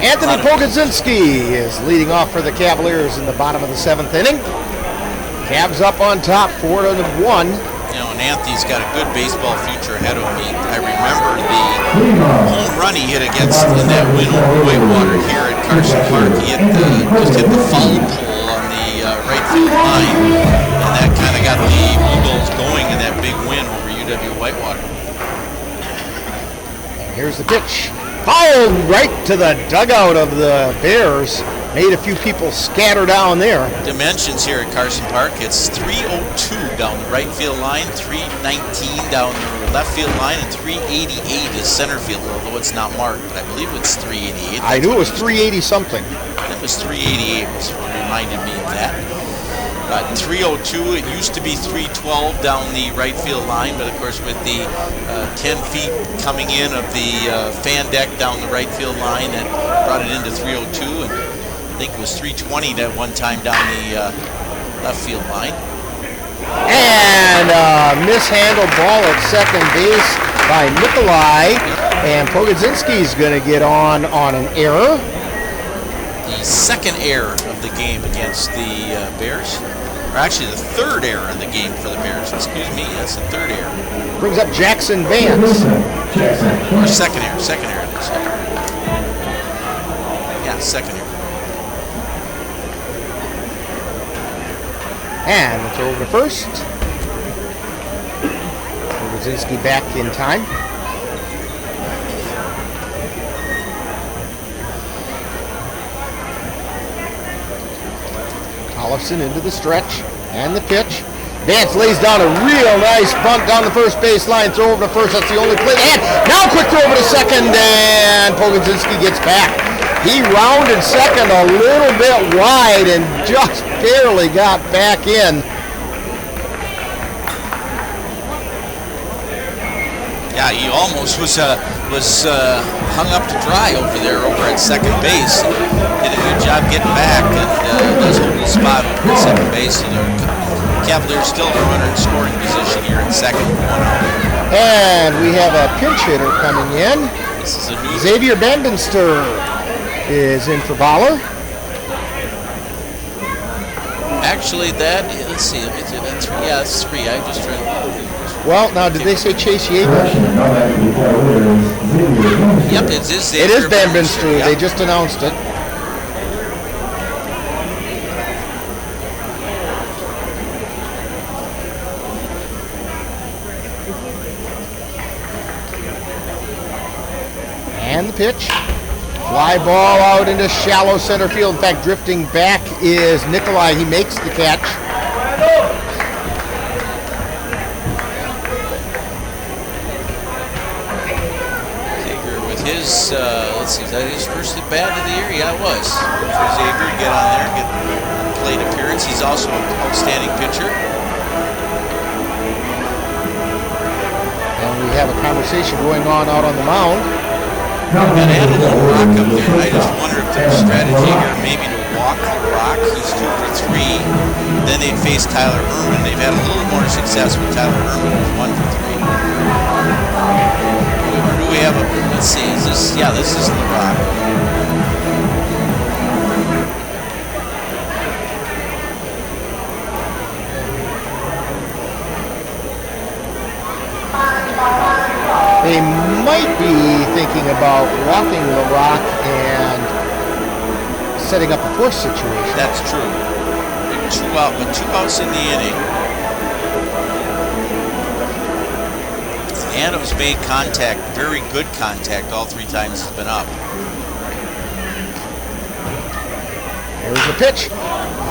Anthony Pogodzinski is leading off for the Cavaliers in the bottom of the 7th inning. Cavs up on top, 4-1. You know, and Anthony's got a good baseball future ahead of him. I remember the home run he hit against in that win over Whitewater here at Carson Park. He just hit the foul pole on the right field line, and that kind of got the Eagles going in that big win over UW Whitewater. And here's the pitch. Fouled right to the dugout of the Bears. Made a few people scatter down there. Dimensions here at Carson Park. It's 302 down the right field line, 319 down the left field line, and 388 is center field, although it's not marked, but I believe it's 388. I knew it was 380 something. It was 388, was what reminded me of that. 302, it used to be 312 down the right field line, but of course with the 10 feet coming in of the fan deck down the right field line, that brought it into 302, and I think it was 320 at one time down the left field line. And mishandled ball at second base by Nikolai, and Pogodzinski's going to get on an error. The second error of the game against the Bears. Or actually the third error in the game for the Bears. Excuse me, that's the third error. Brings up Jackson Vance. Or second error. Yeah, second error. And the throw over to first. Brzezinski back in time. Tollefson into the stretch and the pitch. Vance lays down a real nice bunt down the first base line. Throw over to first. That's the only play. And now quick throw over to second, and Pogodzinski gets back. He rounded second a little bit wide and just barely got back in. Yeah, he almost was hung up to dry over there at second base. Did a good job getting back and does hold the spot over at second base. So the Cavaliers still have a runner in scoring position here at second, 1 out. And we have a pinch hitter coming in. This is a new Xavier Bandenster is in for Baller. Actually, let's see, that's 3. Yeah, that's 3. I just tried to... Well, now, did they say Chase Yeager? Yep, it is Xavier. It is Bandenster. Yep. They just announced it. And the pitch. Fly ball out into shallow center field. In fact, drifting back is Nikolai. He makes the catch. Xavier with his, let's see, is that his first at bat of the year? Yeah, it was. For Xavier to get on there, get a plate appearance. He's also an outstanding pitcher. And we have a conversation going on out on the mound. Got to add a little rock up there. I just wonder if there's a strategy here maybe to walk the rock. He's 2 for 3. Then they'd face Tyler Herman. They've had a little more success with Tyler Herman, who's 1 for 3. Or do we have a, let's see, is this, yeah, this is the rock. They might be thinking about walking LaRock and setting up a force situation. That's true. 2 out, but 2 outs in the inning. Adams made contact, very good contact, all 3 times he's been up. There's the pitch.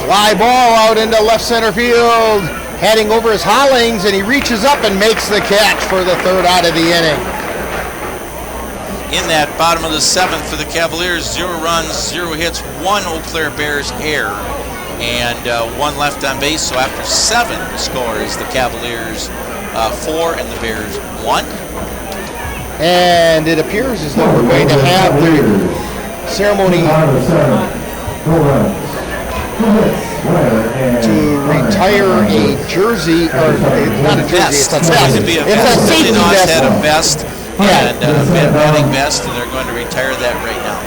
Fly ball out into left center field. Heading over is Hollings, and he reaches up and makes the catch for the 3rd out of the inning. In that bottom of the 7th for the Cavaliers, 0 runs, 0 hits, 1 Eau Claire Bears error, and 1 left on base. So after 7, the score is the Cavaliers 4 and the Bears 1. And it appears as though we're going to have the ceremony to retire a jersey, or not a jersey, it's a vest. It's a safety vest. Had a vest and a batting vest, and they're going to retire that right now.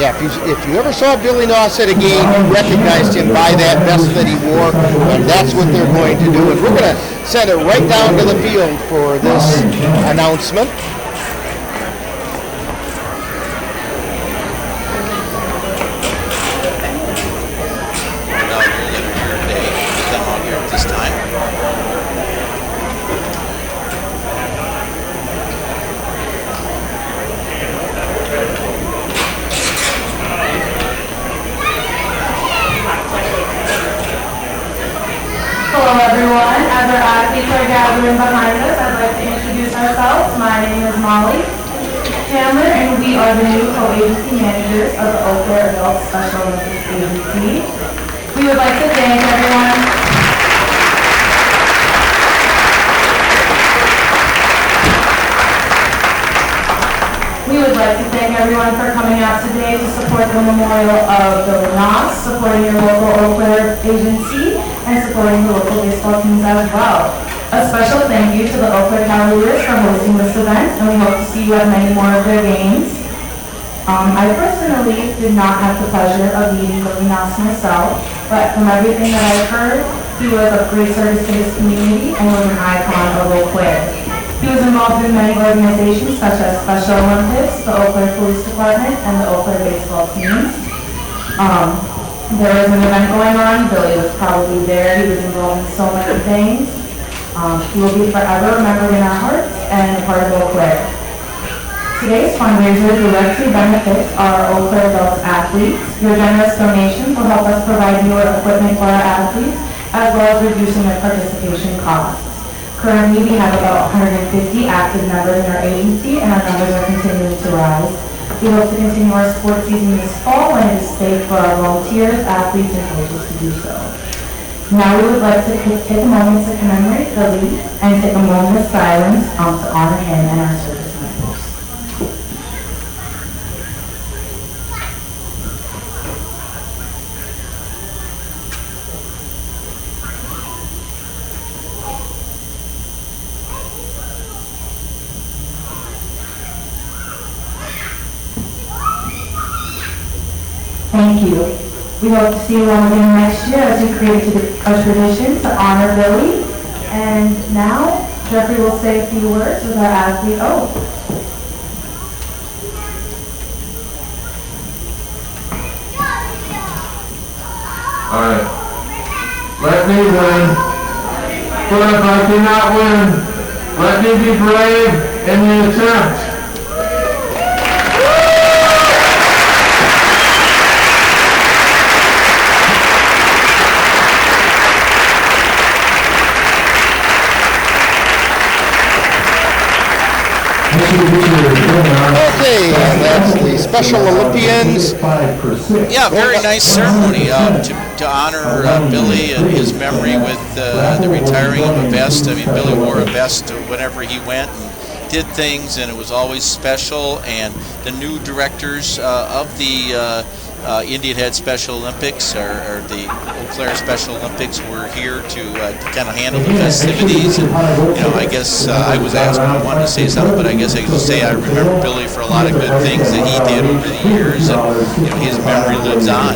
Yeah, if you ever saw Billy Noss at a game, you recognized him by that vest that he wore, and that's what they're going to do. And we're going to send it right down to the field for this announcement. athletes are gathering behind us, I'd like to introduce ourselves. My name is Molly Chandler, and we are the new co-agency managers of the Eau Claire Adult Special Olympics Agency. We would like to thank everyone. We would like to thank everyone for coming out today to support the memorial of Billy Noss, supporting your local Eau Claire agency, and supporting the local baseball teams as well. A special thank you to the Eau Claire Cavaliers for hosting this event, and we hope to see you at many more of their games. I personally did not have the pleasure of meeting Billy Noss myself, but from everything that I've heard, he was of great service to his community and was an icon of Eau Claire. He was involved in many organizations such as Special Olympics, the Eau Claire Police Department, and the Eau Claire baseball teams. There was an event going on. Billy was probably there. He was involved in so many things. He will be forever remembered in our hearts and a part of Eau Claire. Today's fundraiser directly benefits our Eau Claire adult athletes. Your generous donations will help us provide newer equipment for our athletes, as well as reducing their participation costs. Currently, we have about 150 active members in our agency, and our numbers are continuing to rise. We hope to continue our sports season this fall when it is safe for our volunteers, athletes, and coaches to do so. Now we would like to take a moment to commemorate Billy and take a moment of silence to honor him and our service members. Thank you. We hope to see you all again next year as we create a tradition to honor Billy. And now, Jeffrey will say a few words with our athlete oath. All right. Let me win. But if I cannot win, let me be brave in the attempt. Okay, and that's the Special Olympians. Yeah, very nice ceremony to honor Billy and his memory with the retiring of a vest. I mean, Billy wore a vest whenever he went and did things, and it was always special. And the new directors of the Indian Head Special Olympics, or the Eau Claire Special Olympics, were here to kind of handle the festivities. And I guess I was asked if I wanted to say something, but I guess I could say I remember Billy for a lot of good things that he did over the years, and his memory lives on.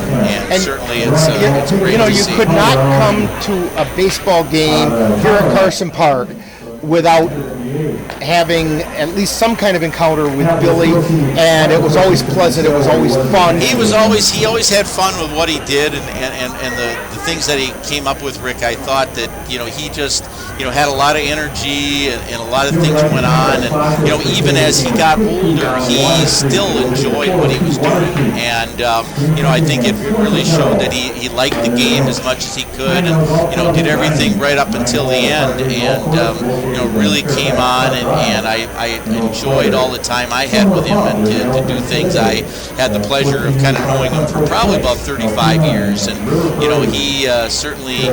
And certainly it's great to see. You could not come to a baseball game here at Carson Park without having at least some kind of encounter with Billy, and it was always pleasant, it was always fun. He always had fun with what he did, and the things that he came up with, Rick. I thought that he just had a lot of energy, and a lot of things went on, and even as he got older, he still enjoyed what he was doing, and I think it really showed that he liked the game as much as he could, and did everything right up until the end, and really came on, and I enjoyed all the time I had with him, and to do things. I had the pleasure of kind of knowing him for probably about 35 years, and he certainly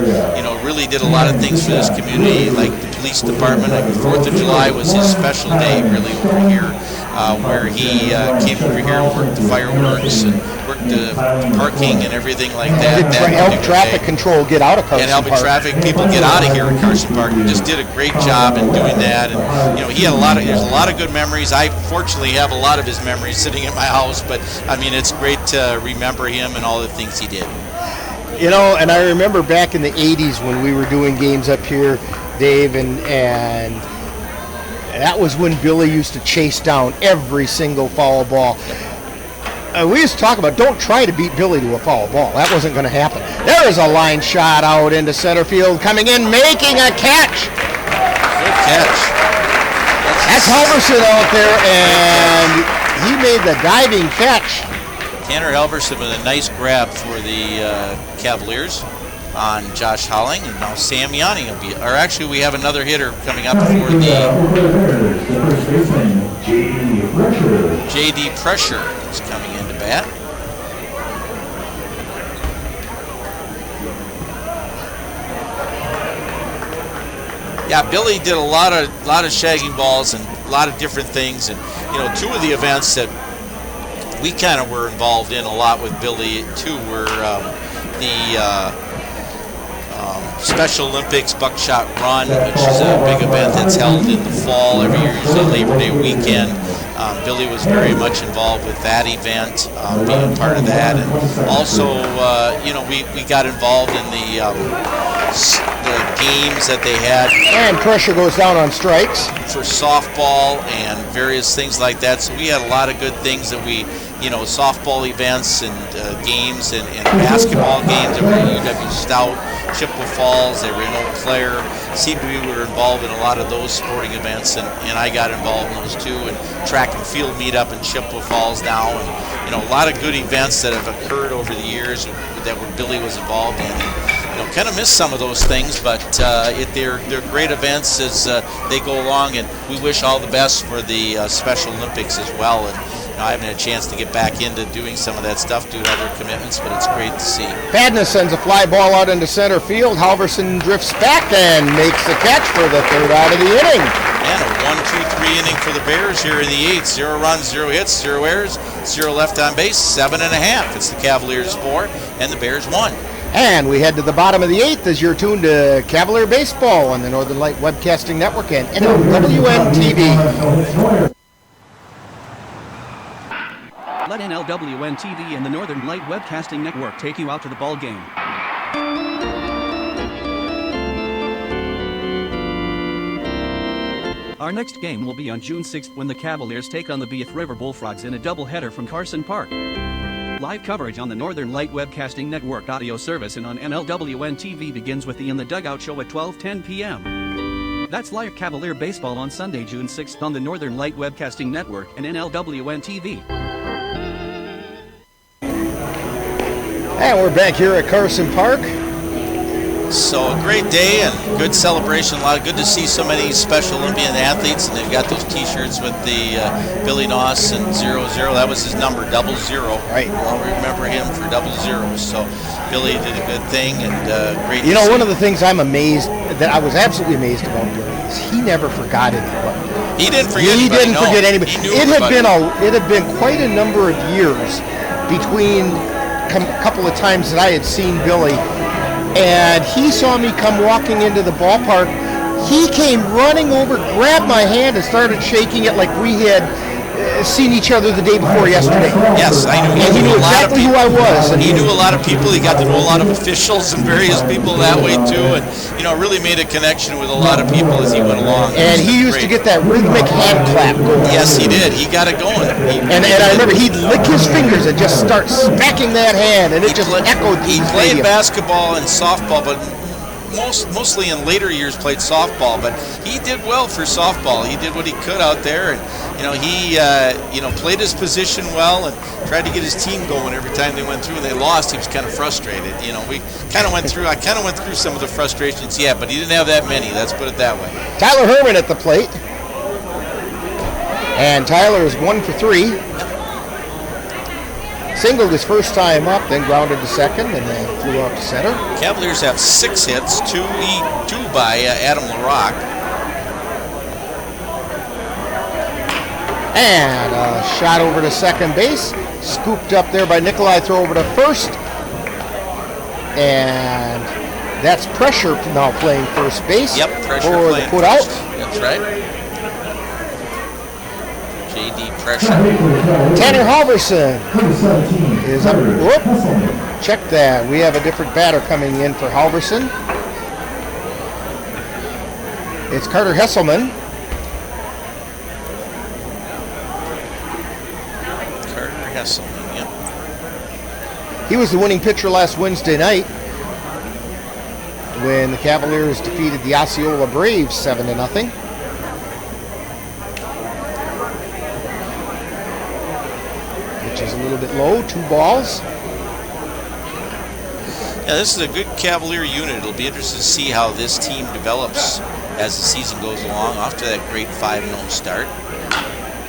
really did a lot of things for this community, like the police department. 4th of July was his special day really over here, where he came over here and worked the fireworks and worked the parking and everything like that. Help traffic control get out of Carson Park. And helping traffic people get out of here in Carson Park. He just did a great job in doing that, and he had there's a lot of good memories. I fortunately have a lot of his memories sitting at my house, but I mean, it's great to remember him and all the things he did. And I remember back in the 80s when we were doing games up here, Dave, and that was when Billy used to chase down every single foul ball. We used to talk about, don't try to beat Billy to a foul ball. That wasn't going to happen. There is a line shot out into center field, coming in, making a catch. Good catch. That's Halverson out there, and he made the diving catch. Tanner Halverson with a nice grab for the Cavaliers. on Josh Howling, and now Sam Yanni will be, or actually we have another hitter coming up for the J.D. Pressure is coming into bat. Yeah, Billy did a lot of shagging balls and a lot of different things, and you know, two of the events that we kind of were involved in a lot with Billy too were the Special Olympics Buckshot Run, which is a big event that's held in the fall every year, usually Labor Day weekend. Billy was very much involved with that event, being part of that, and also, you know, we got involved in the games that they had. And Pressure goes down on strikes. For softball and various things like that. So we had a lot of good things that we, you know, softball events and games and basketball games. They were at UW Stout, Chippewa Falls, they were in Eau Claire. Seemed to be we were involved in a lot of those sporting events, and I got involved in those too. And track and field meetup in Chippewa Falls now, and you know, a lot of good events that have occurred over the years that where Billy was involved in. And, you know, kind of miss some of those things, but they're great events as they go along, and we wish all the best for the Special Olympics as well. And you know, I haven't had a chance to get back into doing some of that stuff due to other commitments, but it's great to see. Padness sends a fly ball out into center field. Halverson drifts back and makes the catch for the third out of the inning. And a 1-2-3 inning for the Bears here in the 8th. 0 runs, 0 hits, 0 errors, 0 left on base, 7.5. It's the Cavaliers 4 and the Bears 1. And we head to the bottom of the 8th as you're tuned to Cavalier Baseball on the Northern Light Webcasting Network and NLWN-TV. Let NLWN-TV and the Northern Light Webcasting Network take you out to the ball game. Our next game will be on June 6th when the Cavaliers take on the Beath River Bullfrogs in a doubleheader from Carson Park. Live coverage on the Northern Light Webcasting Network audio service and on NLWN-TV begins with the In the Dugout show at 12:10 p.m. That's live Cavalier Baseball on Sunday, June 6th on the Northern Light Webcasting Network and NLWN-TV. And we're back here at Carson Park. So a great day and good celebration. A lot of good to see so many Special Olympian athletes, and they've got those T-shirts with the Billy Noss and 00. That was his number, 00. Right. We'll remember him for 00. So Billy did a good thing, and great. You know, one of the things I'm amazed that I was absolutely amazed about Billy is he never forgot anybody. He didn't forget. He anybody, didn't no. forget anybody. He knew It had been everybody. quite a number of years between a couple of times that I had seen Billy. And he saw me come walking into the ballpark. He came running over, grabbed my hand, and started shaking it like we had seen each other the day before yesterday. Yes, I knew. And he knew exactly who I was. And he knew a lot of people. He got to know a lot of officials and various people that way too, and you know, really made a connection with a lot of people as he went along. And he used to get that rhythmic hand clap going. Yes, he did. He got it going. And I remember he'd lick his fingers and just start smacking that hand, and it just echoed. He played basketball and softball, but mostly in later years played softball. But he did well for softball. He did what he could out there, and you know, he played his position well and tried to get his team going every time they went through. And they lost, he was kind of frustrated. You know, I kind of went through some of the frustrations. Yeah, but he didn't have that many. Let's put it that way. Tyler Herman at the plate, and Tyler is 1 for 3. Singled his first time up, then grounded to second, and then flew out to center. Cavaliers have 6 hits, two by Adam LaRock. And a shot over to second base, scooped up there by Nikolai, throw over to first. And that's Pressure now playing first base. Yep, Pressure for playing the put out. That's right. J.D. Pressure. Tanner Halverson is up. Whoop. Check that. We have a different batter coming in for Halverson. It's Carter Hesselman. Carter Hesselman, yep. He was the winning pitcher last Wednesday night when the Cavaliers defeated the Osceola Braves 7-0. Which is a little bit low, 2 balls. Yeah, this is a good Cavalier unit. It'll be interesting to see how this team develops as the season goes along, off to that great 5-0 start.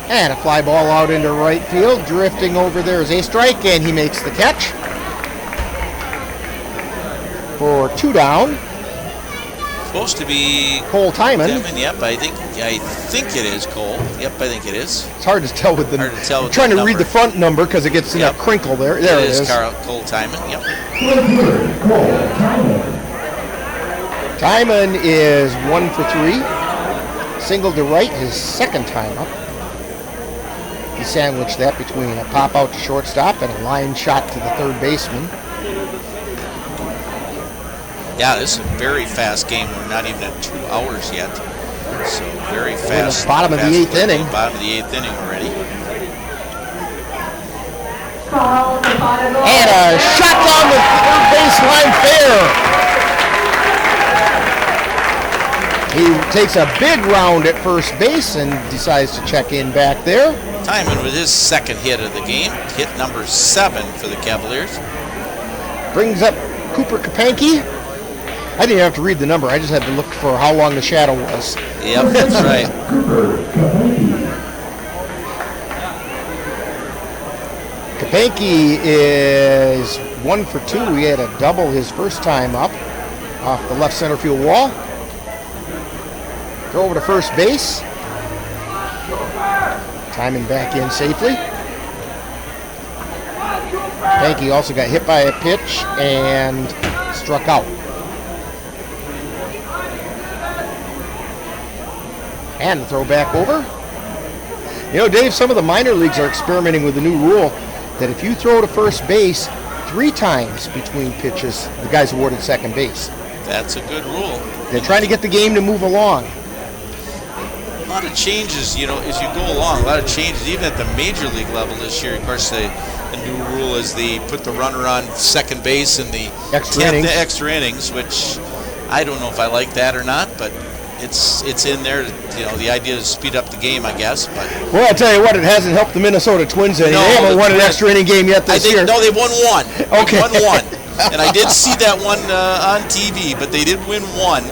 And a fly ball out into right field. Drifting over there is a strike, and he makes the catch. For 2 down. Supposed to be Cole Timon. Yep, I think it is Cole. Yep, I think it is. It's hard to tell with the. Hard to tell with I'm trying the to read number. the front number because it gets in a crinkle there. There it is. Cole Timon. Yep. Timon is 1 for 3. Single to right, his second time up. He sandwiched that between a pop out to shortstop and a line shot to the third baseman. Yeah, this is a very fast game. We're not even at 2 hours yet. So very fast. Bottom of the 8th inning. Bottom of the 8th inning already. And a shot down the third baseline fair. He takes a big round at first base and decides to check in back there. Timon with his second hit of the game. Hit number 7 for the Cavaliers. Brings up Cooper Kapanke. I didn't have to read the number. I just had to look for how long the shadow was. Yep, that's right. Kapanke is 1 for 2. He had a double his first time up off the left center field wall. Throw over to first base. Timon back in safely. Kapanke also got hit by a pitch and struck out. And the throw back over. You know, Dave, some of the minor leagues are experimenting with a new rule that if you throw to first base 3 times between pitches, the guy's awarded second base. That's a good rule. They're trying to get the game to move along. A lot of changes, you know, as you go along. A lot of changes, even at the major league level this year. Of course, the new rule is they put the runner on second base in the extra innings, which I don't know if I like that or not, but it's in there. You know, the idea is to speed up the game, I guess. But well, I'll tell you what, it hasn't helped the Minnesota Twins any. They haven't won an extra inning game yet this year. No, they've won 1. Okay. They've won 1. And I did see that one on TV, but they did win 1.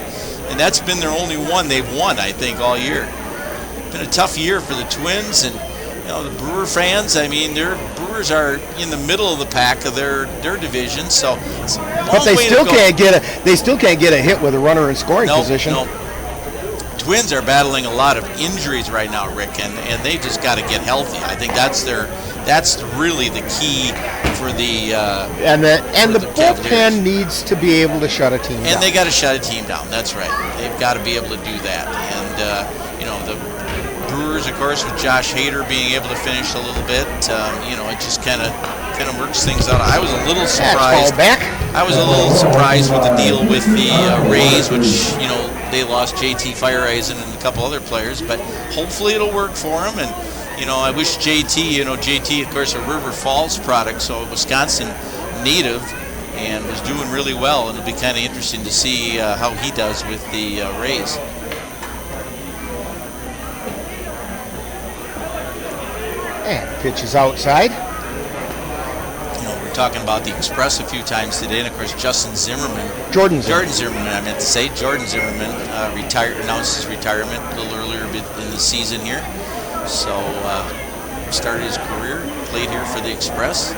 And that's been their only one they've won, I think, all year. Been a tough year for the Twins, and you know, the Brewer fans, I mean, their Brewers are in the middle of the pack of their division, so it's a long but they way still to go. can't get a hit with a runner in scoring position. No. Twins are battling a lot of injuries right now, Rick, and they just got to get healthy. I think that's really the key for the the bullpen needs to be able to shut a team down. And they got to shut a team down. That's right. They've got to be able to do that. And you know, the Brewers, of course, with Josh Hader being able to finish a little bit, you know, it just kind of works things out. I was a little surprised. I was a little surprised with the deal with the Rays, which, you know, they lost JT Fireeisen and a couple other players, but hopefully it'll work for them. And you know, I wish JT, of course, a River Falls product, so a Wisconsin native, and was doing really well. And it'll be kind of interesting to see how he does with the Rays. And pitch is outside. You know, we're talking about the Express a few times today, and of course, Jordan Zimmerman, I meant to say. Jordan Zimmerman announced his retirement a little earlier in the season here. So, started his career, played here for the Express.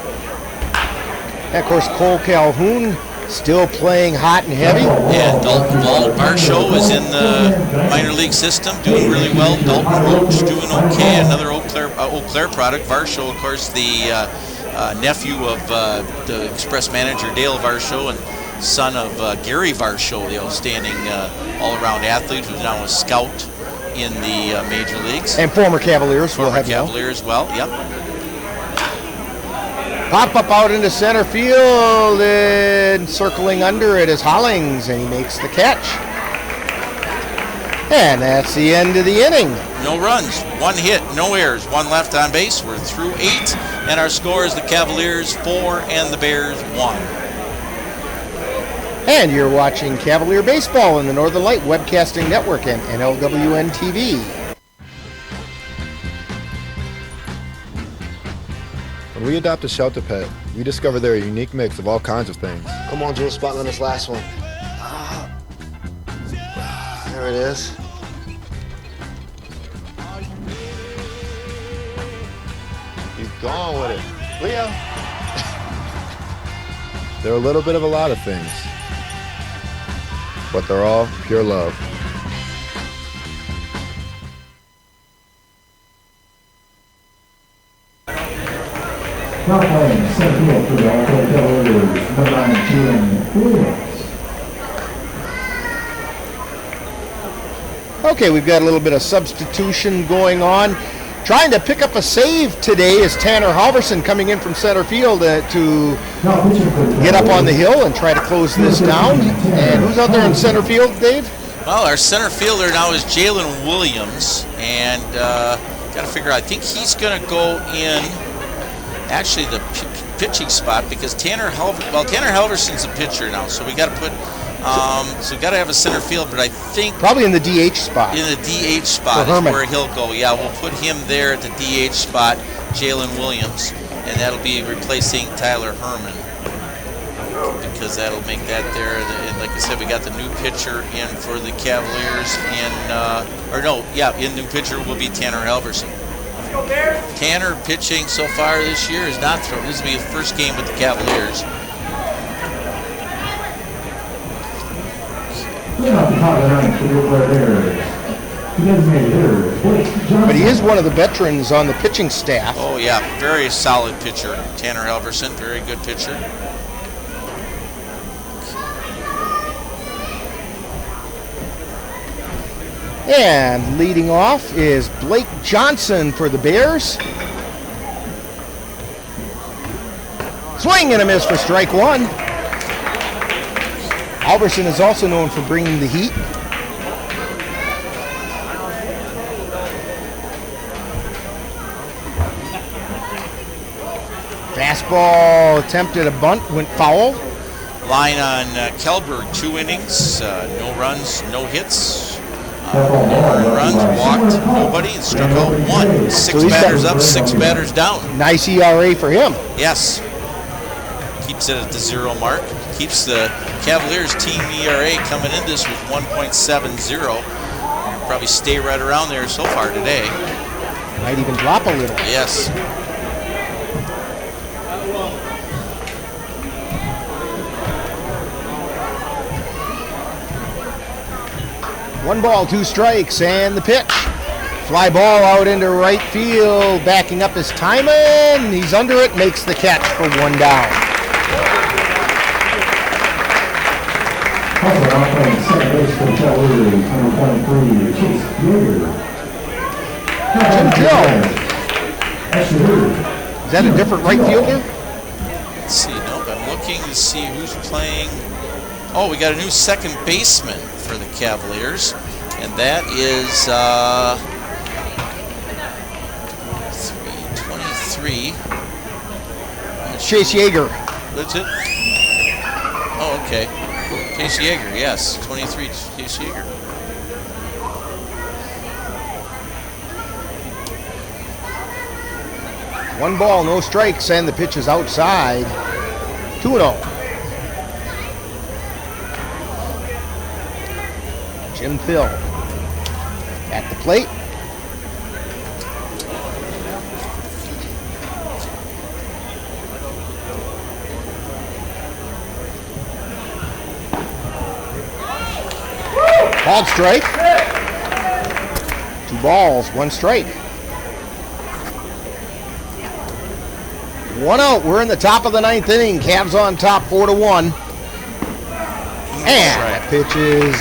And of course, Cole Calhoun still playing hot and heavy. And Dalton Varsho is in the minor league system, doing really well. Dalton Roach doing okay, another Eau Claire product. Varsho, of course, the nephew of the Express manager Dale Varsho and son of Gary Varsho, the outstanding all-around athlete who's now a scout in the major leagues. And former Cavaliers. Former Cavalier as well, yep. Pop up out into center field, and circling under it is Hollings, and he makes the catch. And that's the end of the inning. No runs, 1 hit, no errors, 1 left on base. We're through 8, and our score is the Cavaliers 4 and the Bears 1. And you're watching Cavalier Baseball in the Northern Light Webcasting Network and NLWN-TV. When we adopt a shelter pet, we discover they're a unique mix of all kinds of things. Come on, Joe, spot on this last one. There it is. He's gone with it. Leo! They're a little bit of a lot of things, but they're all pure love. Now playing center field for the Eau Claire Cavaliers, number 9, Jalen Williams. Okay, we've got a little bit of substitution going on. Trying to pick up a save today is Tanner Halverson coming in from center field to get up on the hill and try to close this down. And who's out there in center field, Dave? Well, our center fielder now is Jalen Williams, and got to figure out, I think he's going to go in actually the pitching spot because Tanner Halverson's a pitcher now, so we got to put so we got to have a center field, but I think probably in the DH spot. In the DH spot is where he'll go. Yeah, we'll put him there at the DH spot, Jalen Williams, and that'll be replacing Tyler Herman because that'll make that there. And like I said, we got the new pitcher in for the Cavaliers, new pitcher will be Tanner Halverson. Tanner pitching so far this year is not thrown. This will be his first game with the Cavaliers. But he is one of the veterans on the pitching staff. Oh yeah, very solid pitcher. Tanner Halverson, very good pitcher. And leading off is Blake Johnson for the Bears. Swing and a miss for strike one. Halverson is also known for bringing the heat. Fastball attempted a bunt, went foul. Line on Kelberg, 2 innings, no runs, no hits. No runs, walked nobody, and struck out 1. 6 batters up, 6 batters down. Nice ERA for him. Yes. Keeps it at the 0 mark. Keeps the Cavaliers team ERA coming in this with 1.70. Probably stay right around there so far today. Might even drop a little. Yes. One ball, 2 strikes, and the pitch. Fly ball out into right field. Backing up is Timon. He's under it, makes the catch for 1 down. Also now playing second base for the Cavaliers, number 23, Chase Yeager. Is that a different right fielder? Let's see. Nope. I'm looking to see who's playing. Oh, we got a new second baseman for the Cavaliers, and that is 23. Chase Yeager. That's it? Oh, okay. Chase Yeager, yes. 23, Chase Yeager. One ball, no strikes, and the pitch is outside. 2-0. Jim Thill at the plate. Called strike. 2 balls, 1 strike. 1 out. We're in the top of the 9th inning. Cavs on top, 4-1. And the pitch is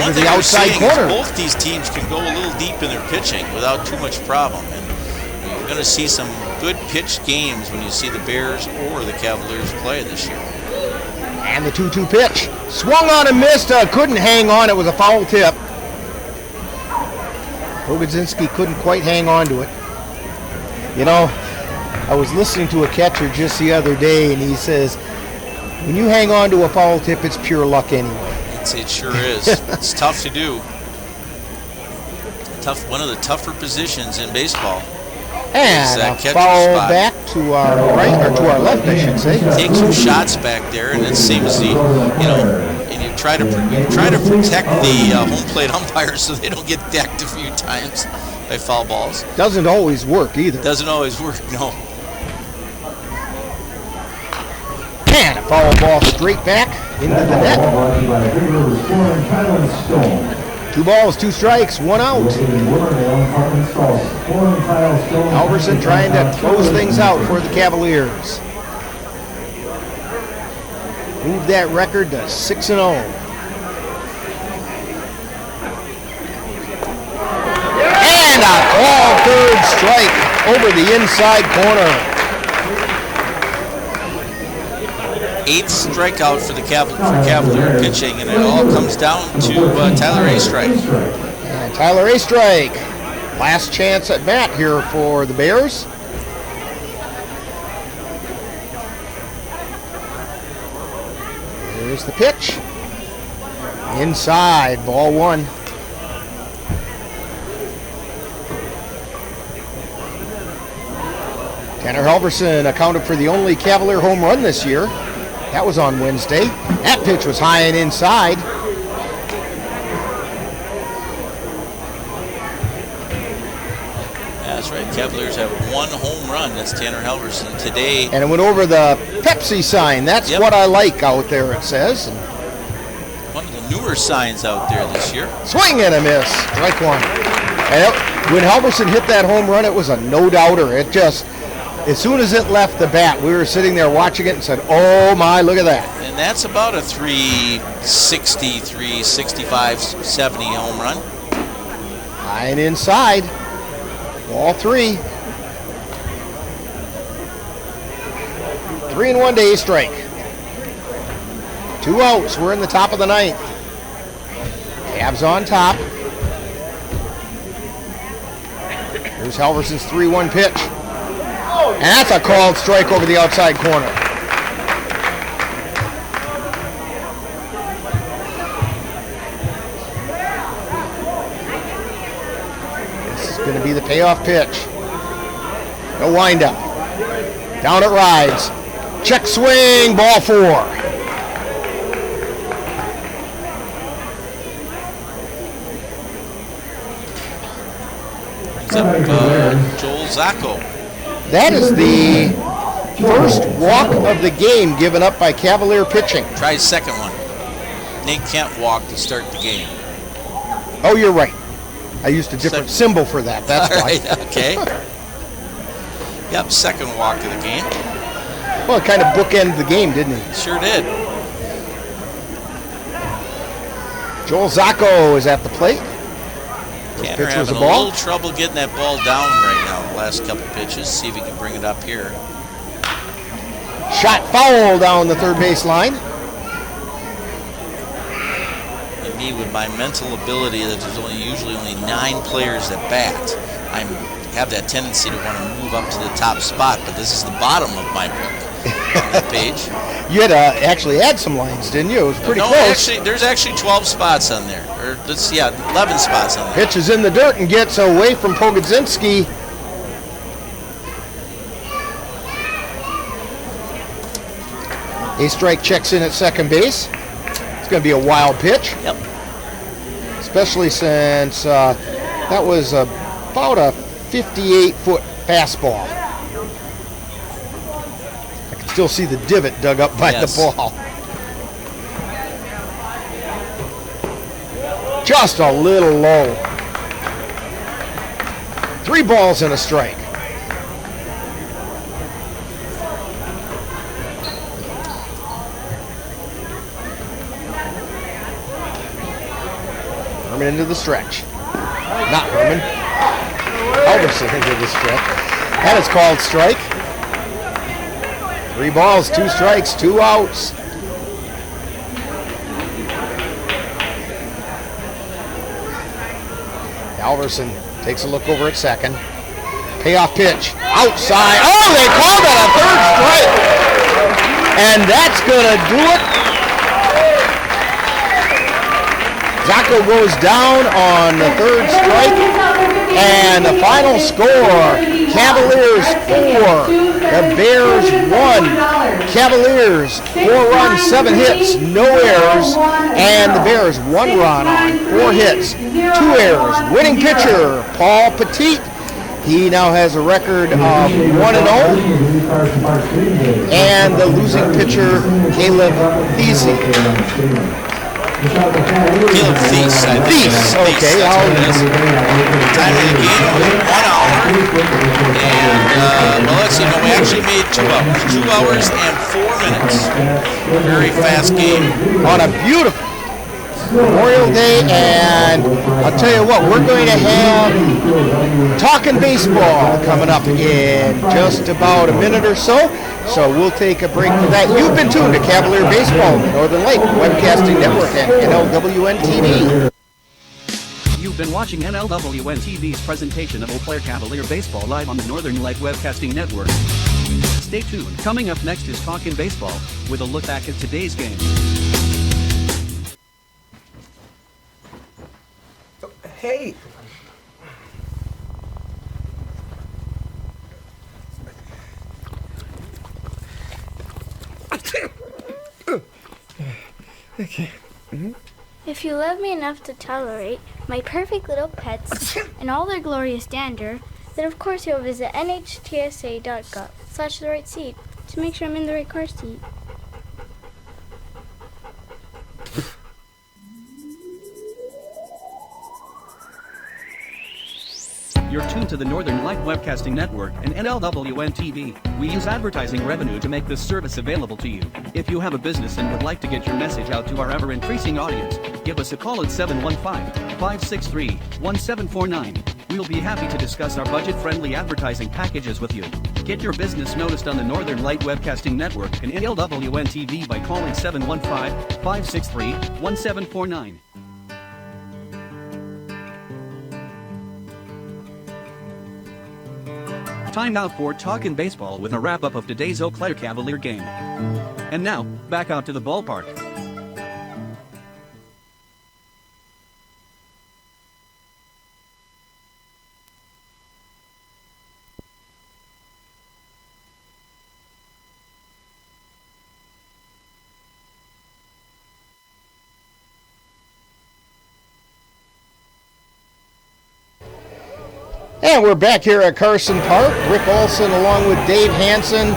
One to the outside corner. Both these teams can go a little deep in their pitching without too much problem. And you're going to see some good pitched games when you see the Bears or the Cavaliers play this year. And the 2-2 pitch. Swung on and missed. Couldn't hang on. It was a foul tip. Rogodzinski couldn't quite hang on to it. You know, I was listening to a catcher just the other day, and he says, when you hang on to a foul tip, it's pure luck anyway. It sure is. It's tough to do. One of the tougher positions in baseball. And a catcher's foul spot. back to our right, or to our left, I should say. Take some shots back there, and it seems and you try to protect the home plate umpires so they don't get decked a few times by foul balls. Doesn't always work either. Doesn't always work, no. And a foul ball straight back into the net. 2 balls, 2 strikes, 1 out. Alverson trying to close things out for the Cavaliers. Move that record to 6-0. And a called third strike over the inside corner. 8th strikeout for the Cavalier pitching, and it all comes down to Tyler Astrike. And Tyler Astrike, last chance at bat here for the Bears. Here's the pitch. Inside, ball 1. Tanner Halverson accounted for the only Cavalier home run this year. That was on Wednesday. That pitch was high and inside. That's right. Cavaliers have 1 home run. That's Tanner Halverson today. And it went over the Pepsi sign. That's what I like out there, it says. And one of the newer signs out there this year. Swing and a miss. Strike 1. And when Halverson hit that home run, it was a no-doubter. It just, as soon as it left the bat, we were sitting there watching it and said, oh my, look at that. And that's about a 360, 365, 70 home run. High and inside. Ball 3. 3-1 to Astrike. 2 outs. We're in the top of the 9th. Cavs on top. Here's Halverson's 3-1 pitch. And that's a called strike over the outside corner. This is going to be the payoff pitch. No windup. Down it rides. Check swing, ball 4. Brings up Joel Zacco. That is the first walk of the game given up by Cavalier pitching. Try his second one. Nate Kemp walked to start the game. Oh, you're right. I used a different symbol for that. That's All why. right, okay. Yep, second walk of the game. Well, it kind of bookended the game, didn't it? Sure did. Joel Zacco is at the plate. Tanner having a little trouble getting that ball down right now the last couple pitches. See if he can bring it up here. Shot foul down the third base line. And me, with my mental ability that there's usually only 9 players at bat, I have that tendency to want to move up to the top spot, but this is the bottom of my book on that page. You had to actually add some lines, didn't you? It was pretty close. Actually, there's actually 12 spots on there. Or 11 spots on there. Pitch is in the dirt and gets away from Pogodzinski. Astrike checks in at second base. It's going to be a wild pitch. Yep. Especially since that was about a 58-foot fastball. I can still see the divot dug up by the ball. Just a little low. 3 balls and a strike. Herman into the stretch. Not Herman. Halverson into the stretch. That is called strike. 3 balls, 2 strikes, 2 outs. Halverson takes a look over at second. Payoff pitch. Outside. Oh, they called it a third strike. And that's going to do it Zacco goes down on the third strike, and the final score, Cavaliers 4, the Bears 1. Cavaliers 4 runs, 7 hits, no errors, and the Bears 1 run on 4 hits, 2 errors. Winning pitcher, Paul Petit. He now has a record of 1-0. And the losing pitcher, Caleb Thies. Caleb Thies, I think. Thies, okay. Time of the game was 1 hour. And, well, let's see, no, we actually made 2 hours. 2 hours and 4 minutes. Very fast game. On a beautiful Memorial Day, and I'll tell you what, we're going to have Talking Baseball coming up in just about a minute or so, so we'll take a break for that. You've been tuned to Cavalier Baseball, Northern Light Webcasting Network, and NLWN-TV. You've been watching NLWN-TV's presentation of Eau Claire Cavalier Baseball live on the Northern Light Webcasting Network. Stay tuned. Coming up next is Talkin' Baseball, with a look back at today's game. Hey. Okay. If you love me enough to tolerate my perfect little pets and all their glorious dander, then of course you'll visit nhtsa.gov/the right seat to make sure I'm in the right car seat. You're tuned to the Northern Light Webcasting Network and NLWN-TV. We use advertising revenue to make this service available to you. If you have a business and would like to get your message out to our ever-increasing audience, give us a call at 715-563-1749. We'll be happy to discuss our budget-friendly advertising packages with you. Get your business noticed on the Northern Light Webcasting Network and NLWN-TV by calling 715-563-1749. Time now for Talkin' Baseball with a wrap-up of today's Eau Claire Cavalier game. And now, back out to the ballpark. And we're back here at Carson Park. Rick Olson along with Dave Hansen,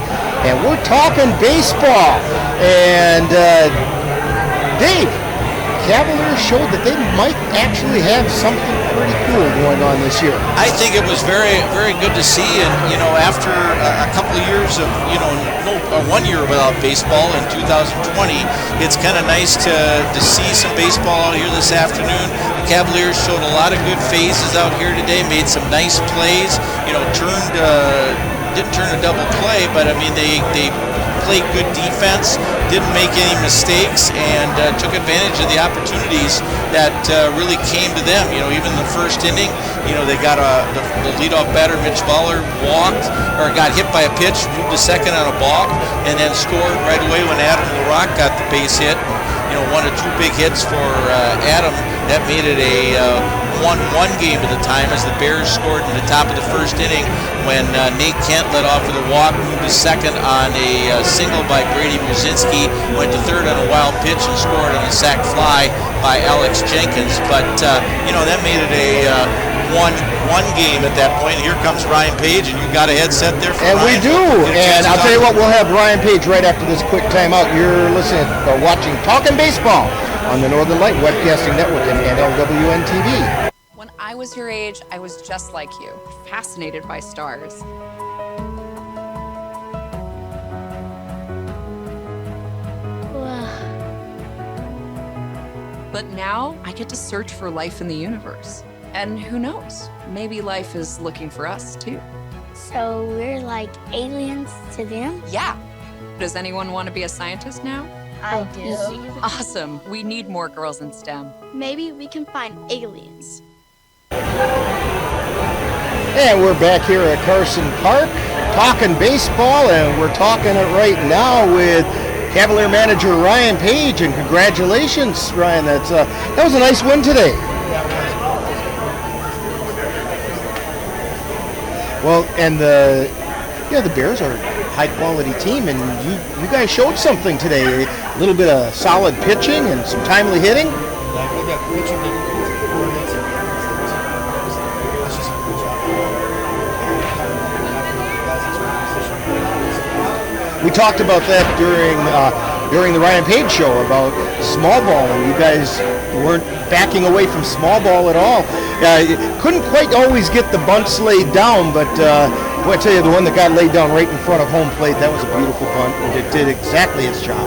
and we're talking baseball. And Dave, Cavaliers showed that they might actually have something pretty cool going on this year. I think it was very, very good to see, and after a couple of years of 1 year without baseball in 2020, it's kind of nice to see some baseball out here this afternoon. The Cavaliers showed a lot of good phases out here today, made some nice plays. Didn't turn a double play, but I mean they played good defense, didn't make any mistakes, and took advantage of the opportunities that really came to them. Even in the first inning, they got the leadoff batter, Mitch Baller, got hit by a pitch, moved to second on a balk, and then scored right away when Adam LaRock got the base hit. 1 or 2 big hits for Adam. That made it a 1-1 game at the time as the Bears scored in the top of the first inning when Nate Kent led off with a walk, moved to second on a single by Brady Buzinski, went to third on a wild pitch and scored on a sac fly by Alex Jenkins. But, that made it a 1-1 game at that point. Here comes Ryan Page, and you got a headset there for and Ryan. We do, and I'll tell you what, we'll have Ryan Page right after this quick timeout. You're listening or watching Talkin' Baseball on the Northern Light Webcasting Network and NLWN-TV. When I was your age, I was just like you, fascinated by stars. But now I get to search for life in the universe. And who knows, maybe life is looking for us too. So we're like aliens to them? Yeah. Does anyone want to be a scientist now? I do. Awesome. We need more girls in STEM. Maybe we can find aliens. And we're back here at Carson Park talking baseball, and we're talking it right now with Cavalier manager Ryan Page, and congratulations, Ryan. That was a nice win today. Well, and the Bears are a high-quality team, and you guys showed something today. A little bit of solid pitching and some timely hitting. We talked about that during the Ryan Page show about small ball, and you guys weren't backing away from small ball at all. Couldn't quite always get the bunts laid down, but boy, I tell you, the one that got laid down right in front of home plate, that was a beautiful bunt, and it did exactly its job.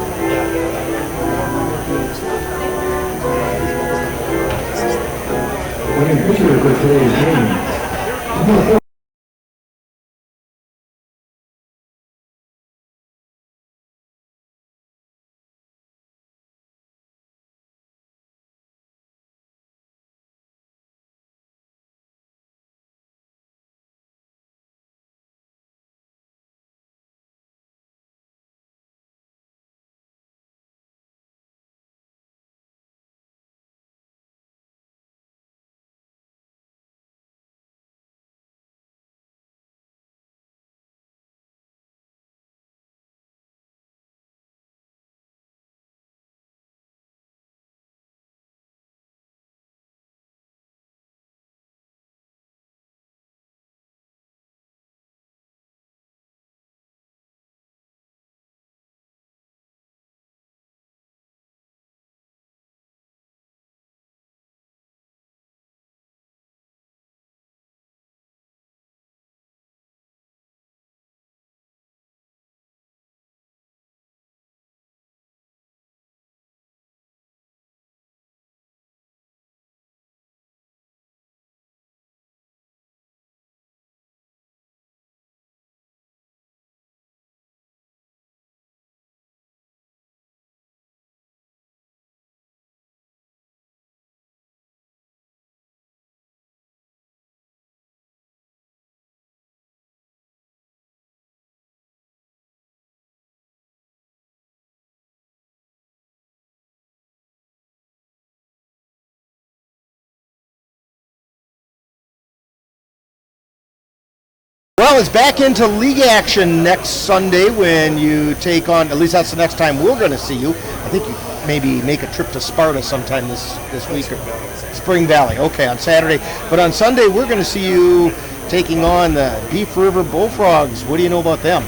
Well, it's back into league action next Sunday when you take on, at least that's the next time we're going to see you. I think you maybe make a trip to Sparta sometime this week. Spring Valley, okay, on Saturday. But on Sunday, we're going to see you taking on the Beef River Bullfrogs. What do you know about them?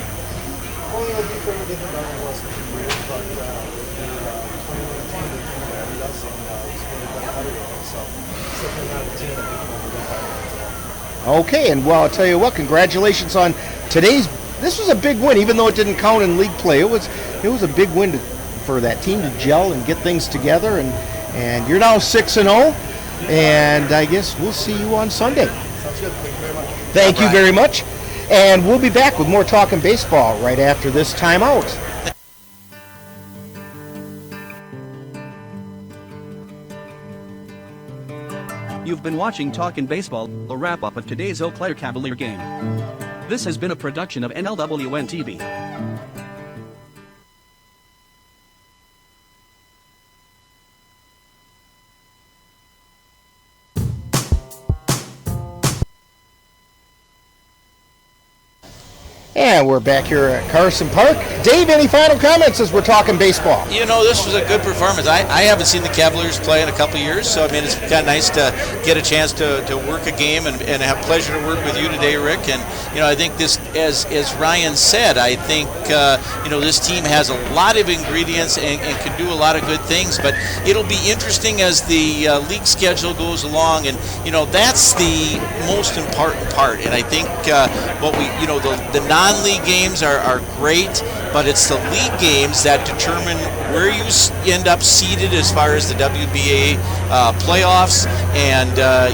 Okay, and well, I'll tell you what, congratulations on this was a big win, even though it didn't count in league play. It was a big win for that team to gel and get things together, and you're now 6-0, and I guess we'll see you on Sunday. Sounds good. Thank you very much. Thank you very much, and we'll be back with more Talking Baseball right after this timeout. You've been watching Talkin' Baseball, a wrap-up of today's Eau Claire Cavalier game. This has been a production of NLWN-TV. And we're back here at Carson Park. Dave, any final comments as we're talking baseball? You know, this was a good performance. I haven't seen the Cavaliers play in a couple of years, so I mean, it's kind of nice to get a chance to work a game and have pleasure to work with you today, Rick. And, you know, I think this, as Ryan said, I think, you know, this team has a lot of ingredients and can do a lot of good things, but it'll be interesting as the league schedule goes along, and, you know, that's the most important part. And I think what we, you know, the non-league games are great, but it's the league games that determine where you end up seated as far as the WBA playoffs and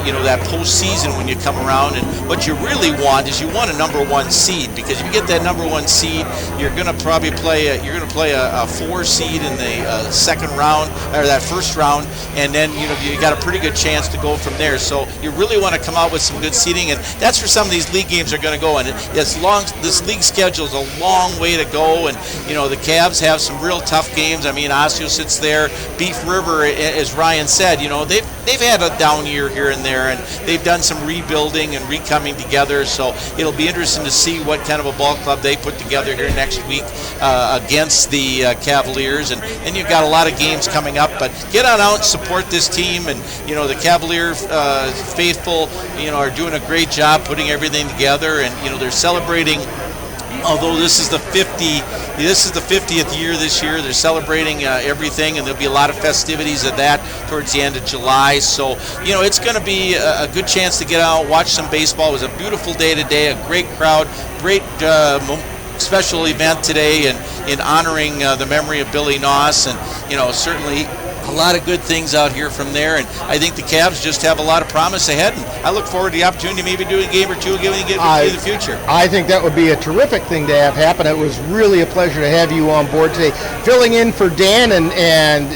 you know, that postseason when you come around. And what you really want is you want a number one seed, because if you get that number one seed, you're going to probably play a 4 seed in the second round or that first round, and then you know you got a pretty good chance to go from there. So you really want to come out with some good seeding, and that's where some of these league games are going to go. And as long this league schedule is a long way to go. go. And, the Cavs have some real tough games. I mean, Osseo sits there. Beef River, as Ryan said, they've had a down year here and there, and they've done some rebuilding and recoming together. So it'll be interesting to see what kind of a ball club they put together here next week against the Cavaliers. And you've got a lot of games coming up, but get on out and support this team. And, the Cavalier faithful, are doing a great job putting everything together. And, they're celebrating, although this is the 50th year this year, they're celebrating everything, and there'll be a lot of festivities of that towards the end of July. So, it's going to be a good chance to get out, watch some baseball. It was a beautiful day today, a great crowd, great special event today in honoring the memory of Billy Noss, and, certainly a lot of good things out here from there, and I think the Cavs just have a lot of promise ahead, and I look forward to the opportunity to maybe do a game or two in the future. I think that would be a terrific thing to have happen. It was really a pleasure to have you on board today, filling in for Dan, and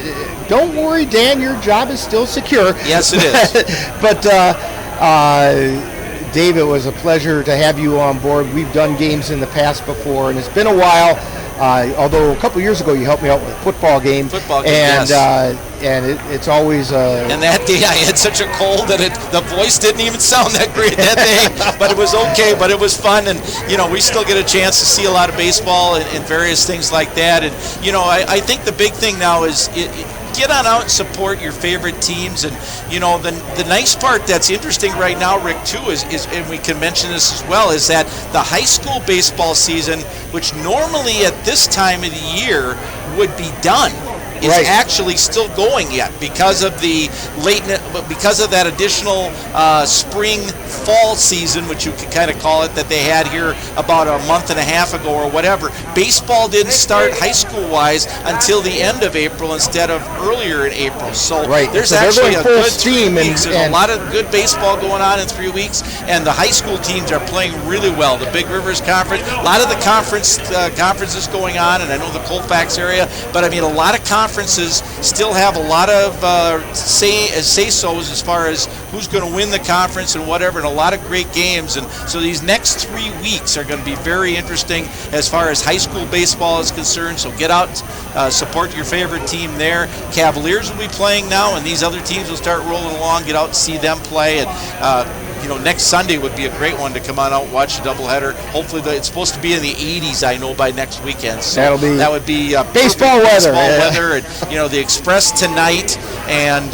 don't worry, Dan, your job is still secure. Yes, it is. But Dave, it was a pleasure to have you on board. We've done games in the past before, and it's been a while. Although a couple years ago you helped me out with a football game, and it's always. And that day I had such a cold that the voice didn't even sound that great that day, but it was okay. But it was fun, and we still get a chance to see a lot of baseball and various things like that. And I think the big thing now is. Get on out and support your favorite teams, and the nice part that's interesting right now, Rick, too, is and we can mention this as well, is that the high school baseball season, which normally at this time of the year would be done, is actually still going yet because of that additional spring-fall season, which you could kind of call it, that they had here about a month and a half ago or whatever. Baseball didn't start high school-wise until the end of April instead of earlier in April. So there's actually a good 3 weeks. There's a lot of good baseball going on in 3 weeks, and the high school teams are playing really well. The Big Rivers Conference, a lot of the conferences going on, and I know the Colfax area, but I mean a lot of conferences still have a lot of say-sos as far as who's going to win the conference and whatever, and a lot of great games. And so these next 3 weeks are going to be very interesting as far as high school baseball is concerned. So get out, support your favorite team there. Cavaliers will be playing now, and these other teams will start rolling along. Get out and see them play. And next Sunday would be a great one to come on out and watch a doubleheader. Hopefully, it's supposed to be in the 80s, I know, by next weekend. So that would be baseball weather. And the Express tonight, and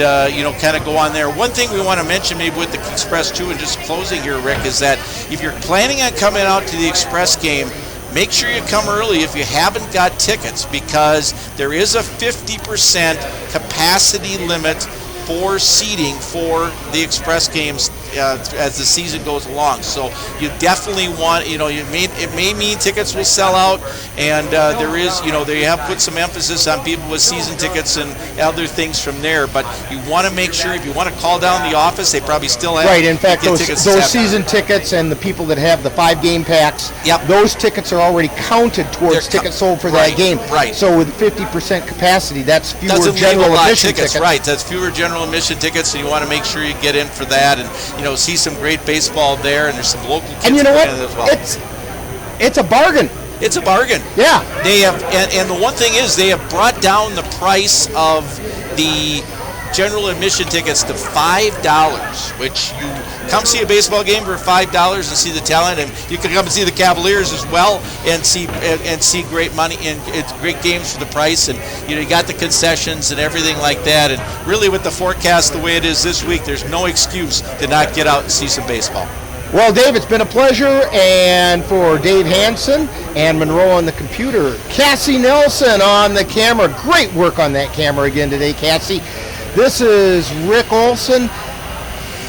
kind of go on there. One thing we want to mention, maybe with the Express too, and just closing here, Rick, is that if you're planning on coming out to the Express game, make sure you come early if you haven't got tickets, because there is a 50% capacity limit for seating for the Express games as the season goes along. So you definitely want, it may mean tickets will sell out, and there is, they have put some emphasis on people with season tickets and other things from there, but you want to make sure, if you want to call down the office, they probably still have. Right, in fact, those season tickets and the people that have the 5-game packs, those tickets are already counted towards tickets sold for that game. Right. So with 50% capacity, that's fewer general admission tickets. Right, that's fewer general admission tickets, and you want to make sure you get in for that, and see some great baseball there, and there's some local kids. And you know what? As well. It's a bargain. It's a bargain. Yeah. They have, and the one thing is, they have brought down the price of the general admission tickets to $5, which you come see a baseball game for $5 and see the talent, and you can come and see the Cavaliers as well and see great money and it's great games for the price, and you got the concessions and everything like that. And really, with the forecast the way it is this week, there's no excuse to not get out and see some baseball. Well, Dave, it's been a pleasure, and for Dave Hansen and Monroe on the computer, Cassie Nelson on the camera. Great work on that camera again today, Cassie. This is Rick Olson.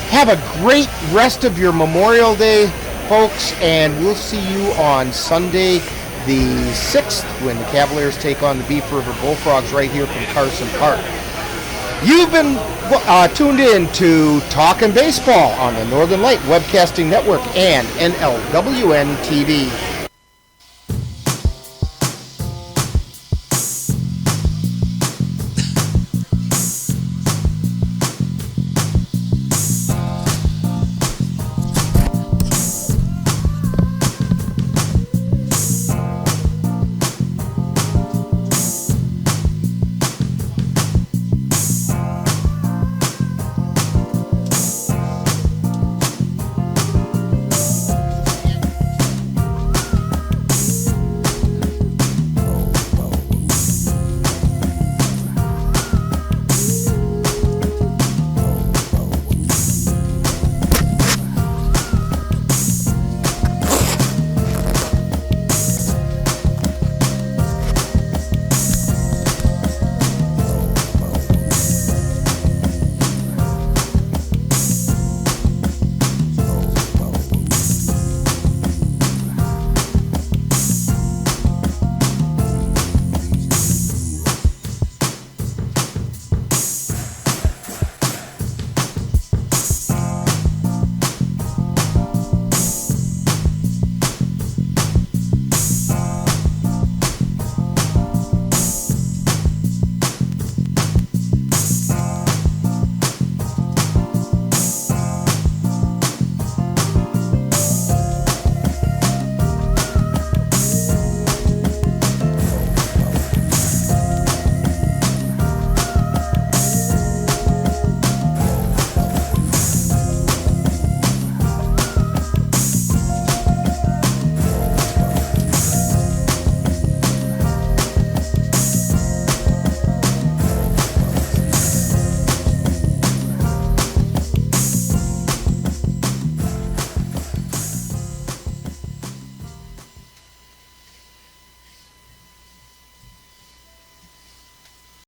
Have a great rest of your Memorial Day, folks, and we'll see you on Sunday the 6th when the Cavaliers take on the Beef River Bullfrogs right here from Carson Park. You've been tuned in to Talkin' Baseball on the Northern Light Webcasting Network and NLWN-TV.